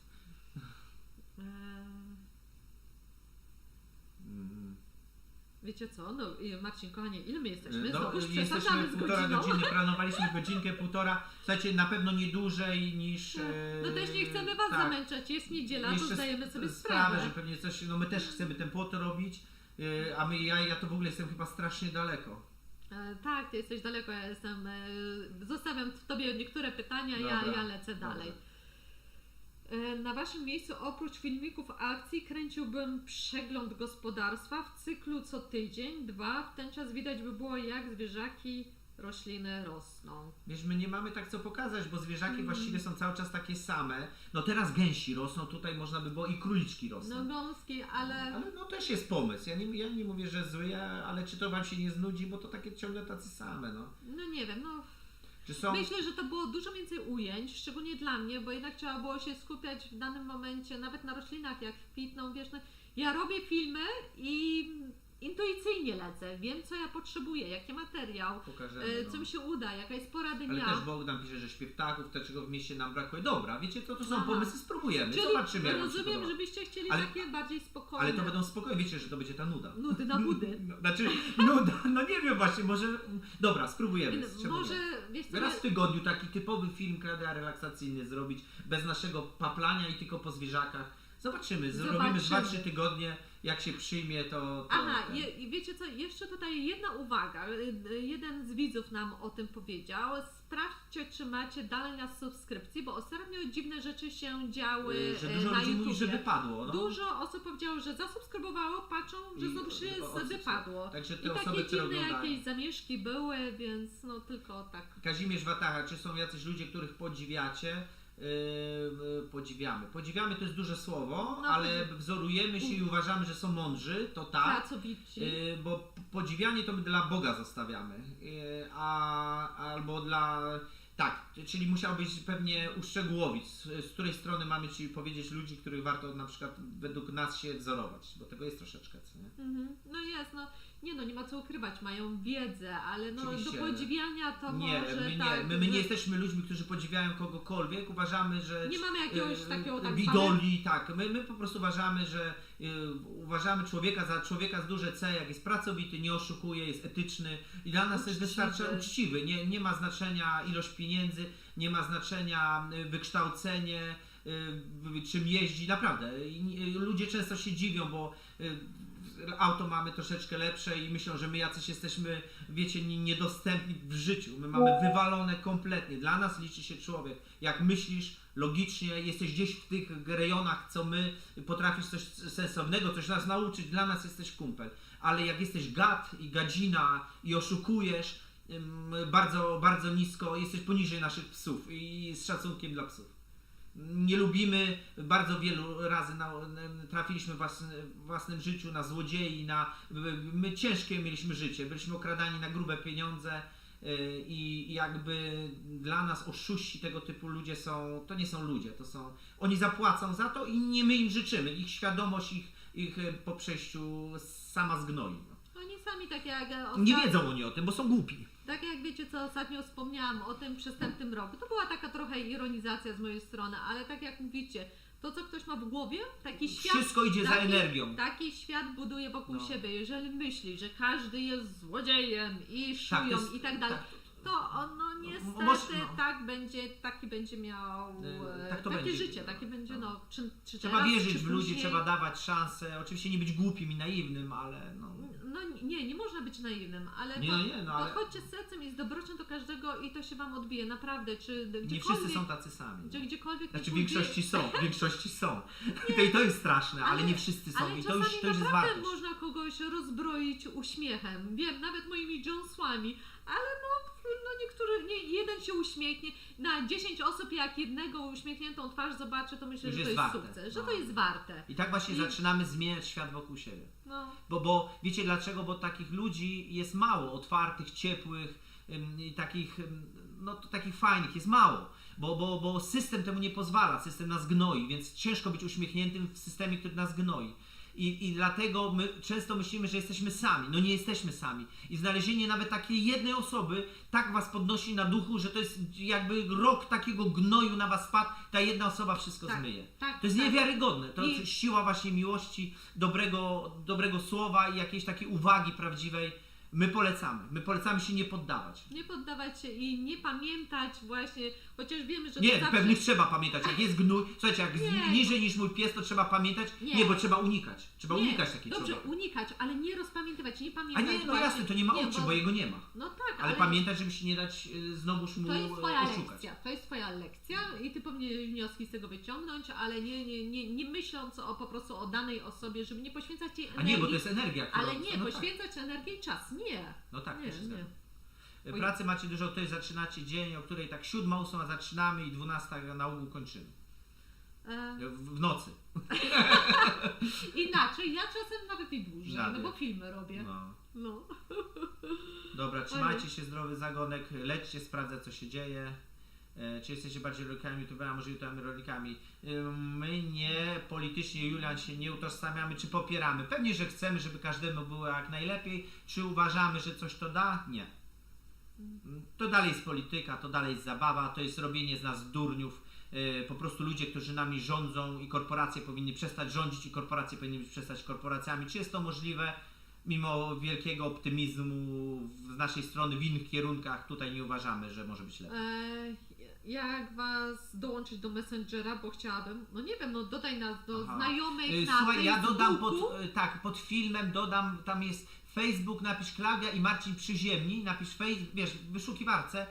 Wiecie co, Marcin, kochanie, ile my jesteśmy? No, Znowu jesteśmy przesadzamy z półtora godziną. godziny, planowaliśmy godzinkę, półtora. Słuchajcie, na pewno nie dłużej niż... No też nie chcemy Was tak. zamęczać, jest niedziela, to Jeszcze zdajemy sobie sprawę, sprawę. że pewnie coś, no my też chcemy ten płot robić, a ja to w ogóle jestem chyba strasznie daleko. Tak, Ty jesteś daleko, ja jestem, zostawiam Tobie niektóre pytania, Dobra, ja lecę dalej. Na Waszym miejscu oprócz filmików akcji kręciłbym przegląd gospodarstwa w cyklu co tydzień, 2. W ten czas widać by było jak zwierzaki, rośliny rosną. Wiesz, my nie mamy tak co pokazać, bo zwierzaki właściwie są cały czas takie same. No teraz gęsi rosną, tutaj można by było i króliczki rosną. No gąski, ale no też jest pomysł. Ja nie mówię, że zły, ale czy to Wam się nie znudzi, bo to takie ciągle tacy same, no. no nie wiem, Czy są... Myślę, że to było dużo więcej ujęć, szczególnie dla mnie, bo jednak trzeba było się skupiać w danym momencie, nawet na roślinach, jak kwitną, wiesz, ja robię filmy i intuicyjnie lecę, wiem co ja potrzebuję, jaki materiał, Pokażemy, co mi się uda, jaka jest pora Ale dnia. też Bogdan pisze, że śpiew ptaków, czego w mieście nam brakuje. Dobra, wiecie co, to są Aha. pomysły, spróbujemy, Czyli zobaczymy jak nam się rozumiem, podoba. żebyście chcieli Ale- takie bardziej spokojne. Ale to będą spokojne, wiecie, że to będzie ta nuda. Nudy na budy. No, znaczy, nuda, no nie wiem właśnie, może... Dobra, spróbujemy. Może, wiesz co, Raz w tygodniu taki typowy film relaksacyjny zrobić, bez naszego paplania i tylko po zwierzakach. Zobaczymy, zrobimy Zobaczymy. 2-3 tygodnie, jak się przyjmie to... Aha, ten. i wiecie co, jeszcze tutaj jedna uwaga. Jeden z widzów nam o tym powiedział. Sprawdźcie, czy macie dalej na subskrypcji, bo ostatnio dziwne rzeczy się działy Że dużo na ludzi mówi, że YouTubie. wypadło. No. Dużo osób powiedziało, że zasubskrybowało, patrzą, że I znowu się odsyć. wypadło. Także I te takie osoby, które dziwne oglądają. jakieś zamieszki były, więc no tylko tak. Kazimierz Watacha, czy są jacyś ludzie, których podziwiacie? Podziwiamy. Podziwiamy to jest duże słowo, No, ale wzorujemy się i uważamy, że są mądrzy, to tak. Pracowici. Bo podziwianie to my dla Boga zostawiamy. Albo dla... Tak, czyli musiałbyś pewnie uszczegółowić, z której strony mamy Ci powiedzieć ludzi, których warto na przykład według nas się wzorować, bo tego jest troszeczkę, co nie? No jest, nie ma co ukrywać, mają wiedzę, ale do Oczywiście. podziwiania to Nie, może my nie. tak. My nie jesteśmy ludźmi, którzy podziwiają kogokolwiek. Uważamy, że... Nie mamy jakiegoś takiego tak idoli, tak. My po prostu uważamy, że uważamy człowieka za człowieka z duże C, jak jest pracowity, nie oszukuje, jest etyczny i dla nas też wystarcza uczciwy. Nie ma znaczenia ilość pieniędzy, nie ma znaczenia wykształcenie, czym jeździ, naprawdę. Ludzie często się dziwią, bo auto mamy troszeczkę lepsze i myślą, że my jacyś jesteśmy, wiecie, niedostępni w życiu. My mamy wywalone kompletnie. Dla nas liczy się człowiek. Jak myślisz logicznie, jesteś gdzieś w tych rejonach, co my, potrafisz coś sensownego, coś nas nauczyć, dla nas jesteś kumpel. Ale jak jesteś gad i gadzina i oszukujesz bardzo, bardzo nisko, jesteś poniżej naszych psów i z szacunkiem dla psów. Nie lubimy, bardzo wielu razy trafiliśmy w własnym życiu na złodziei, my ciężkie mieliśmy życie, byliśmy okradani na grube pieniądze, I jakby dla nas oszuści tego typu ludzie to nie są ludzie, oni zapłacą za to i nie my im życzymy, ich świadomość ich po przejściu sama zgnoi. No. Oni sami tak jak Nie wiedzą oni o tym, bo są głupi. Tak jak wiecie, co ostatnio wspomniałam o tym przestępnym roku, to była taka trochę ironizacja z mojej strony, ale tak jak mówicie, to co ktoś ma w głowie, taki świat... Wszystko idzie za energią. Taki świat buduje wokół No. siebie. Jeżeli myśli, że każdy jest złodziejem i szują i tak dalej, to ono niestety taki będzie miał tak to takie będzie. życie, takie będzie czy Trzeba teraz, wierzyć czy w ludzi, później. trzeba dawać szansę, oczywiście nie być głupim i naiwnym, ale No nie można być naiwnym, ale ale podchodźcie z sercem i z dobrocią do każdego i to się wam odbije, naprawdę, czy nie gdziekolwiek, wszyscy są tacy sami. czy gdziekolwiek Znaczy w pójdzie- większości są. I to jest straszne, ale nie wszyscy są ale i to już jest naprawdę wartość. można kogoś rozbroić uśmiechem, wiem, nawet moimi dziąsłami, ale jeden się uśmiechnie, na 10 osób jak jednego uśmiechniętą twarz zobaczy, to myślę, Już że to jest jest warte. sukces, że No. to jest warte. I tak właśnie zaczynamy zmieniać świat wokół siebie. No. Bo wiecie dlaczego? Bo takich ludzi jest mało, otwartych, ciepłych, i takich fajnych jest mało. Bo system temu nie pozwala, system nas gnoi, więc ciężko być uśmiechniętym w systemie, który nas gnoi. I dlatego my często myślimy, że jesteśmy sami. No nie jesteśmy sami. I znalezienie nawet takiej jednej osoby tak was podnosi na duchu, że to jest jakby rok takiego gnoju na was spadł, ta jedna osoba wszystko zmyje. Tak, To jest tak. niewiarygodne. To jest siła właśnie miłości, dobrego słowa i jakiejś takiej uwagi prawdziwej. My polecamy się nie poddawać. Nie poddawać się i nie pamiętać właśnie, chociaż wiemy, że Nie, to zawsze... pewnych trzeba pamiętać. Jak jest gnój, słuchajcie, jak Nie. niżej niż mój pies, to trzeba pamiętać. Nie, bo trzeba unikać. Trzeba unikać takiego Dobrze, człowieka. unikać, ale nie rozpamiętywać, nie A pamiętać. nie, no właśnie. jasne, to nie ma oczu, bo jego nie ma. No tak, Ale pamiętać, żeby się nie dać znowuż mu to jest twoja oszukać. lekcja, to jest twoja lekcja i ty powinieneś wnioski z tego wyciągnąć, ale nie myśląc po prostu o danej osobie, żeby nie poświęcać jej A energii. nie, bo to jest energia, która... Ale nie, no tak. poświęcać energię i czas, nie. No tak, Nie, to się zgadza. nie. Pracy macie dużo, tutaj zaczynacie dzień, o której tak 7, 8 zaczynamy i 12 na ogół kończymy. W nocy. Inaczej, ja czasem nawet i dłużej, Żaden. no bo filmy robię. No. Dobra, trzymajcie się, zdrowy zagonek, lećcie, sprawdzać co się dzieje. Czy jesteście bardziej rolnikami YouTube'a, a może YouTube'ami rolnikami? My nie, politycznie Julian się nie utożsamiamy, czy popieramy. Pewnie, że chcemy, żeby każdemu było jak najlepiej. Czy uważamy, że coś to da? Nie. To dalej jest polityka, to dalej jest zabawa, to jest robienie z nas durniów. Po prostu ludzie, którzy nami rządzą i korporacje powinni przestać rządzić i korporacje powinny przestać korporacjami. Czy jest to możliwe? Mimo wielkiego optymizmu z naszej strony w innych kierunkach, tutaj nie uważamy, że może być lepiej. Jak was dołączyć do Messengera, bo chciałabym, no nie wiem, no dodaj nas do znajomych na Słuchaj, ja dodam Facebooku. pod filmem dodam, tam jest Facebook, napisz Klaudia i Marcin Przyziemni, napisz wiesz, w wyszukiwarce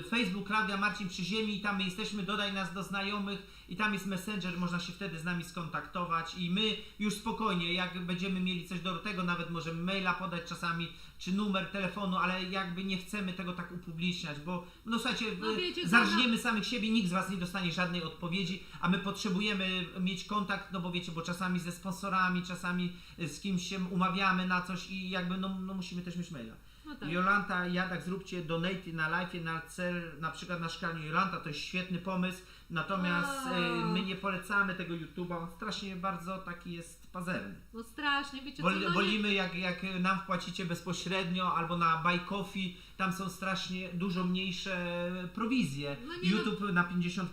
Facebook Klaudia, Marcin Przyziemni i tam my jesteśmy, dodaj nas do znajomych i tam jest Messenger, można się wtedy z nami skontaktować i my już spokojnie, jak będziemy mieli coś do tego, nawet możemy maila podać czasami, czy numer telefonu, ale jakby nie chcemy tego tak upubliczniać, bo no słuchajcie, wiecie, zarżniemy samych siebie, nikt z was nie dostanie żadnej odpowiedzi, a my potrzebujemy mieć kontakt, no bo wiecie, bo czasami ze sponsorami, czasami z kimś się umawiamy na coś i jakby no musimy też mieć maila. No tak. Jolanta, Jadak, zróbcie donate na live, na cel, na przykład na szklaniu Jolanta, to jest świetny pomysł, natomiast my nie polecamy tego YouTube'a, on strasznie bardzo taki jest pazerny. No strasznie, wiecie co, Wolimy jak nam wpłacicie bezpośrednio albo na Buy Coffee, tam są strasznie dużo mniejsze prowizje. YouTube na 50%.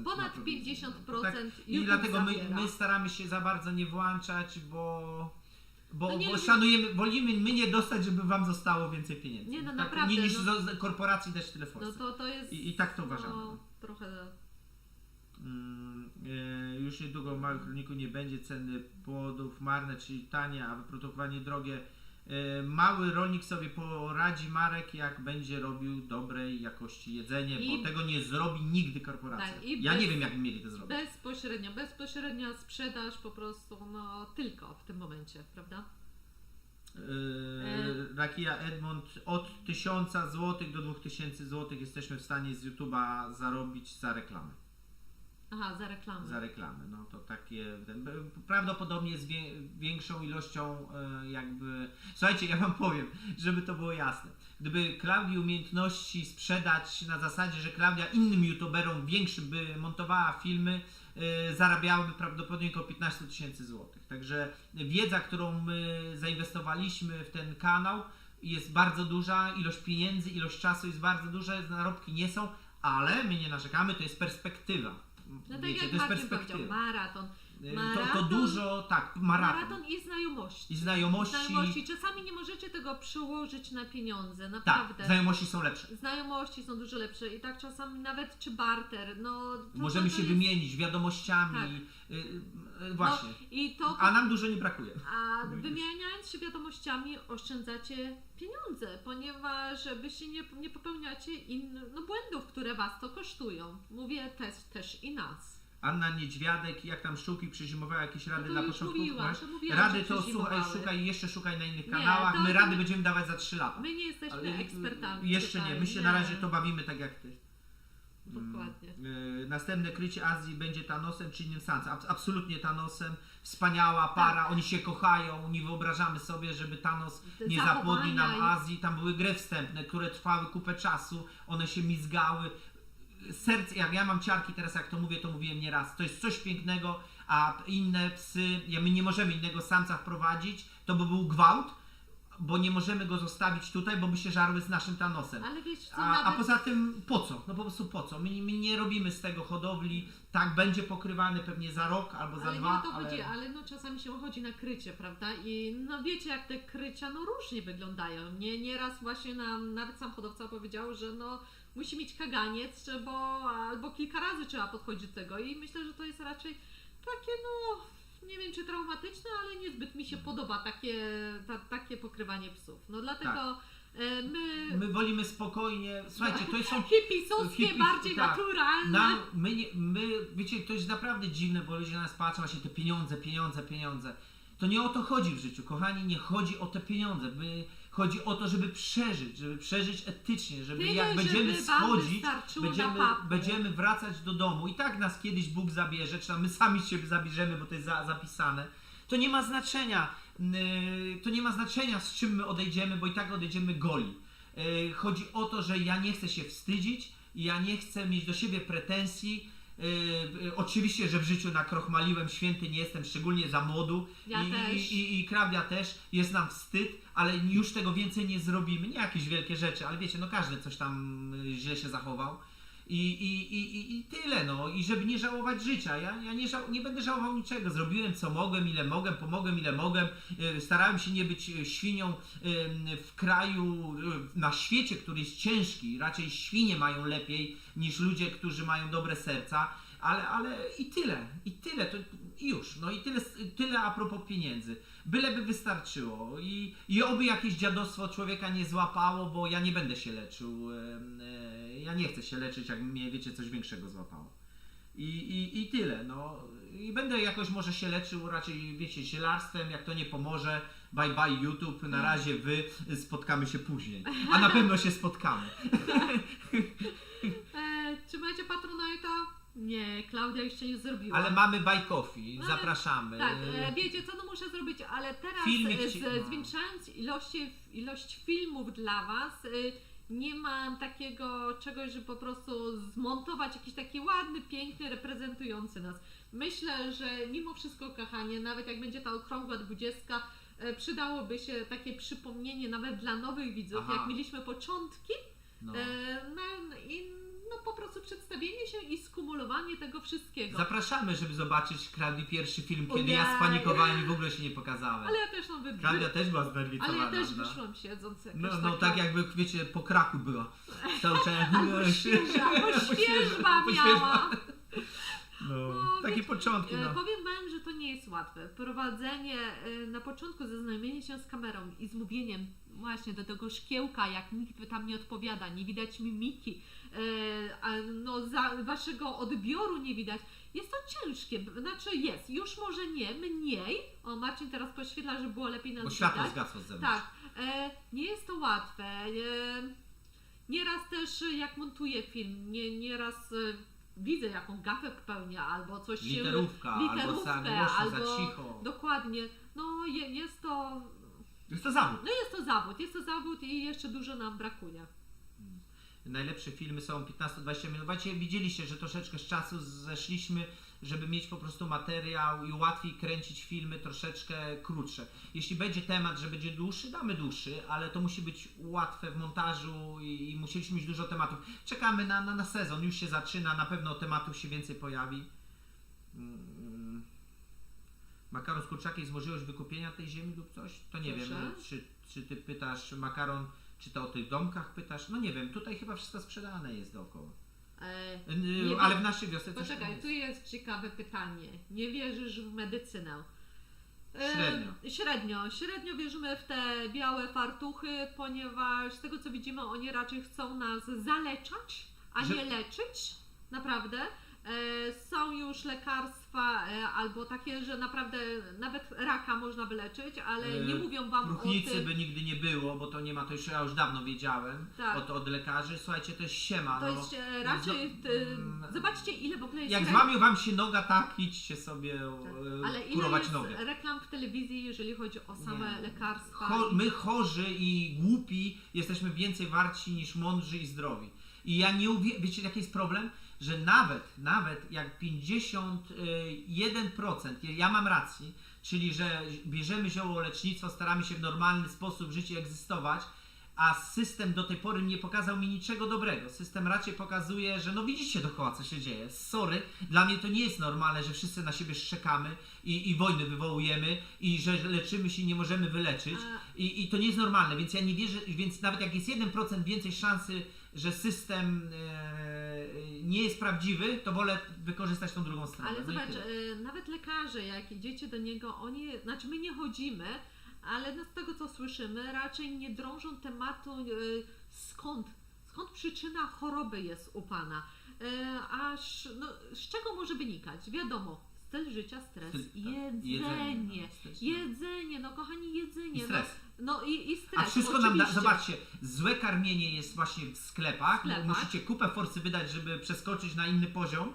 Ponad na 50% tak, i YouTube dlatego zabiera. my staramy się za bardzo nie włączać, bo nie, szanujemy, wolimy my nie dostać, żeby wam zostało więcej pieniędzy. Nie, no tak, naprawdę, niż no. korporacji dać tyle No forsy. to jest... I tak to uważamy. No, trochę... Już niedługo w małych rolniku nie będzie, ceny płodów marne, czyli tanie, a wyprodukowanie drogie. Mały rolnik sobie poradzi, Marek, jak będzie robił dobrej jakości jedzenie, bo tego nie zrobi nigdy korporacja. Tak, ja nie wiem, jak by mieli to zrobić. Bezpośrednia sprzedaż po prostu, no tylko w tym momencie, prawda? Rakia Edmond, od 1000 zł do 2000 zł jesteśmy w stanie z YouTube'a zarobić za reklamę. Aha, za reklamę. Za reklamy. No to takie, prawdopodobnie z większą ilością jakby... Słuchajcie, ja wam powiem, żeby to było jasne. Gdyby Klaudii umiejętności sprzedać na zasadzie, że Klaudia innym youtuberom większym by montowała filmy, zarabiałaby prawdopodobnie około 15 000 złotych. Także wiedza, którą my zainwestowaliśmy w ten kanał, jest bardzo duża, ilość pieniędzy, ilość czasu jest bardzo duża, zarobki nie są, ale my nie narzekamy, to jest perspektywa. No tak Wiecie, jak to jest Marcin powiedział, perspektywa. maraton. To dużo, tak, maraton. Maraton i znajomości. I znajomości. Znajomości. Czasami nie możecie tego przełożyć na pieniądze, Tak, naprawdę. znajomości są lepsze. Znajomości są dużo lepsze i tak czasami nawet czy barter, no... Możemy się jest... wymienić wiadomościami, Tak. właśnie. No, i to, A nam dużo nie brakuje. a wymieniając się wiadomościami oszczędzacie pieniądze, ponieważ wy się nie popełniacie błędów, które was to kosztują. Mówię też i nas. Anna Niedźwiadek, jak tam sztuki przezimowały, jakieś rady to dla już początków? mówiłam, Masz? to mówiłam, Rady że to przezimowały. jeszcze szukaj na innych Nie, kanałach. to- My rady będziemy dawać za 3 lata. My nie jesteśmy Ale, ekspertami. Jeszcze tutaj, nie, my się na razie to bawimy tak jak ty. Dokładnie. Następne krycie Azji będzie Thanosem czy innym Sansem. Absolutnie Thanosem. Wspaniała para, oni się kochają. Nie wyobrażamy sobie, żeby Thanos Te nie zachowania zapłodnił nam i- Azji. Tam były gry wstępne, które trwały kupę czasu. One się mizgały. Serce, jak ja mam ciarki teraz, jak to mówię, to mówiłem nieraz. To jest coś pięknego, a inne psy, my nie możemy innego samca wprowadzić. To by był gwałt, bo nie możemy go zostawić tutaj, bo by się żarły z naszym Thanosem. Ale wiesz co, A nawet... poza tym po co? No po prostu po co? My nie robimy z tego hodowli. Tak, będzie pokrywany pewnie za rok albo za Ale nie 2, o to chodzi, ale no czasami się chodzi na krycie, prawda? I no wiecie jak te krycia no różnie wyglądają. Nieraz właśnie nam nawet sam hodowca powiedział, że no musi mieć kaganiec, albo kilka razy trzeba podchodzić do tego i myślę, że to jest raczej takie no nie wiem czy traumatyczne, ale niezbyt mi się podoba takie pokrywanie psów. No dlatego my wolimy spokojnie. Słuchajcie, to są hipisowskie, bardziej tak. naturalne. Wiecie, to jest naprawdę dziwne, bo ludzie na nas patrzą, właśnie te pieniądze. To nie o to chodzi w życiu, kochani, nie chodzi o te pieniądze. Chodzi o to, żeby przeżyć etycznie, żeby Tyle, jak będziemy żeby wam schodzić, wystarczyło na papu. będziemy wracać do domu i tak nas kiedyś Bóg zabierze, czy tam my sami siebie zabierzemy, bo to jest zapisane. To nie ma znaczenia. To nie ma znaczenia, z czym my odejdziemy, bo i tak odejdziemy goli. Chodzi o to, że ja nie chcę się wstydzić, ja nie chcę mieć do siebie pretensji. Oczywiście, że w życiu nakrochmaliłem, święty nie jestem, szczególnie za młodu. Ja też. I Klaudia też, jest nam wstyd, ale już tego więcej nie zrobimy. Nie jakieś wielkie rzeczy, ale wiecie, no każdy coś tam źle się zachował. I tyle, no. I żeby nie żałować życia. Ja nie będę żałował niczego. Zrobiłem co mogłem, ile mogłem, pomogłem ile mogłem. Starałem się nie być świnią w kraju, na świecie, który jest ciężki. Raczej świnie mają lepiej niż ludzie, którzy mają dobre serca. Ale i tyle, to już. No i tyle a propos pieniędzy. Byleby wystarczyło. I oby jakieś dziadostwo człowieka nie złapało, bo ja nie będę się leczył. Ja nie chcę się leczyć, jak mnie, wiecie, coś większego złapało. I tyle, no. I będę jakoś może się leczył, raczej, wiecie, zielarstwem, jak to nie pomoże. Bye bye YouTube, na razie wy, spotkamy się później. A na pewno się spotkamy. Czy macie Patronite'a? Nie, Klaudia jeszcze nie zrobiła. Ale mamy Buy Coffee, No, zapraszamy. Tak, wiecie co, no muszę zrobić, ale teraz Filmik zwiększając ilość filmów dla Was, nie mam takiego czegoś, żeby po prostu zmontować jakiś taki ładny, piękny, reprezentujący nas. Myślę, że mimo wszystko, kochanie, nawet jak będzie ta okrągła 20, przydałoby się takie przypomnienie nawet dla nowych widzów, Aha. jak mieliśmy początki, No. no po prostu przedstawienie się i skumulowanie tego wszystkiego. Zapraszamy, żeby zobaczyć Klaudii pierwszy film, kiedy Ojej. ja spanikowałem i w ogóle się nie pokazałem. Ale ja też mam Klaudia też była znerwicowana. Ale ja też no. wyszłam siedząc jakoś No tak jakby, wiecie, po kraku była. Cały czas. Albo świeżba miała. No, No, takie wiecie, początki, no. Powiem Wam, że to nie jest łatwe. Prowadzenie na początku, zaznajomienie się z kamerą i z mówieniem właśnie do tego szkiełka, jak nikt tam nie odpowiada, nie widać mimiki, Waszego odbioru nie widać. Jest to ciężkie, znaczy jest, już może nie, mniej. O, Marcin teraz podświetla, żeby było lepiej nas Bo światło widać. zgasło z zewnątrz. Tak, nie jest to łatwe. Nieraz też jak montuję film, nieraz widzę jaką gafę popełnia, albo coś Literówka, albo za literówkę, głośno, za albo cicho. dokładnie, no jest to, Jest to zawód. no jest to zawód i jeszcze dużo nam brakuje. Najlepsze filmy są 15-20 minut. Właśnie widzieliście, że troszeczkę z czasu zeszliśmy, żeby mieć po prostu materiał i łatwiej kręcić filmy troszeczkę krótsze. Jeśli będzie temat, że będzie dłuższy, damy dłuższy, ale to musi być łatwe w montażu i musieliśmy mieć dużo tematów. Czekamy na sezon, już się zaczyna, na pewno tematów się więcej pojawi. Makaron z kurczakiem jest możliwość wykupienia tej ziemi lub coś? To nie Proszę? wiem, czy ty pytasz makaron, czy to o tych domkach pytasz? No nie wiem, tutaj chyba wszystko sprzedane jest dookoła. Nie Ale wiem. w naszej wiosce też Poczekaj, jest. tu jest ciekawe pytanie. Nie wierzysz w medycynę? Średnio wierzymy w te białe fartuchy, ponieważ z tego co widzimy, oni raczej chcą nas zaleczać, a Że- nie leczyć. Naprawdę. Są już lekarstwa albo takie, że naprawdę nawet raka można wyleczyć, ale nie mówią wam o Próchnicy tym. by nigdy nie było, bo to nie ma, to już ja już dawno wiedziałem Tak. od lekarzy. Słuchajcie, to jest ściema. To no. jest raczej. Zobaczcie, ile w ogóle jest Jak reklam. złamił wam się noga, tak idźcie sobie Ale ile kurować jest nogę. reklam w telewizji, jeżeli chodzi o same Nie. lekarstwa? My chorzy i głupi jesteśmy więcej warci niż mądrzy i zdrowi. I ja nie wiecie jaki jest problem? Że nawet jak 51%, ja mam rację, czyli że bierzemy zioło lecznictwo, staramy się w normalny sposób żyć i egzystować, a system do tej pory nie pokazał mi niczego dobrego. System raczej pokazuje, że no widzicie dookoła co się dzieje. Sorry, dla mnie to nie jest normalne, że wszyscy na siebie szczekamy i wojny wywołujemy i że leczymy się i nie możemy wyleczyć. I to nie jest normalne, więc ja nie wierzę, więc nawet jak jest 1% więcej szansy, że system nie jest prawdziwy, to wolę wykorzystać tą drugą stronę. Ale No i zobacz, tyle. nawet lekarze, jak idziecie do niego, znaczy my nie chodzimy, ale no z tego co słyszymy, raczej nie drążą tematu skąd przyczyna choroby jest u Pana. Z czego może wynikać? Wiadomo, styl życia, stres, jedzenie, no kochani, jedzenie. I stres. No i stres. A wszystko nam da, oczywiście. zobaczcie, złe karmienie jest właśnie w sklepach. Musicie kupę forsy wydać, żeby przeskoczyć na inny poziom,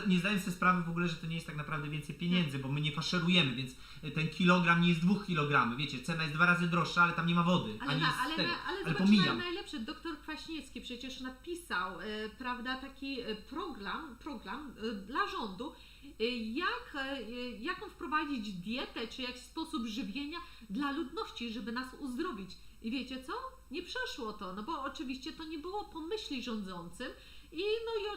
nie zdając sobie sprawy w ogóle, że to nie jest tak naprawdę więcej pieniędzy, bo my nie faszerujemy, więc ten kilogram nie jest 2 kg, wiecie, cena jest 2 razy droższa, ale tam nie ma wody, Ale, ani ale ale zobacz, pomijam. najlepszy doktor Kwaśniewski przecież napisał, prawda, taki program dla rządu, jaką wprowadzić dietę, czy jakiś sposób żywienia dla ludności, żeby nas uzdrowić. I wiecie co? Nie przeszło to, no bo oczywiście to nie było po myśli rządzącym i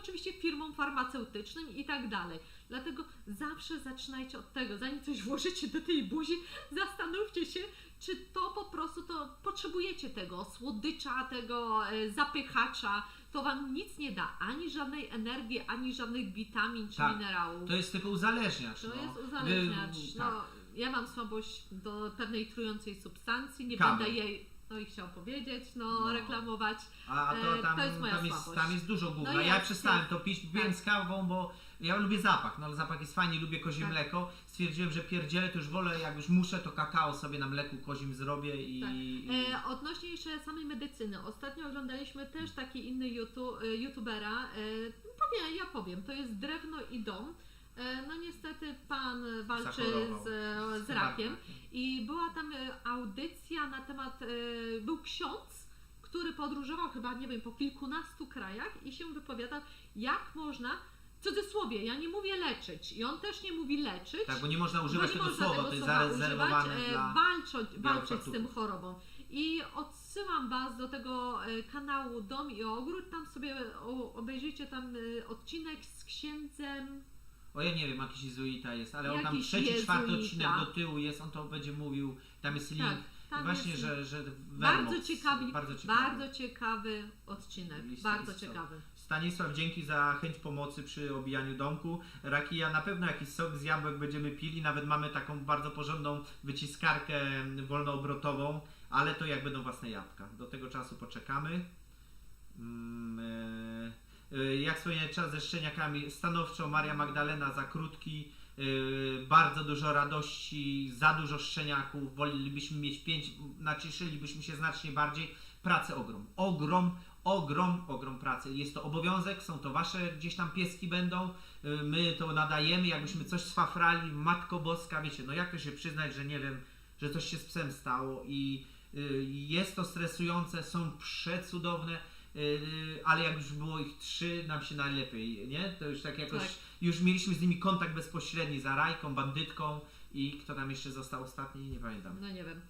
oczywiście firmom farmaceutycznym i tak dalej. Dlatego zawsze zaczynajcie od tego, zanim coś włożycie do tej buzi, zastanówcie się, czy to po prostu potrzebujecie tego słodycza, tego zapychacza. To wam nic nie da, ani żadnej energii, ani żadnych witamin czy Tak, minerałów. to jest tylko uzależniacz. To no. jest uzależniacz. Tak. Ja mam słabość do pewnej trującej substancji, nie Kawy. będę jej, chciał powiedzieć, No. reklamować. A to tam, to jest moja słabość. tam jest dużo gówna. No Ja jest, przestałem jest. to pić, piłem Tak. z kawą, bo ja lubię zapach, no ale zapach jest fajny, lubię kozie Tak. mleko. Stwierdziłem, że pierdzielę, to już wolę, jak już muszę, to kakao sobie na mleku kozim zrobię i... Tak. Odnośnie jeszcze samej medycyny. Ostatnio oglądaliśmy też taki inny youtubera. Ja powiem, to jest Drewno i Dom. No niestety pan walczy Zachorował. z rakiem i była tam audycja na temat, był ksiądz, który podróżował chyba, nie wiem, po kilkunastu krajach i się wypowiadał, jak można, w cudzysłowie, ja nie mówię leczyć i on też nie mówi leczyć, Tak, bo nie można używać bo nie tego można słowa, tego to jest słowa zarezerwowane używać, dla... walczyć z tym fartuchów. chorobą. I odsyłam Was do tego kanału Dom i Ogród, tam sobie obejrzyjcie tam odcinek z księdzem. O ja nie wiem, jakiś jezuita jest, ale on tam Jakiś trzeci, czwarty jezuita. odcinek do tyłu jest, on to będzie mówił, tam jest link. Tak, tam Właśnie, jest że bardzo Vermox, ciekawy, bardzo ciekawy. bardzo ciekawy odcinek, Lista bardzo jest ciekawy. Stanisław, dzięki za chęć pomocy przy obijaniu domku. Rakija, na pewno jakiś sok z jabłek będziemy pili, nawet mamy taką bardzo porządną wyciskarkę wolnoobrotową, ale to jak będą własne jabłka. Do tego czasu poczekamy. Jak wspomniałem, czas ze szczeniakami, stanowczo Maria Magdalena za krótki, bardzo dużo radości, za dużo szczeniaków, wolelibyśmy mieć 5, nacieszylibyśmy się znacznie bardziej. Pracę ogrom, ogrom pracy. Jest to obowiązek, są to wasze gdzieś tam pieski będą, my to nadajemy, jakbyśmy coś swafrali, Matko Boska, wiecie, no jak to się przyznać, że nie wiem, że coś się z psem stało i jest to stresujące, są przecudowne, ale jak już było ich 3, nam się najlepiej, nie? To już tak jakoś, Tak. już mieliśmy z nimi kontakt bezpośredni, za Rajką, bandytką i kto tam jeszcze został ostatni, nie pamiętam. No nie wiem.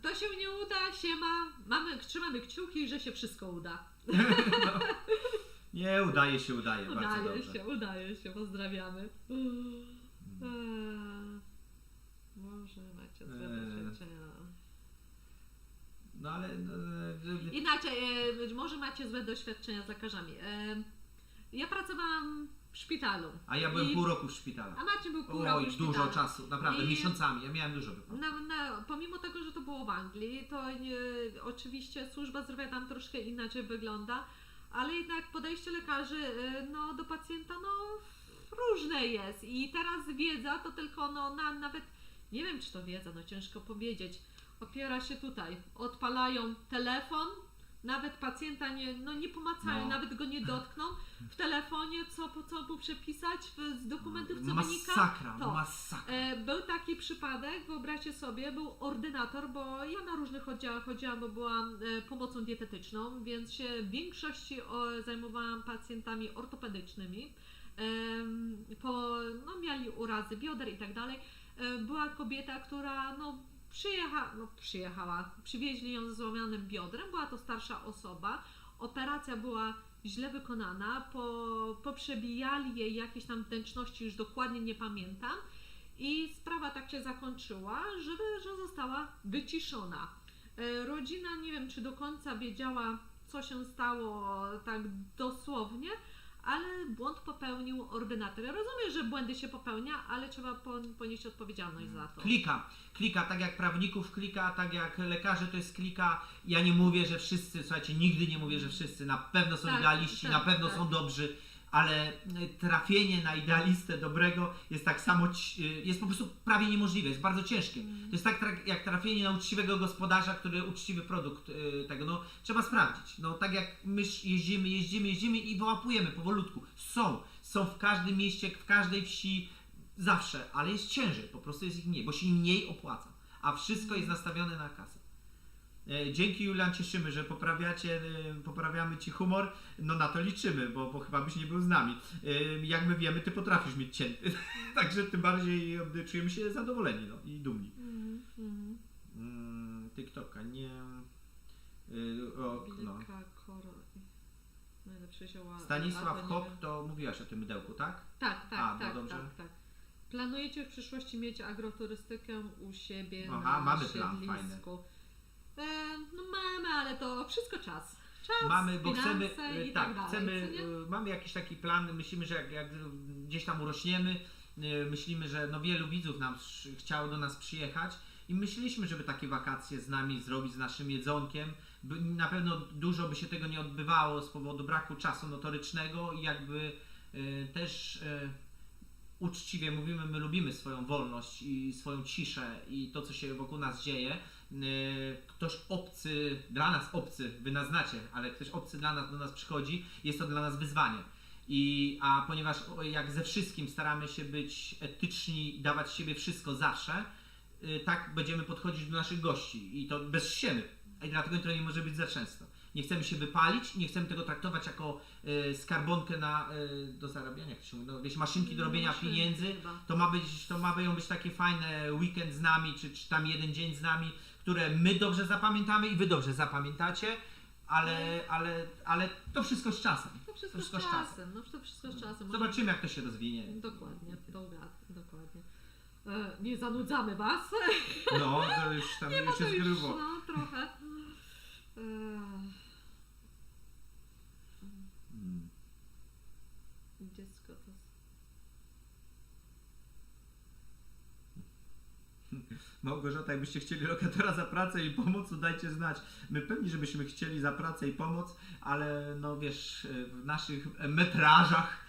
To się nie uda, trzymamy kciuki, że się wszystko uda. Nie, udaje się, bardzo dobrze. Udaje się, pozdrawiamy. Może macie złe doświadczenia. No ale... Inaczej, może macie złe doświadczenia z lekarzami. Ja pracowałam w szpitalu. A ja byłem pół roku w szpitalu. A Maciej był pół roku w szpitalu. Dużo czasu, naprawdę, I miesiącami. Ja miałem dużo wypadków. Pomimo tego, że to było w Anglii, to oczywiście służba zdrowia tam troszkę inaczej wygląda, ale jednak podejście lekarzy do pacjenta różne jest. I teraz wiedza to tylko nawet, nie wiem czy to wiedza, ciężko powiedzieć, opiera się tutaj. Odpalają telefon, nawet pacjenta nie pomacają, nawet go nie dotkną. W telefonie, co mu przepisać, z dokumentów, co wynika. Masakra. Był taki przypadek, wyobraźcie sobie, był ordynator, bo ja na różnych oddziałach chodziłam, bo byłam pomocą dietetyczną, więc się w większości zajmowałam pacjentami ortopedycznymi. Mieli urazy bioder i tak dalej. Była kobieta, która przyjechała, przywieźli ją ze złamanym biodrem, była to starsza osoba, operacja była źle wykonana, poprzebijali jej jakieś tam wnętrzności, już dokładnie nie pamiętam i sprawa tak się zakończyła, że została wyciszona. Rodzina nie wiem czy do końca wiedziała co się stało tak dosłownie, ale błąd popełnił ordynator. Ja rozumiem, że błędy się popełnia, ale trzeba ponieść odpowiedzialność za to. Klika, tak jak prawników klika, tak jak lekarzy to jest klika. Ja nie mówię, że wszyscy, słuchajcie, nigdy nie mówię, że wszyscy, na pewno są idealiści, na pewno są dobrzy, ale trafienie na idealistę dobrego jest tak samo, jest po prostu prawie niemożliwe, jest bardzo ciężkie. To jest tak jak trafienie na uczciwego gospodarza, który uczciwy produkt tego, trzeba sprawdzić. Tak jak my jeździmy i wyłapujemy powolutku. Są w każdym mieście, w każdej wsi, zawsze, ale jest ciężej, po prostu jest ich mniej, bo się im mniej opłaca, a wszystko jest nastawione na kasę. Dzięki Julian, cieszymy, że poprawiamy Ci humor, na to liczymy, bo chyba byś nie był z nami. Jak my wiemy, Ty potrafisz mieć cięty, także tym bardziej czujemy się zadowoleni i dumni. TikToka, nie... Stanisław Hop, to mówiłaś o tym mydełku, tak? Tak. Dobrze. Tak. Planujecie w przyszłości mieć agroturystykę u siebie mamy siedlisku? Plan, fajny. Mamy, ale to wszystko czas. Mamy, bo chcemy, i tak dalej, mamy jakiś taki plan, myślimy, że jak gdzieś tam urośniemy, myślimy, że wielu widzów nam chciało do nas przyjechać i myśleliśmy, żeby takie wakacje z nami zrobić, z naszym jedzonkiem. Na pewno dużo by się tego nie odbywało z powodu braku czasu notorycznego i jakby też uczciwie mówimy, my lubimy swoją wolność i swoją ciszę i to, co się wokół nas dzieje. Ktoś obcy, dla nas obcy, wy nas znacie, ale ktoś obcy do nas przychodzi, jest to dla nas wyzwanie. A ponieważ jak ze wszystkim staramy się być etyczni i dawać z siebie wszystko zawsze, tak będziemy podchodzić do naszych gości i to bez ściemy. I dlatego to nie może być za często. Nie chcemy się wypalić, nie chcemy tego traktować jako skarbonkę do zarabiania, jak to się mówi, maszynki do robienia pieniędzy. To mają być takie fajne weekend z nami, czy tam jeden dzień z nami, które my dobrze zapamiętamy i wy dobrze zapamiętacie, ale to wszystko z czasem. To wszystko z czasem. To wszystko z czasem. Zobaczymy, jak to się rozwinie. Dokładnie. Nie zanudzamy was. To już tam już jest grubo. Trochę. Dziecko to... Małgorzata, jakbyście chcieli lokatora za pracę i pomoc, to dajcie znać. My pewnie, żebyśmy chcieli za pracę i pomoc, ale wiesz, w naszych metrażach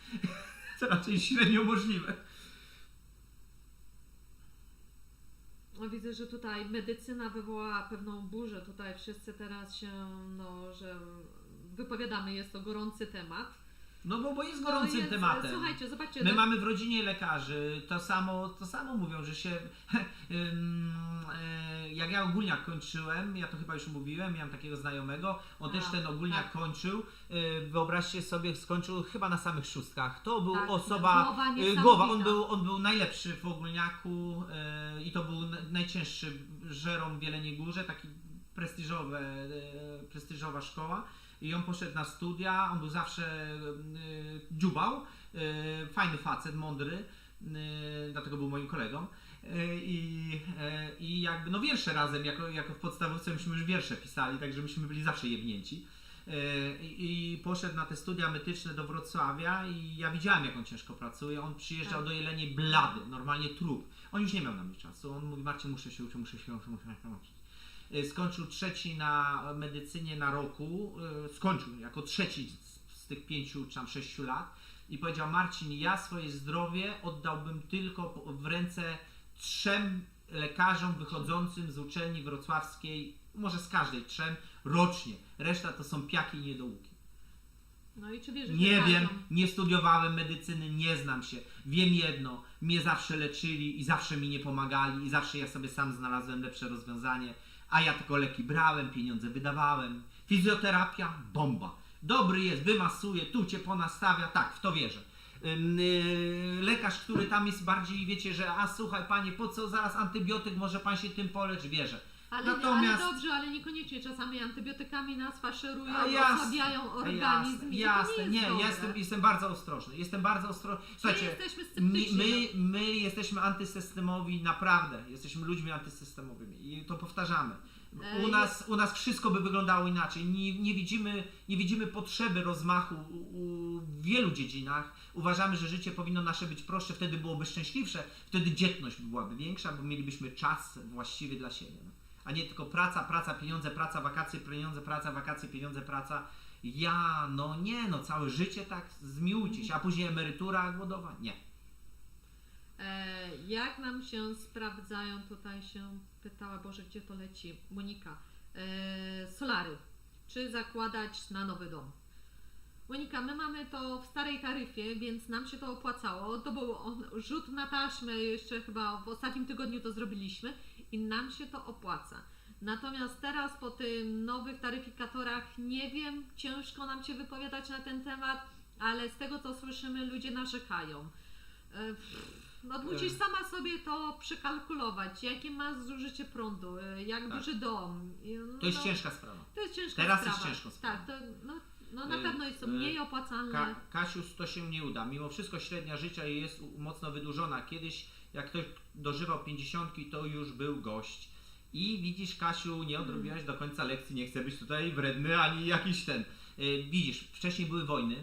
to raczej średnio możliwe. Widzę, że tutaj medycyna wywołała pewną burzę. Tutaj wszyscy teraz się, że wypowiadamy, jest to gorący temat. No bo jest To gorącym jest, tematem. Słuchajcie, zobaczcie. My mamy w rodzinie lekarzy, to samo mówią, że się jak ja ogólniak kończyłem, ja to chyba już mówiłem, miałem takiego znajomego, on też ten ogólniak tak. kończył, wyobraźcie sobie, skończył chyba na samych szóstkach, to był Tak, osoba, głowa niesamowita. głowa, on był najlepszy w ogólniaku i to był najcięższy Żerom w Jeleniej Górze, taki prestiżowa szkoła. I on poszedł na studia, on był zawsze dziubał, fajny facet, mądry, dlatego był moim kolegą. I jakby, no wiersze razem, jako w podstawówce myśmy już wiersze pisali, także myśmy byli zawsze jebnięci. I poszedł na te studia medyczne do Wrocławia i ja widziałem, jak on ciężko pracuje. On przyjeżdżał Tak. do Jeleniej blady, normalnie trup. On już nie miał na mnie czasu. On mówi: Marcin, muszę się uczyć. Skończył trzeci na medycynie na roku, skończył jako trzeci z tych 5 czy tam 6 lat i powiedział: Marcin, ja swoje zdrowie oddałbym tylko w ręce 3 lekarzom wychodzącym z uczelni wrocławskiej, może z każdej 3 rocznie, reszta to są piaki i niedołuki. No i czy wierzysz, Nie że wiem, każą? nie studiowałem medycyny, nie znam się. Wiem jedno, mnie zawsze leczyli i zawsze mi nie pomagali i zawsze ja sobie sam znalazłem lepsze rozwiązanie, a ja tylko leki brałem, pieniądze wydawałem. Fizjoterapia, bomba. Dobry jest, wymasuje, tu cię ponastawia, tak, w to wierzę. Lekarz, który tam jest bardziej, wiecie, że słuchaj panie, po co zaraz antybiotyk, może pan się tym polecz, wierzę. Ale Natomiast- dobrze, ale niekoniecznie. Czasami antybiotykami nas faszerują, A jasne, osłabiają organizm. Jasne, i to nie jest dobre. jestem bardzo ostrożny. Słuchajcie, jesteśmy sceptyczni. my jesteśmy antysystemowi, naprawdę. Jesteśmy ludźmi antysystemowymi i to powtarzamy. U nas wszystko by wyglądało inaczej. Nie widzimy potrzeby rozmachu w wielu dziedzinach. Uważamy, że życie powinno nasze być prostsze, wtedy byłoby szczęśliwsze, wtedy dzietność byłaby większa, bo mielibyśmy czas właściwy dla siebie. No. A nie tylko praca, pieniądze, praca, wakacje, pieniądze, praca, wakacje, pieniądze, praca. Całe życie tak, zmiłujcie się, a później emerytura głodowa? Nie. Jak nam się sprawdzają, tutaj się pytała, Boże, gdzie to leci, Monika, solary, czy zakładać na nowy dom? Monika, my mamy to w starej taryfie, więc nam się to opłacało, to był rzut na taśmę, jeszcze chyba w ostatnim tygodniu to zrobiliśmy i nam się to opłaca. Natomiast teraz po tych nowych taryfikatorach nie wiem, ciężko nam się wypowiadać na ten temat, ale z tego co słyszymy, ludzie narzekają. No musisz sama sobie to przekalkulować, jakie masz zużycie prądu, jak Tak. duży dom. To jest ciężka sprawa. To jest ciężka Teraz sprawa. jest ciężką sprawą. Tak, to na pewno jest to mniej opłacalne. Kasius, to się nie uda. Mimo wszystko średnia życia jest mocno wydłużona. Kiedyś, jak ktoś dożywał 50, to już był gość. I widzisz, Kasiu, nie odrobiłaś do końca lekcji, nie chcę być tutaj wredny, ani jakiś ten. Widzisz, wcześniej były wojny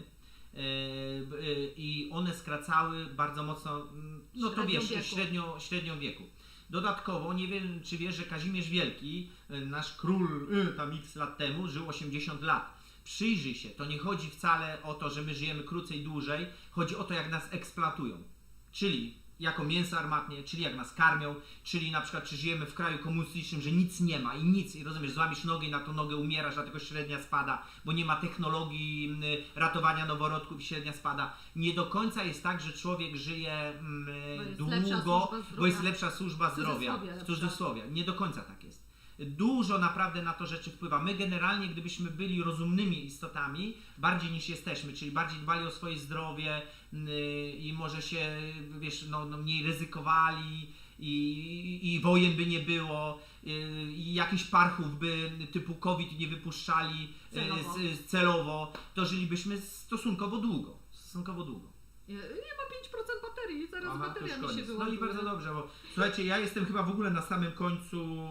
i one skracały bardzo mocno, no to wiesz, średnią wieku. Dodatkowo, nie wiem czy wiesz, że Kazimierz Wielki, nasz król tam x lat temu, żył 80 lat. Przyjrzyj się, to nie chodzi wcale o to, że my żyjemy krócej, dłużej, chodzi o to, jak nas eksploatują. Czyli jako mięso armatnie, czyli jak nas karmią, czyli na przykład czy żyjemy w kraju komunistycznym, że nic nie ma i rozumiesz, złamiesz nogę i na tą nogę umierasz, dlatego średnia spada, bo nie ma technologii ratowania noworodków i średnia spada. Nie do końca jest tak, że człowiek żyje długo, bo jest lepsza służba zdrowia. W cudzysłowie. Nie do końca tak jest. Dużo naprawdę na to rzeczy wpływa. My generalnie, gdybyśmy byli rozumnymi istotami, bardziej niż jesteśmy, czyli bardziej dbali o swoje zdrowie i może się, wiesz, mniej ryzykowali i wojen by nie było, i jakichś parchów by typu COVID nie wypuszczali celowo, to żylibyśmy stosunkowo długo. Ja mam 5% baterii, zaraz bateria mi się No wyładuje. i bardzo dobrze, bo słuchajcie, ja jestem chyba w ogóle na samym końcu.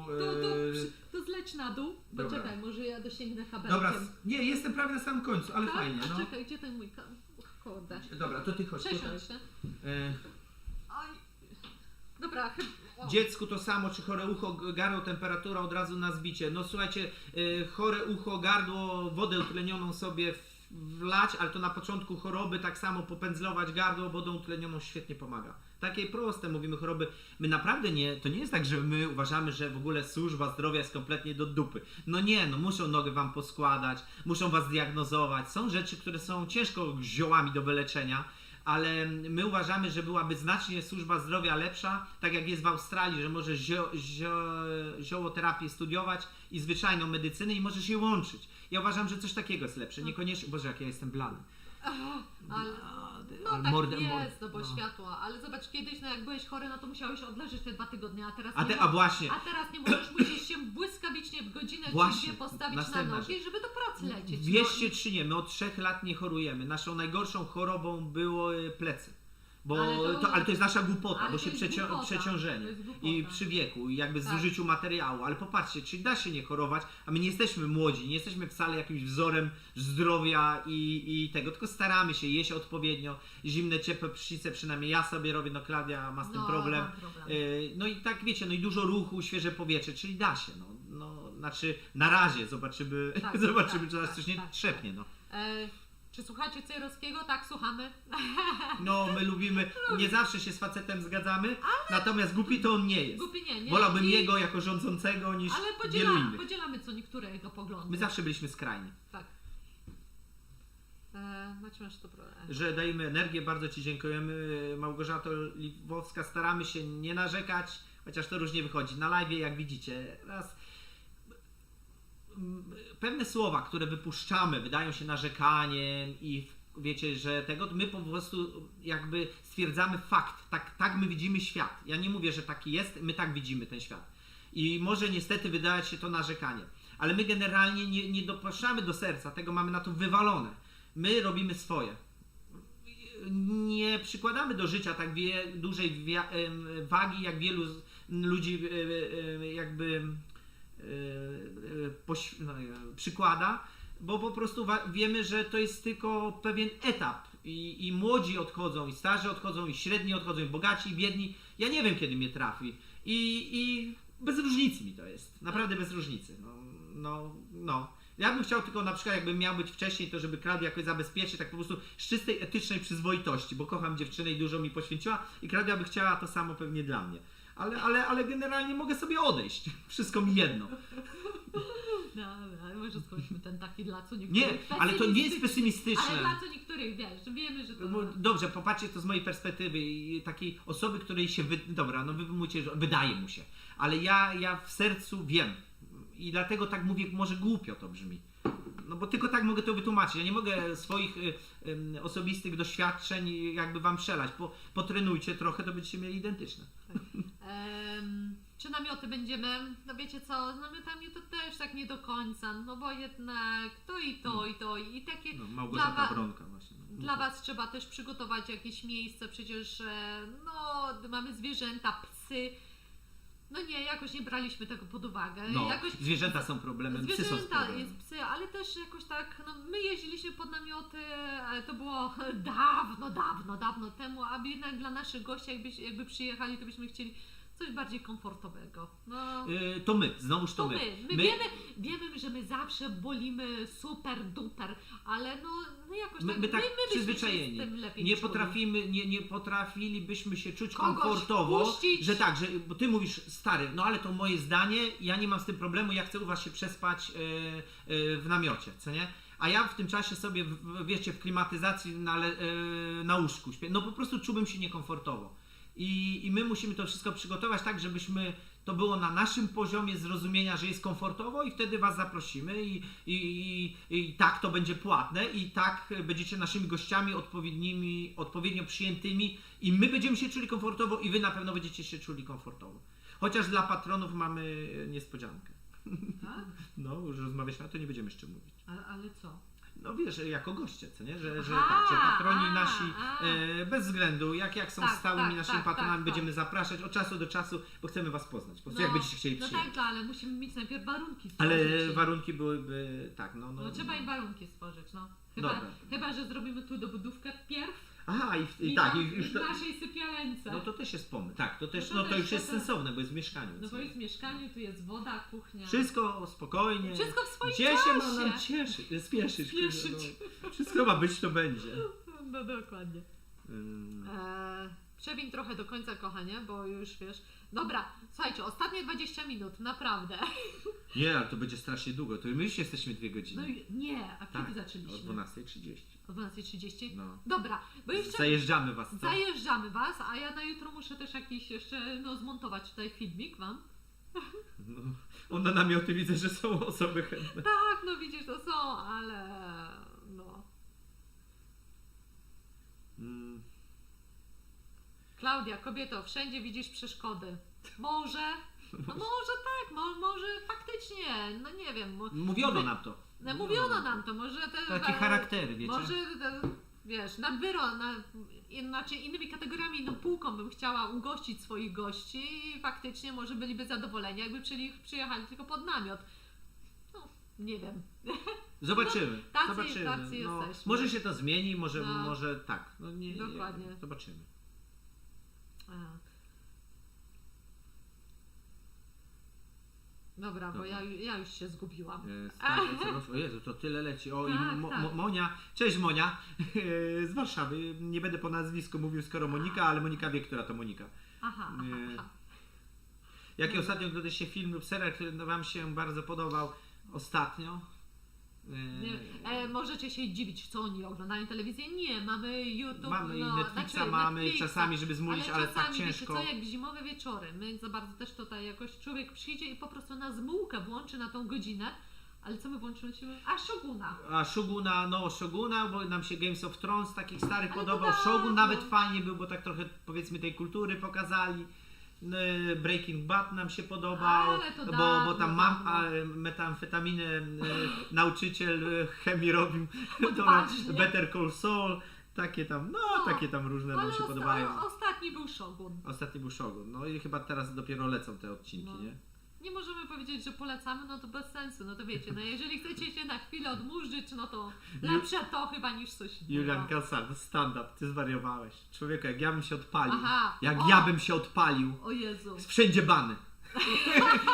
To zleć na dół, Dobra. poczekaj, może ja dosięgnę kabelkiem. Dobra, nie, jestem prawie na samym końcu, ale tak? fajnie. A No. czekaj, gdzie ten mój kurde? Dobra, to ty chodź tutaj. Przesiądź się. E, Oj. Dobra, chyba. Dziecku to samo, czy chore ucho, gardło, temperatura od razu na zbicie. No słuchajcie, chore ucho, gardło, wodę utlenioną sobie wlać, ale to na początku choroby tak samo popędzlować gardło wodą utlenioną świetnie pomaga. Takie proste, mówimy choroby. My naprawdę to nie jest tak, że my uważamy, że w ogóle służba zdrowia jest kompletnie do dupy. No nie, no muszą nogę wam poskładać, muszą was diagnozować. Są rzeczy, które są ciężko ziołami do wyleczenia, ale my uważamy, że byłaby znacznie służba zdrowia lepsza, tak jak jest w Australii, że możesz ziołoterapię studiować i zwyczajną medycynę i możesz je łączyć. Ja uważam, że coś takiego jest lepsze. Niekoniecznie, Boże, jak ja jestem blady. Ale, no Ale tak mordę- jest, no bo no. światła, ale zobacz, kiedyś, no jak byłeś chory, no to musiałeś odleżeć te 2 tygodnie, a teraz Właśnie. a teraz nie możesz, musisz się błyskawicznie w godzinę czy Właśnie, dwie postawić na następna nogi, żeby do pracy lecieć. Wierzcie czy nie, my od 3 lat nie chorujemy. Naszą najgorszą chorobą było plecy. Ale to jest nasza głupota, Ale bo to się jest głupota, przeciążenie to jest głupota. i przy wieku, i jakby Tak. zużyciu materiału. Ale popatrzcie, czyli da się nie chorować, a my nie jesteśmy młodzi, nie jesteśmy wcale jakimś wzorem zdrowia i tego, tylko staramy się jeść odpowiednio, zimne, ciepłe prysznice, przynajmniej ja sobie robię, no Klaudia ma z tym problem. mam problem. No i tak wiecie, no i dużo ruchu, świeże powietrze, czyli da się, znaczy na razie zobaczymy, Tak, zobaczymy tak, czy nas tak, coś nie tak, trzepnie, no. Czy słuchacie Cejrowskiego? Tak, słuchamy. No, my lubimy, nie zawsze się z facetem zgadzamy, natomiast głupi to on nie jest. Głupi nie. Wolałbym I- jego jako rządzącego niż Ale wielu innych. podzielamy co niektóre jego poglądy. My zawsze byliśmy skrajni. Tak. Macie to problem. Że dajemy energię, bardzo Ci dziękujemy. Małgorzato Liwowska, staramy się nie narzekać, chociaż to różnie wychodzi. Na live, jak widzicie, pewne słowa, które wypuszczamy, wydają się narzekaniem i wiecie, że my po prostu jakby stwierdzamy fakt, tak my widzimy świat. Ja nie mówię, że taki jest, my tak widzimy ten świat. I może niestety wydawać się to narzekanie, ale my generalnie nie dopuszczamy do serca, tego mamy na to wywalone. My robimy swoje. Nie przykładamy do życia tak dużej wagi, jak wielu ludzi jakby przykłada, bo po prostu wiemy, że to jest tylko pewien etap i młodzi odchodzą, i starzy odchodzą, i średni odchodzą, i bogaci, i biedni. Ja nie wiem, kiedy mnie trafi i bez różnicy mi to jest, naprawdę bez różnicy. No. Ja bym chciał tylko na przykład, jakbym miał być wcześniej, to żeby Klaudia jakoś zabezpieczyć, tak po prostu z czystej etycznej przyzwoitości, bo kocham dziewczynę i dużo mi poświęciła i Klaudia by chciała to samo pewnie dla mnie. Ale generalnie mogę sobie odejść. Wszystko mi jedno. Dobra, może skończmy ten taki dla co niektórych. Nie, ale to nie jest pesymistyczne. Ale dla co niektórych, wiesz, wiemy, że to... Dobrze, popatrzcie to z mojej perspektywy i takiej osoby, której się dobra, no wy mówicie, że wydaje mu się, ale ja w sercu wiem i dlatego tak mówię, może głupio to brzmi. No bo tylko tak mogę to wytłumaczyć. Ja nie mogę swoich osobistych doświadczeń jakby wam przelać. Potrenujcie trochę, to będziecie mieli identyczne. Czy namioty będziemy? No wiecie co, z namiotami to też tak nie do końca, no bo jednak to i to i to i takie... No, Małgorzata Bronka właśnie. Dla was trzeba też przygotować jakieś miejsce, przecież mamy zwierzęta, psy. No nie, jakoś nie braliśmy tego pod uwagę. No, zwierzęta są problemem, psy są problemem. Jest psy, ale też jakoś tak, my jeździliśmy pod namioty, ale to było dawno temu, a jednak dla naszych gości, jakby przyjechali, to byśmy chcieli coś bardziej komfortowego. No. To my, znowuż to my. My wiemy, że my zawsze bolimy super duper, ale no jakoś tak my przyzwyczajeni. Się z tym lepiej Nie potrafilibyśmy się czuć kogoś komfortowo, puścić. że tak, bo ty mówisz, stary, no ale to moje zdanie, ja nie mam z tym problemu, ja chcę u was się przespać w namiocie, co nie? A ja w tym czasie sobie, wiecie, w klimatyzacji na łóżku śpię. No po prostu czułbym się niekomfortowo. I my musimy to wszystko przygotować tak, żebyśmy to było na naszym poziomie zrozumienia, że jest komfortowo i wtedy was zaprosimy i tak to będzie płatne i tak będziecie naszymi gościami odpowiednio przyjętymi i my będziemy się czuli komfortowo i wy na pewno będziecie się czuli komfortowo. Chociaż dla patronów mamy niespodziankę. Tak? No, już rozmawialiśmy, a to nie będziemy jeszcze mówić. Ale co? No wiesz, jako goście, co nie? Że Aha, patroni nasi, bez względu, jak są Tak, stałymi tak, naszymi tak, patronami, tak, będziemy zapraszać od czasu do czasu, bo chcemy was poznać. Po prostu jak będziecie chcieli przyjechać. No tak, ale musimy mieć najpierw warunki stworzyć. Ale warunki byłyby, tak, No trzeba im warunki stworzyć, no. Dobra. Chyba, że zrobimy tu dobudówkę pierw. Aha, I tak, na- i już w to... naszej sypialence. No to też jest pomysł. Tak, to też, to no to też, już jest to- sensowne, bo jest w mieszkaniu. No co bo nie? jest w mieszkaniu, tu jest woda, kuchnia. Wszystko spokojnie. Wszystko w swoim Gdzie czasie. się ma nam cieszyć? Spieszyć. Spieszyć. No. Wszystko ma być, to będzie. No dokładnie. Przewiń trochę do końca, kochanie, bo już wiesz. Dobra, słuchajcie, ostatnie 20 minut, naprawdę. Nie, ale to będzie strasznie długo. To my już jesteśmy 2 godziny. No i nie, a tak, kiedy zaczęliśmy? o 12:30. O 12:30? No. Dobra, bo jeszcze Zajeżdżamy was. Co? zajeżdżamy was, a ja na jutro muszę też jakiś jeszcze zmontować tutaj filmik wam. No, na namioty widzę, że są osoby chętne. Tak, no widzisz, to są, ale no. Mm. Klaudia, kobieto, wszędzie widzisz przeszkody. Może, no może tak, może faktycznie, no nie wiem. Mówiono nam to. No, mówiono nam to, może te... Takie charaktery, wiecie? Może, wiesz, inaczej innymi kategoriami, inną półką bym chciała ugościć swoich gości i faktycznie może byliby zadowoleni, jakby przyjechali tylko pod namiot. No, nie wiem. Zobaczymy. tacy Zobaczymy. No, jesteśmy. może się to zmieni, może, No. może tak. No, nie, Dokładnie. Nie, zobaczymy. Dobra, bo Dobra. ja już się zgubiłam. O Jezu, to tyle leci. O, Tak, i tak. Monia, cześć Monia, z Warszawy. Nie będę po nazwisku mówił, skoro Monika, ale Monika wie, która to Monika. Aha. Jaki ostatnio oglądaliście film lub serial, który wam się bardzo podobał ostatnio? Możecie się dziwić, co oni oglądają telewizję. Nie, mamy YouTube, Mamy i no, Netflixa, znaczy mamy Netflixa, czasami, żeby zmulić, ale tak czasami, ciężko. Wiecie co, jak zimowe wieczory, my za bardzo też tutaj jakoś człowiek przyjdzie i po prostu na zmułkę włączy na tą godzinę, ale co my włączyliśmy? A Shoguna. A Shoguna, bo nam się Games of Thrones takich starych Ale to podobał. dawno. Shogun nawet fajnie był, bo tak trochę powiedzmy tej kultury pokazali. Breaking Bad nam się podobał, Ale to bo dawno, tam dawno. metamfetaminę nauczyciel chemii robił, to Odważnie. Better Call Saul, takie tam, takie tam różne nam Ale się podobają. ostatni był Shogun. Ostatni był Shogun, no i chyba teraz dopiero lecą te odcinki, No. nie? Nie możemy powiedzieć, że polecamy, no to bez sensu, no to wiecie, no jeżeli chcecie się na chwilę odmurzyć, no to lepsze to chyba niż coś innego. Julianka stand-up, ty zwariowałeś. Człowieku, jak ja bym się odpalił, Aha, ja bym się odpalił, O Jezu. wszędzie bany.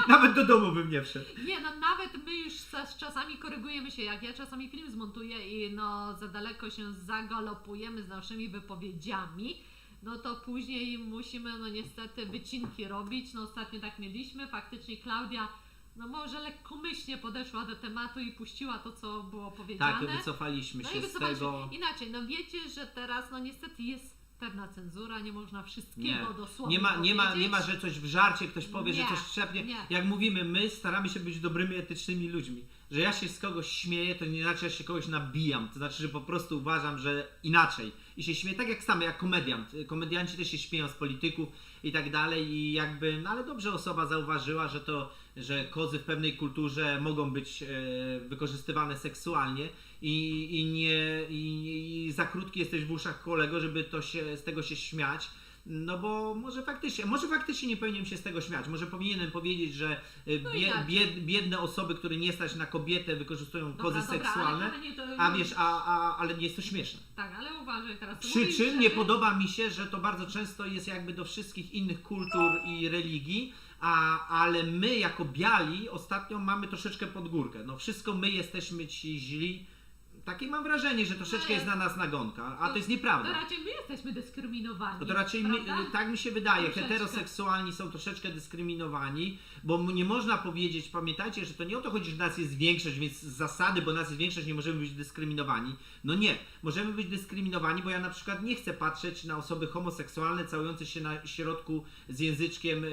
Nawet do domu bym nie wszedł. Nie, no nawet my już z czasami korygujemy się, jak ja czasami film zmontuję i no za daleko się zagalopujemy z naszymi wypowiedziami, no to później musimy no niestety wycinki robić. No ostatnio tak mieliśmy, faktycznie Klaudia no może lekkomyślnie podeszła do tematu i puściła to, co było powiedziane. Tak, wycofaliśmy No się i z tego. inaczej, no wiecie, że teraz no niestety jest pewna cenzura, nie można wszystkiego dosłownie Nie ma, powiedzieć. że coś w żarcie ktoś powie, Nie, że coś trzepnie. nie. Jak mówimy, my staramy się być dobrymi, etycznymi ludźmi. Że ja się z kogoś śmieję, to nie znaczy, że ja się kogoś nabijam. To znaczy, że po prostu uważam, że inaczej. I się śmieję tak jak sam, jak komediant. Komedianci też się śmieją z polityków i tak dalej. I jakby, no ale dobrze osoba zauważyła, że kozy w pewnej kulturze mogą być wykorzystywane seksualnie i za krótki jesteś w uszach kolego, żeby z tego się śmiać. No bo może faktycznie nie powinienem się z tego śmiać. Może powinienem powiedzieć, że biedne osoby, które nie stać na kobietę, wykorzystują kozy seksualne, ale nie jest to śmieszne. Tak, ale uważaj teraz. Przy czym nie podoba mi się, że to bardzo często jest jakby do wszystkich innych kultur i religii, ale my jako biali ostatnio mamy troszeczkę pod górkę. No wszystko my jesteśmy ci źli. Takie mam wrażenie, że troszeczkę jest na nas nagonka, a to jest nieprawda. To raczej my jesteśmy dyskryminowani. To raczej tak mi się wydaje, Troszeczkę. heteroseksualni są troszeczkę dyskryminowani, bo nie można powiedzieć, pamiętajcie, że to nie o to chodzi, że nas jest większość, więc z zasady, bo nas jest większość, nie możemy być dyskryminowani. No nie, możemy być dyskryminowani, bo ja na przykład nie chcę patrzeć na osoby homoseksualne całujące się na środku z języczkiem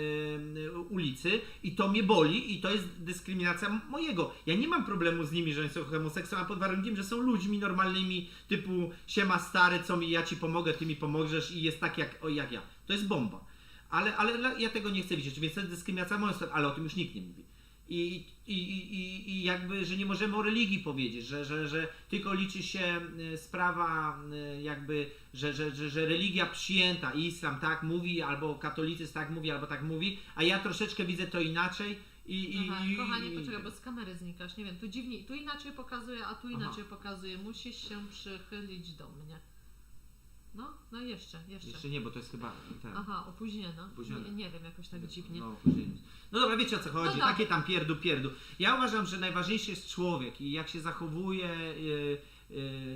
ulicy i to mnie boli i to jest dyskryminacja mojego. Ja nie mam problemu z nimi, że oni są homoseksualni, pod warunkiem, że są ludźmi normalnymi, typu siema stary, ja ci pomogę, ty mi pomożesz i jest tak jak ja. To jest bomba. Ale ja tego nie chcę widzieć, więc to jest dyskryminacja moją stronę, ale o tym już nikt nie mówi. I jakby, że nie możemy o religii powiedzieć, że tylko liczy się sprawa jakby, że religia przyjęta, islam tak mówi, albo katolicyzm tak mówi, albo tak mówi, a ja troszeczkę widzę to inaczej. Kochanie, poczekaj, bo z kamery znikasz, nie wiem, tu dziwnie, tu inaczej pokazuje, a tu inaczej pokazuje, musisz się przychylić do mnie. No jeszcze. Jeszcze nie, bo to jest chyba ten. Aha, opóźnione. Opóźnione. Nie wiem, jakoś tak dziwnie. No, opóźnienie. No dobra, wiecie o co chodzi, No takie tam pierdu. Ja uważam, że najważniejszy jest człowiek i jak się zachowuje,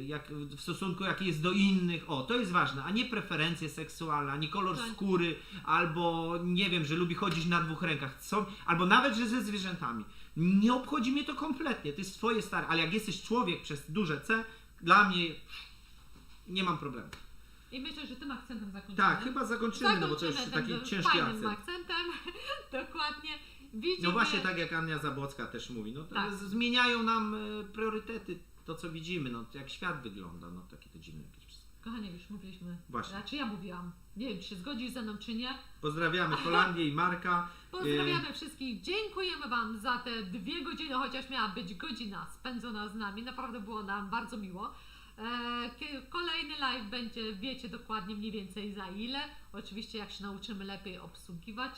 jak w stosunku jaki jest do innych, to jest ważne, a nie preferencje seksualne, ani kolor Tak. skóry, albo nie wiem, że lubi chodzić na dwóch rękach, albo nawet, że ze zwierzętami. Nie obchodzi mnie to kompletnie, to jest twoje stare, ale jak jesteś człowiek przez duże C, dla mnie nie mam problemu. I myślę, że tym akcentem zakończymy. Tak, chyba zakończymy, no bo to już taki tym ciężki fajnym akcent. akcentem. Dokładnie. Widzimy... No właśnie tak jak Ania Zabłocka też mówi, no to Tak. zmieniają nam priorytety, to co widzimy, no jak świat wygląda, no takie to dziwne jakieś wszystko. Kochanie, już mówiliśmy. Właśnie. Znaczy ja mówiłam. Nie wiem, czy się zgodzisz ze mną, czy nie. Pozdrawiamy Holandię i Marka. Pozdrawiamy wszystkich. Dziękujemy Wam za te 2 godziny, chociaż miała być godzina spędzona z nami. Naprawdę było nam bardzo miło. Kolejny live będzie, wiecie dokładnie mniej więcej za ile. Oczywiście jak się nauczymy lepiej obsługiwać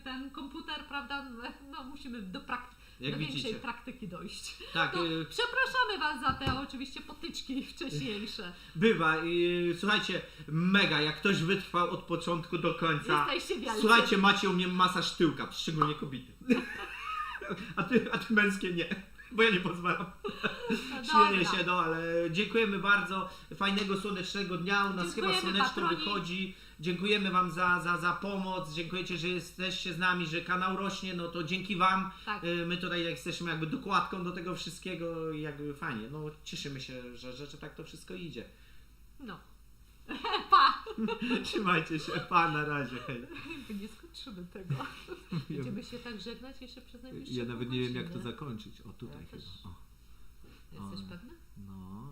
ten komputer, prawda? No musimy do większej widzicie. praktyki dojść. Tak, No, przepraszamy Was za te oczywiście potyczki wcześniejsze. bywa. Słuchajcie, mega, jak ktoś wytrwał od początku do końca. Jesteście wielcy. Słuchajcie, macie u mnie masaż tyłka, szczególnie kobiety. A ty męskie nie, bo ja nie pozwalam. Śmieję Dobra. się, no ale dziękujemy bardzo. Fajnego, słonecznego dnia. U nas chyba Dziękujemy, słoneczko patroni. wychodzi. Dziękujemy Wam za pomoc. Dziękujecie, że jesteście z nami, że kanał rośnie. No to dzięki Wam. Tak. My tutaj jesteśmy jakby dokładką do tego wszystkiego i jakby fajnie. No cieszymy się, że tak to wszystko idzie. No. Pa! Trzymajcie się. Pa, na razie. Hej. Nie skończymy tego. Będziemy się tak żegnać jeszcze przez najbliższe Ja nawet pół nie wiem jak to godziny. zakończyć. O tutaj Ja chyba. też. O. Jesteś O. pewny? No,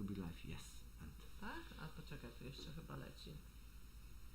be life, yes. And Tak? A poczekaj, tu jeszcze chyba leci.